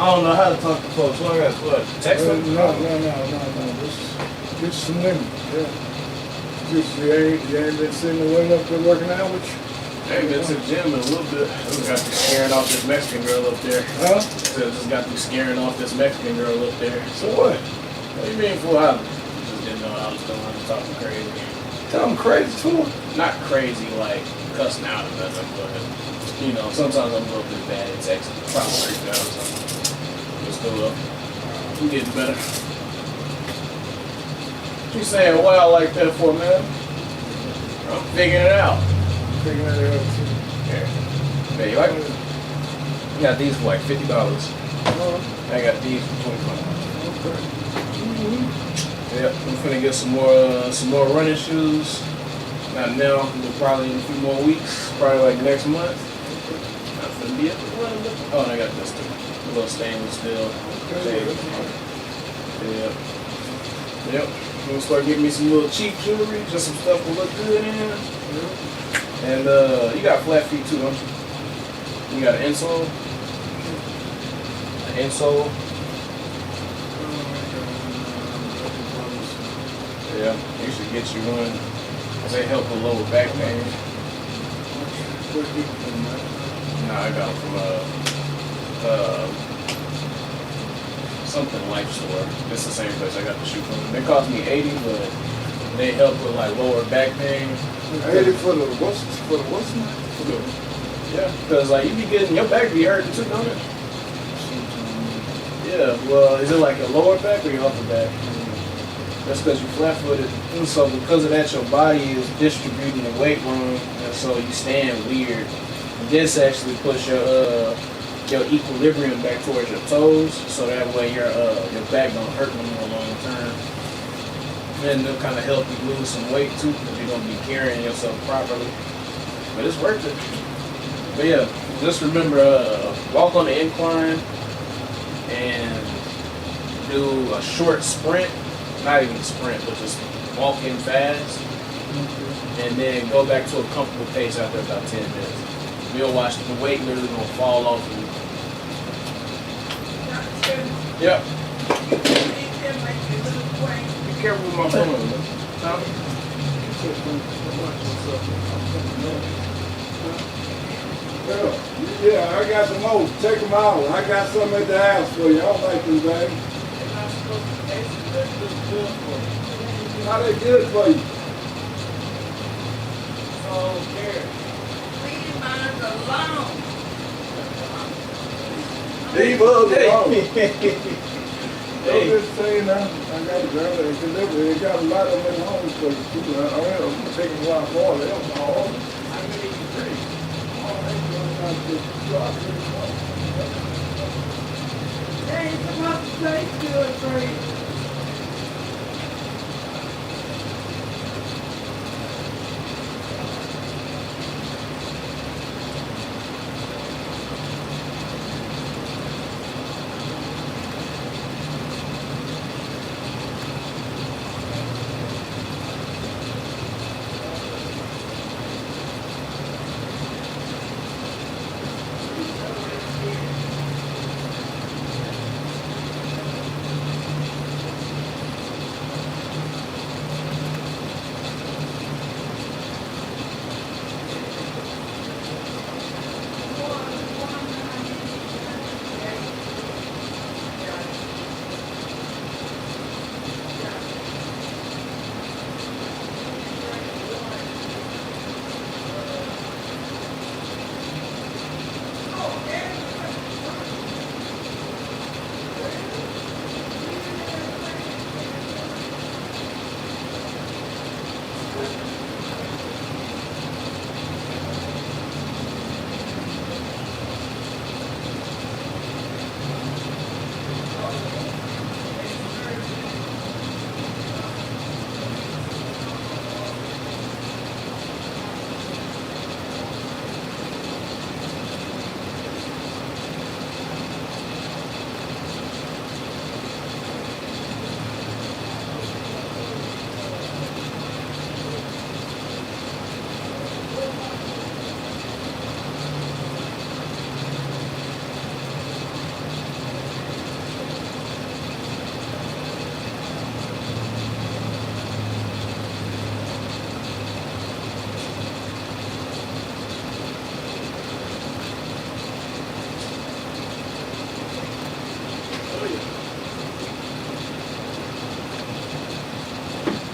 I don't know how to talk to folks. So I got what? Text them? No. Just some women, yeah. Just you ain't been seeing the women up there working out with you? I ain't been to the gym in a little bit. I just got through scaring off this Mexican girl up there. Huh? So I just got through scaring off this Mexican girl up there. So what? What do you mean, fool? I just didn't know what I was doing. I was talking crazy. Tell them crazy too. Not crazy like cussing out or nothing, but you know, sometimes I'm a little bit bad at texting. Probably freaked out or something. It's cool though. I'm getting better. What you saying wow like that for, man? I'm figuring it out. taking that out too. Yeah. Yeah, you like them? I got these for like $50. I got these for $25. Okay. Yep, I'm finna get some more running shoes. Not now, but probably in a few more weeks. Probably like next month. Not finna be at the run. Oh, and I got this too. A little stainless steel. Yep. Yep. I'm gonna start getting me some little cheap jewelry, just some stuff to look good in. And you got flat feet too, don't you? You got an insole? An insole? Yeah, you should get you one. Cause they help with lower back pain. Nah, I got them from something life store. It's the same place I got the shoe from. They cost me $80, but they help with like lower back pain. 80 for the what's name? Yeah, cause like you be getting your back be hurting too, don't it? Yeah. Well, is it like your lower back or your upper back? That's because you're flat-footed. And so because of that, your body is distributing the weight wrong, and so you stand weird. And this actually puts your equilibrium back towards your toes, so that way your back don't hurt no more long term. And it'll kind of help you lose some weight too, because you're gonna be carrying yourself properly. But it's worth it. But yeah, just remember, walk on the incline and do a short sprint. Not even a sprint, but just walk in fast, and then go back to a comfortable pace after about 10 minutes. You'll watch the weight literally gonna fall off of you. Yep. Be careful with my phone. Yeah, I got some more. Take them out. I got some at the house for you. I don't like them, baby. How they good for you? Leave mine alone. Leave us alone. Hey. I'm just saying now, I got a girl that deliver. They got a lot of them at home for people. I'm taking a lot more. They don't know. I mean, it's pretty. They ain't supposed to taste good for you.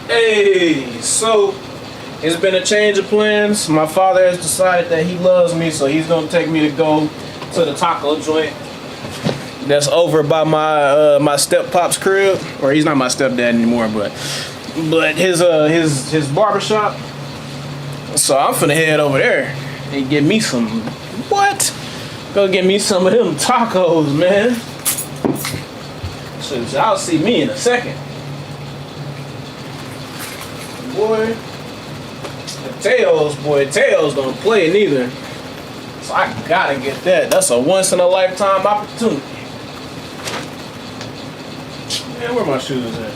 Hey, so it's been a change of plans. My father has decided that he loves me, so he's gonna take me to go to the taco joint that's over by my my step pop's crib. Or he's not my stepdad anymore, but his barbershop. So I'm finna head over there and get me some, what? Go get me some of them tacos, man. So y'all see me in a second. Boy, Tails don't play neither. So I gotta get that. That's a once in a lifetime opportunity. Man, where my shoes at?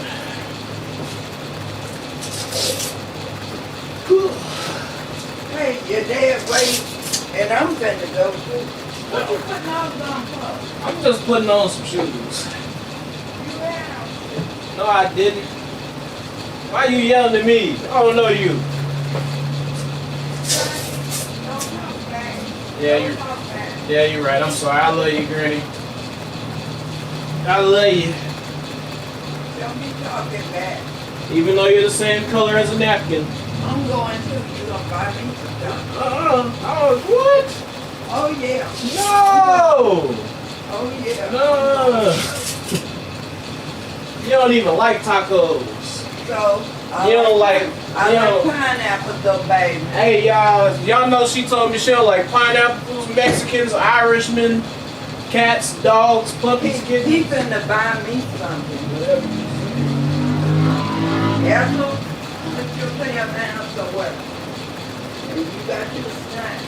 Hey, your dad wait, and I'm finna go too. What you putting all on for? I'm just putting on some shoes. You have. No, I didn't. Why you yelling at me? I don't know you. Don't talk back. Yeah, Don't talk back. you're right. I'm sorry. I love you, Granny. I love you. Don't be talking back. Even though you're the same color as a napkin. I'm going to. You gonna buy me some stuff? What? Oh yeah. No! Oh yeah. No! You don't even like tacos. So You don't like. I You like don't. pineapple though, baby. Hey y'all know she told me she don't like pineapples, Mexicans, Irishmen, cats, dogs, puppies, He kittens. finna buy me something. Ethel, put your tail down somewhere. And you got your snack.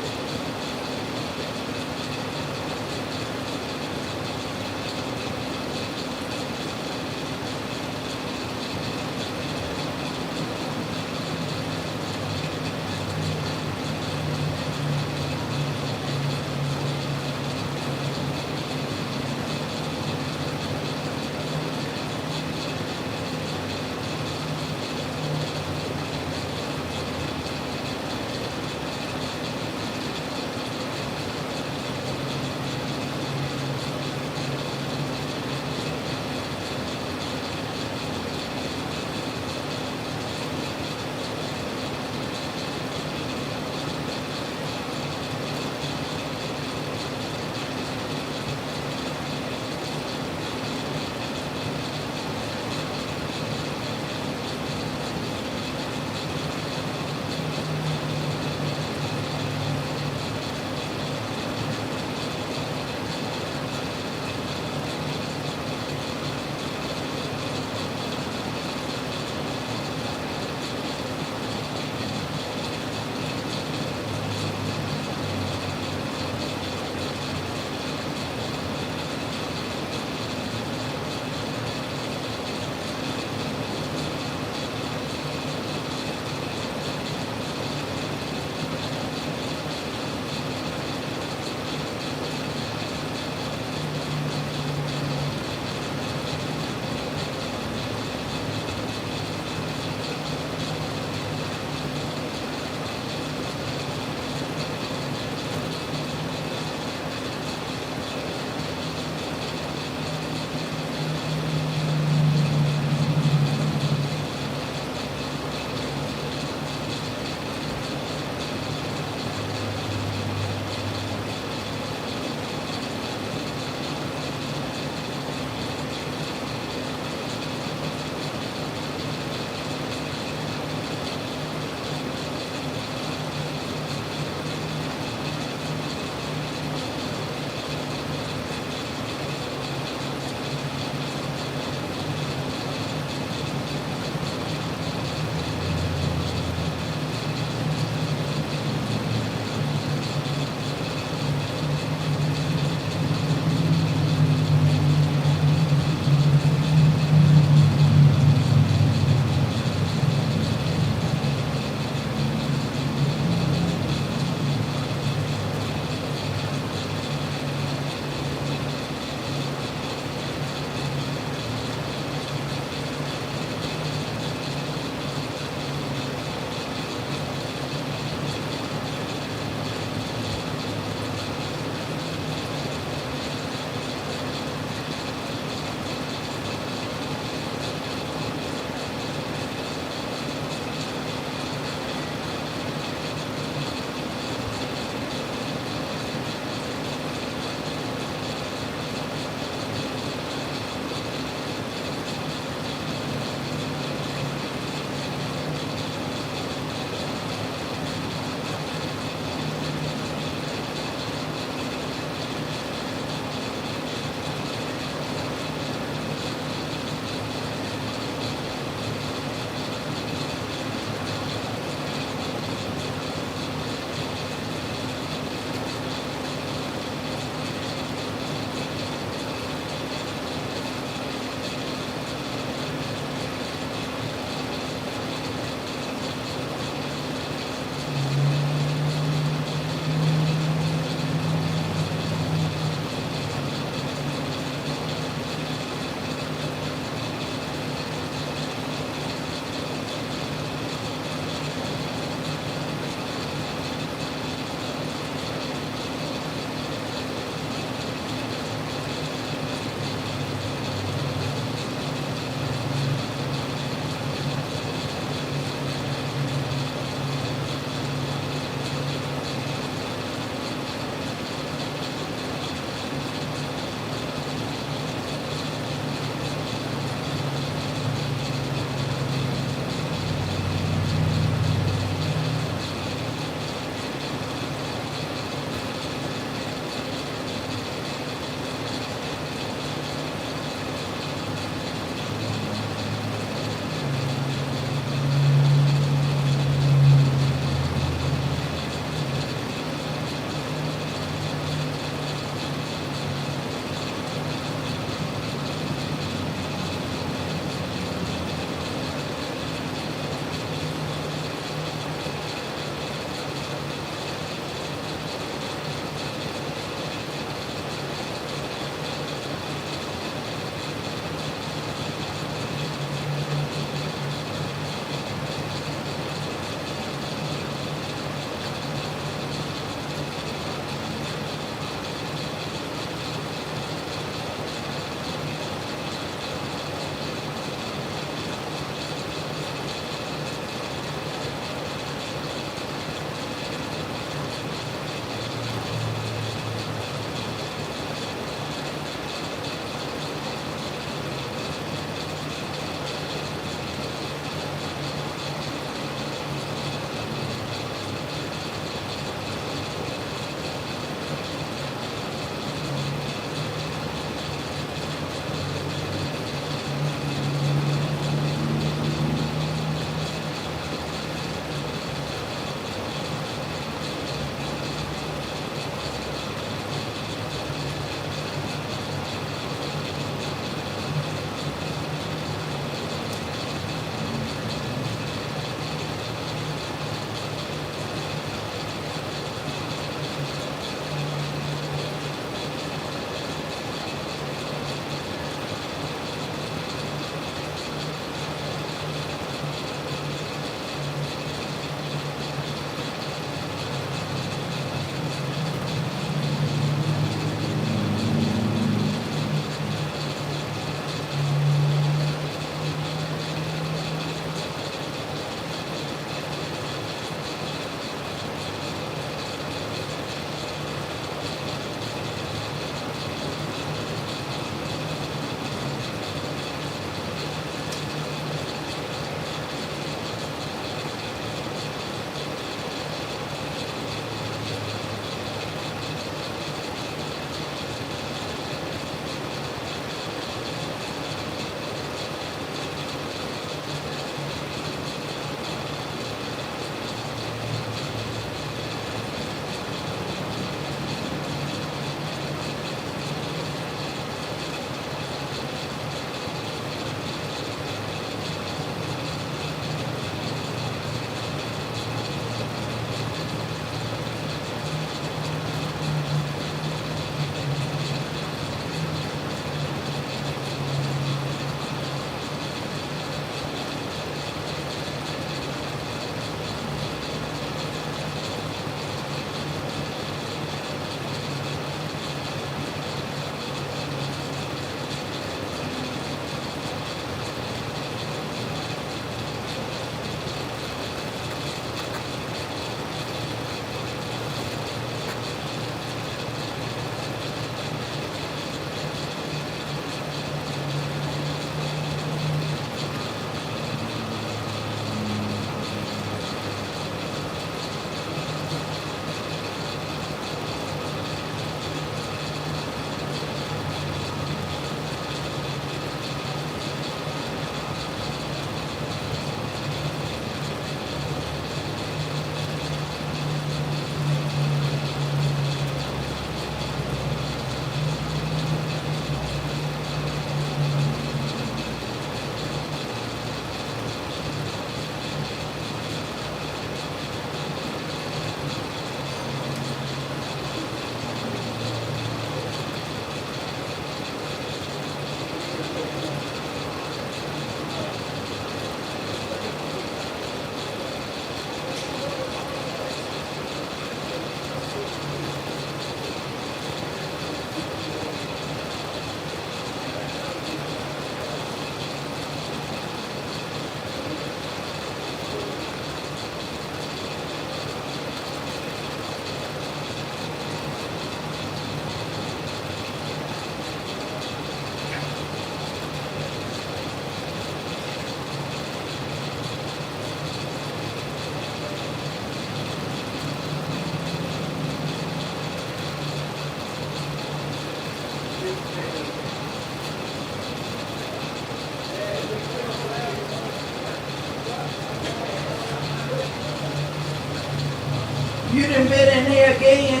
Say again.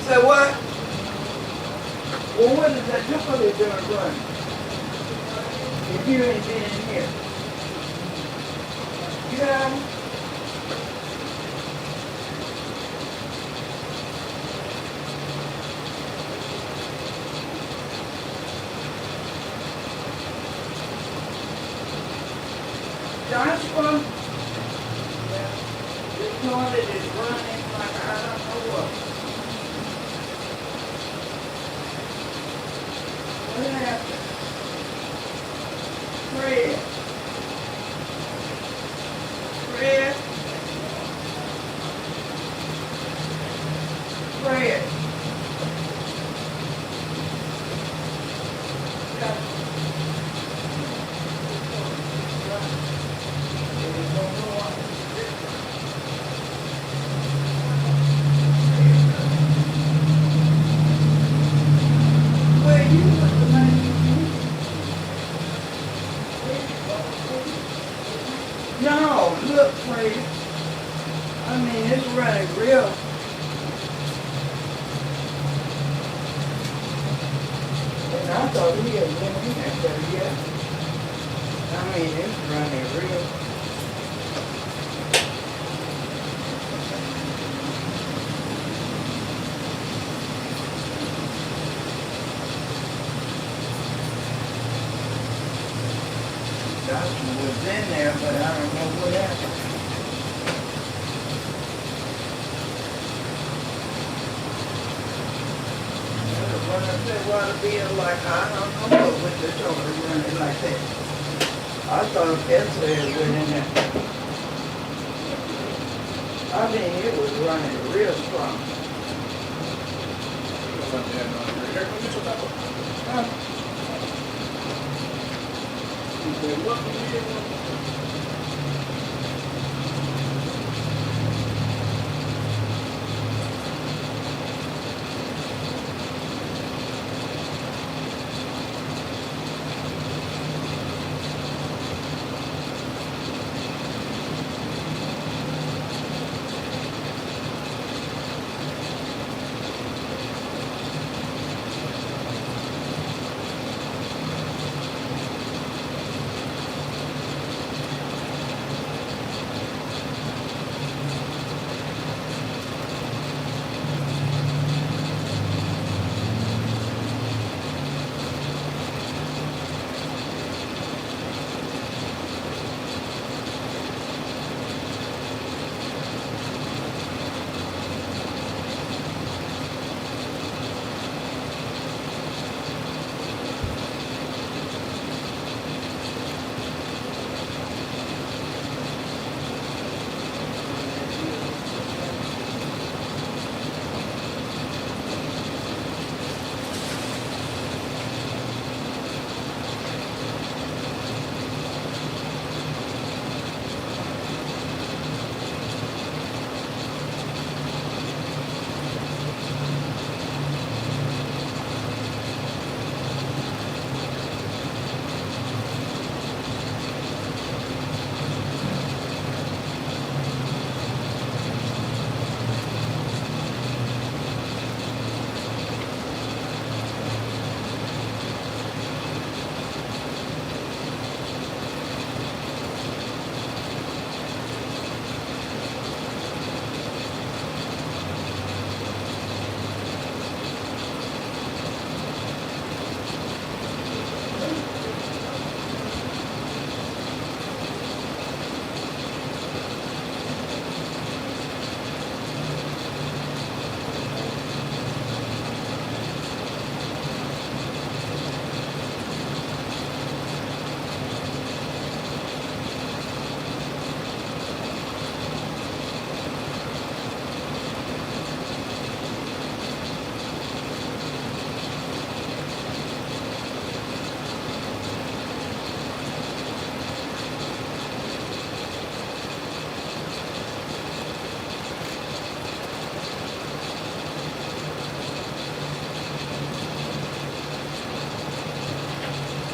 Say what? Well, what is that chocolate doing running? If you ain't been in here. Yeah. Joshua, this toilet is running like I don't know what. What happened? Fred. Fred. Fred. Where you with the money? No, look, Fred. I mean, it's running real. And I thought he had been in there for yet. I mean, it's running real. Joshua was in there, but I don't know what happened. When I said water bill, like I don't know what with the toilet running like that. I thought Esther had went in there. I mean, it was running real strong. Huh? He said, what we did?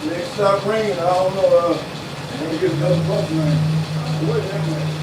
Next stop ringing, I don't know, I'm gonna get another bus man. Wait a minute.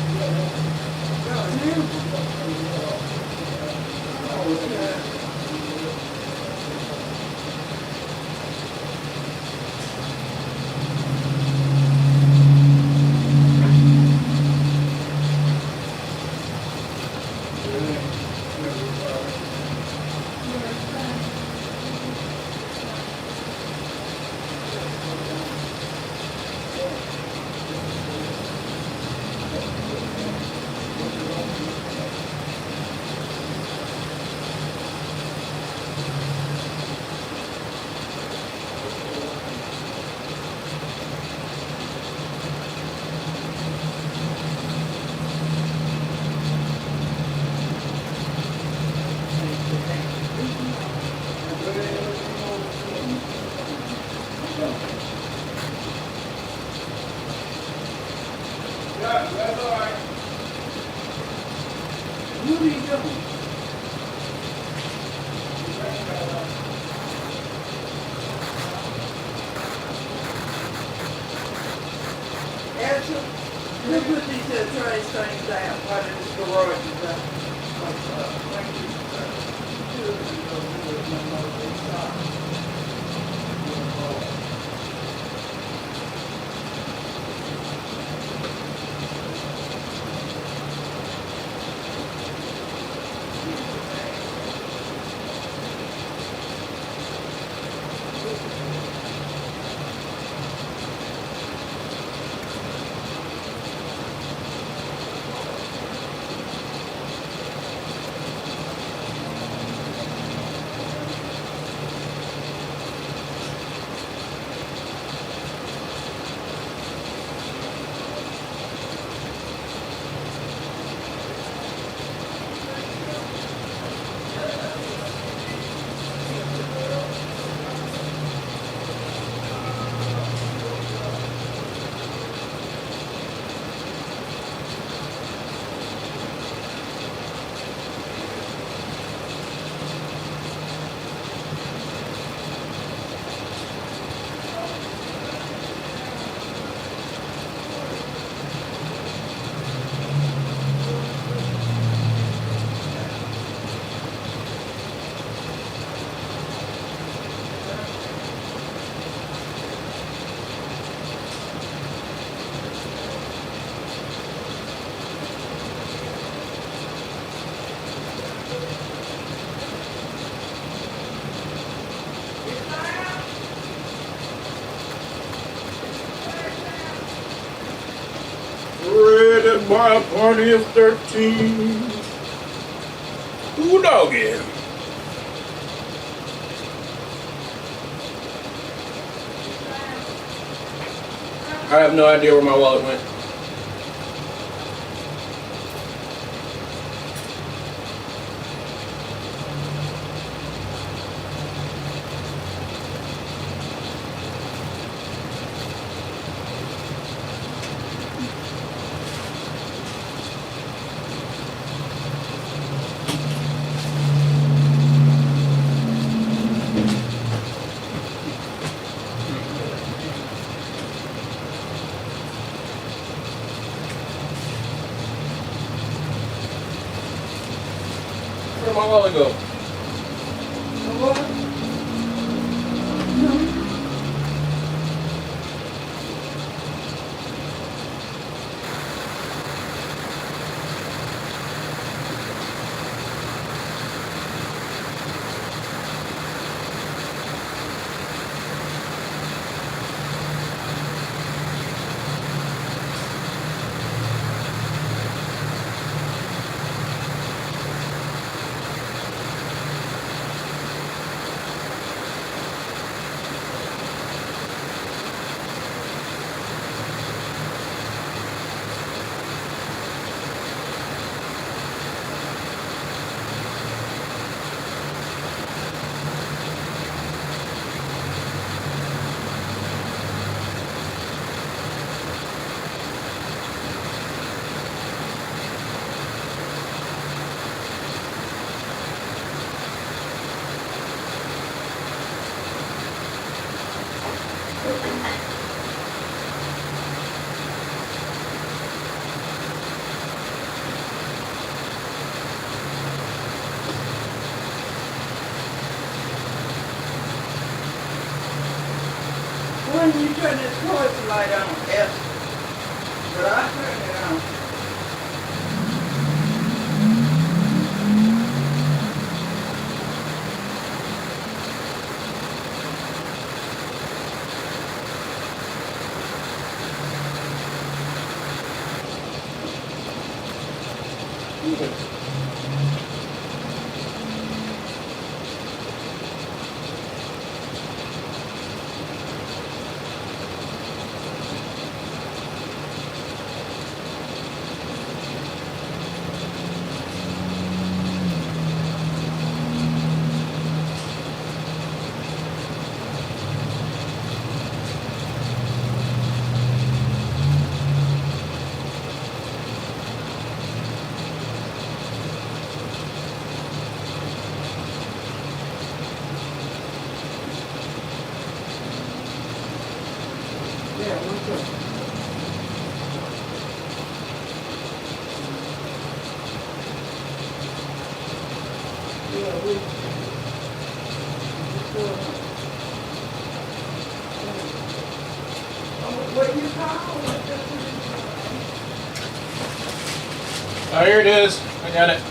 Yeah, that's all right. What are you doing? Answer. Who put these trays things down? Why did this garage is down? Rated by a party of 13. Who doggy? I have no idea where my wallet went. Where'd my wallet go? What? when you turn this porch light on, Esther? But I turn it on. Yeah, what's up? Yeah, what's going on? What you call? Oh, here it is. I got it.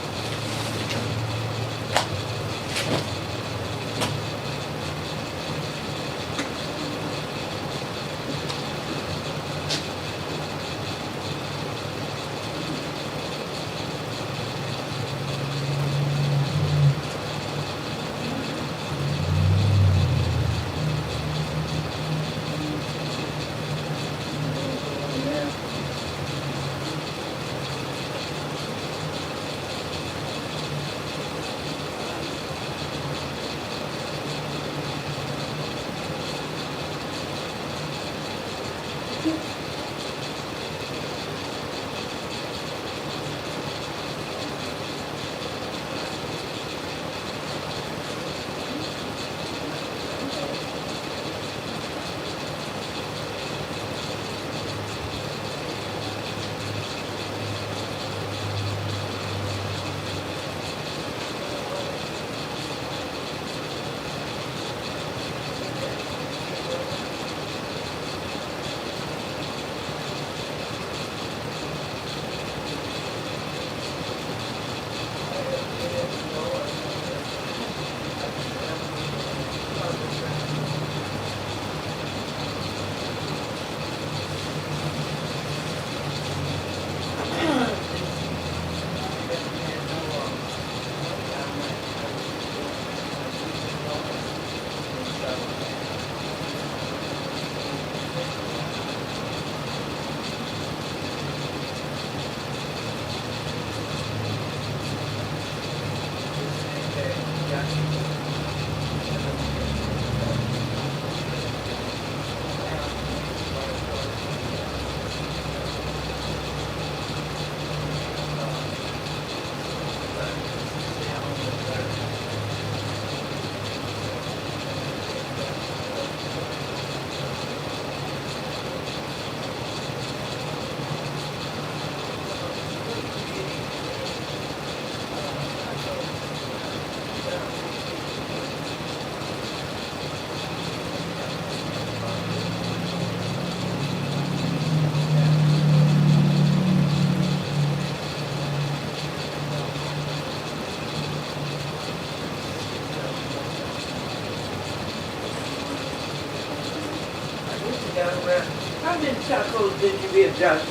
How many tacos did you get, Josh?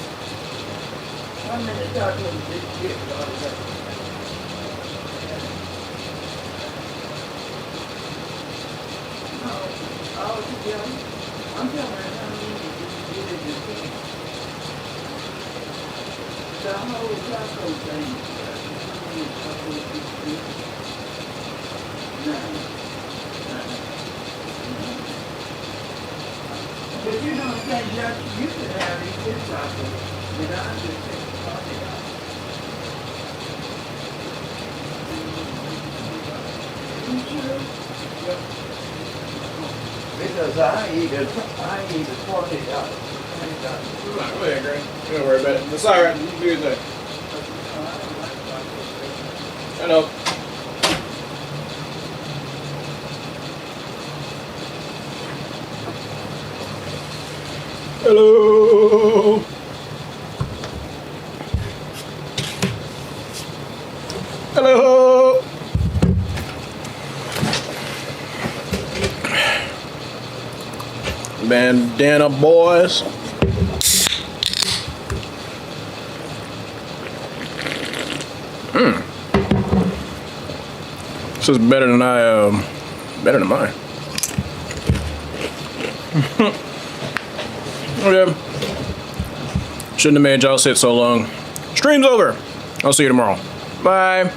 How many tacos did you get? All together? I'm talking about how many did you get in your team? The whole taco thing. How many tacos did you get? None. But you know what I'm saying, Josh, you could have these good tacos, but I just take the party out. You sure? Because I eat it $40. Go ahead, Greg. Don't worry about it. It's all right. You do your thing. I know. Hello. Hello. Bandana boys. This is better than better than mine. Okay. Shouldn't have made y'all sit so long. Stream's over. I'll see you tomorrow. Bye.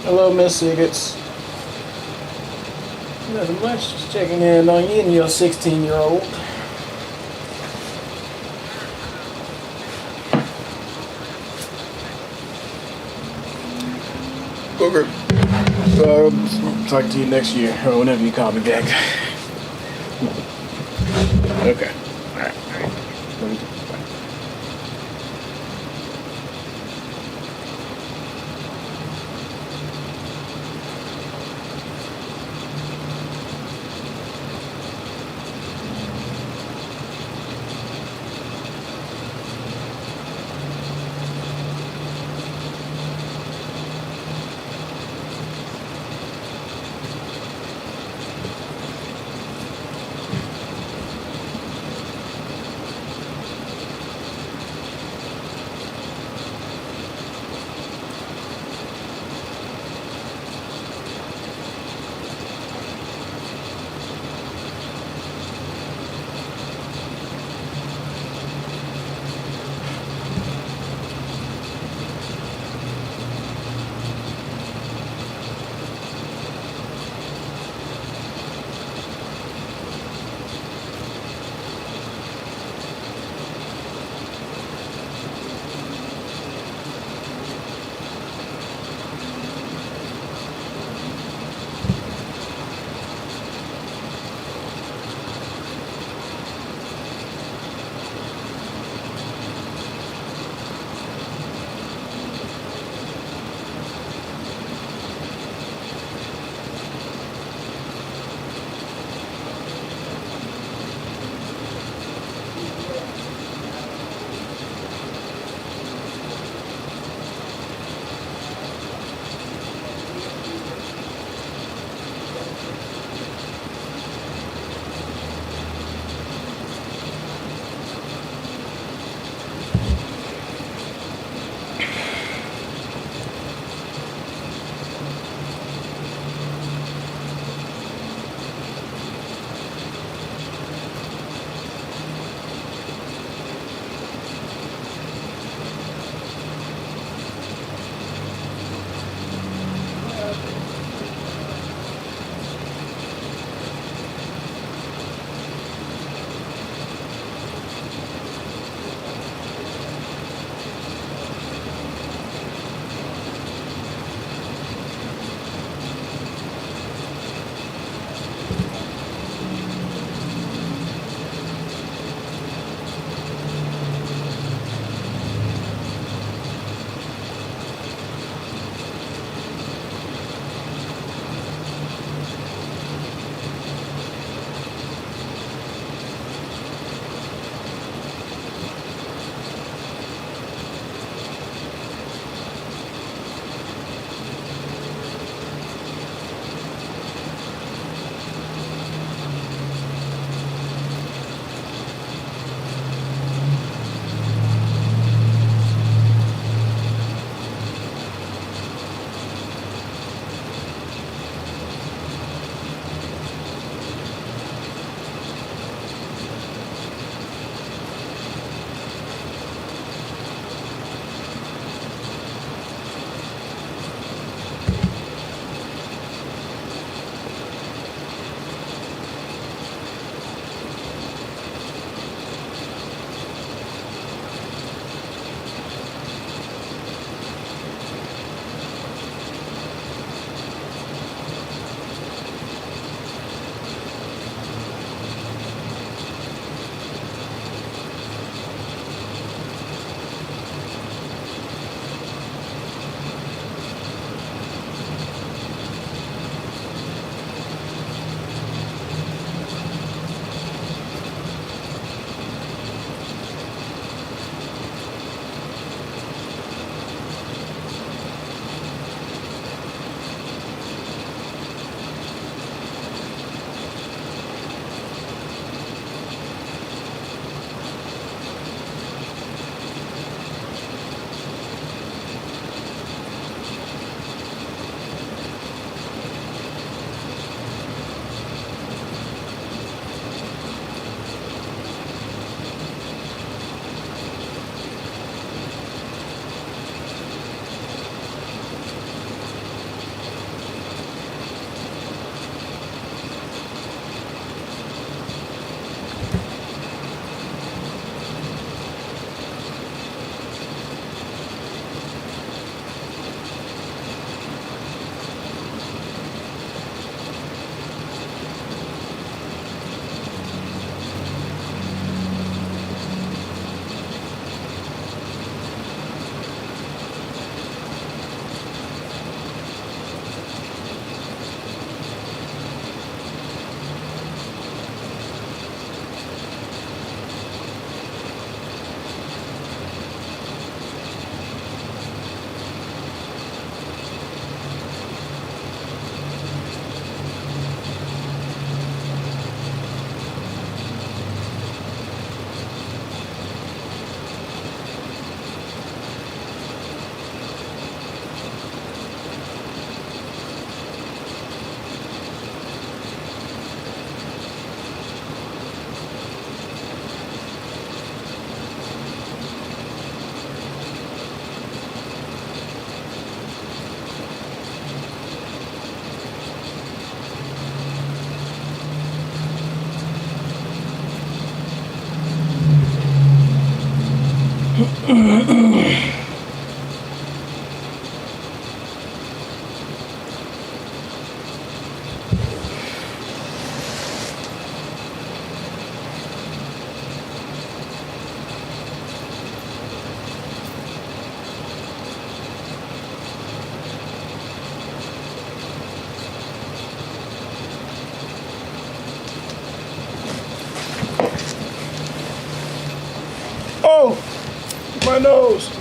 Hello, Miss Siggets. Nothing much. Just checking in on you and your 16-year-old. Okay. Talk to you next year or whenever you call me back. Okay. All right. Love you too. Bye. Oh, my nose.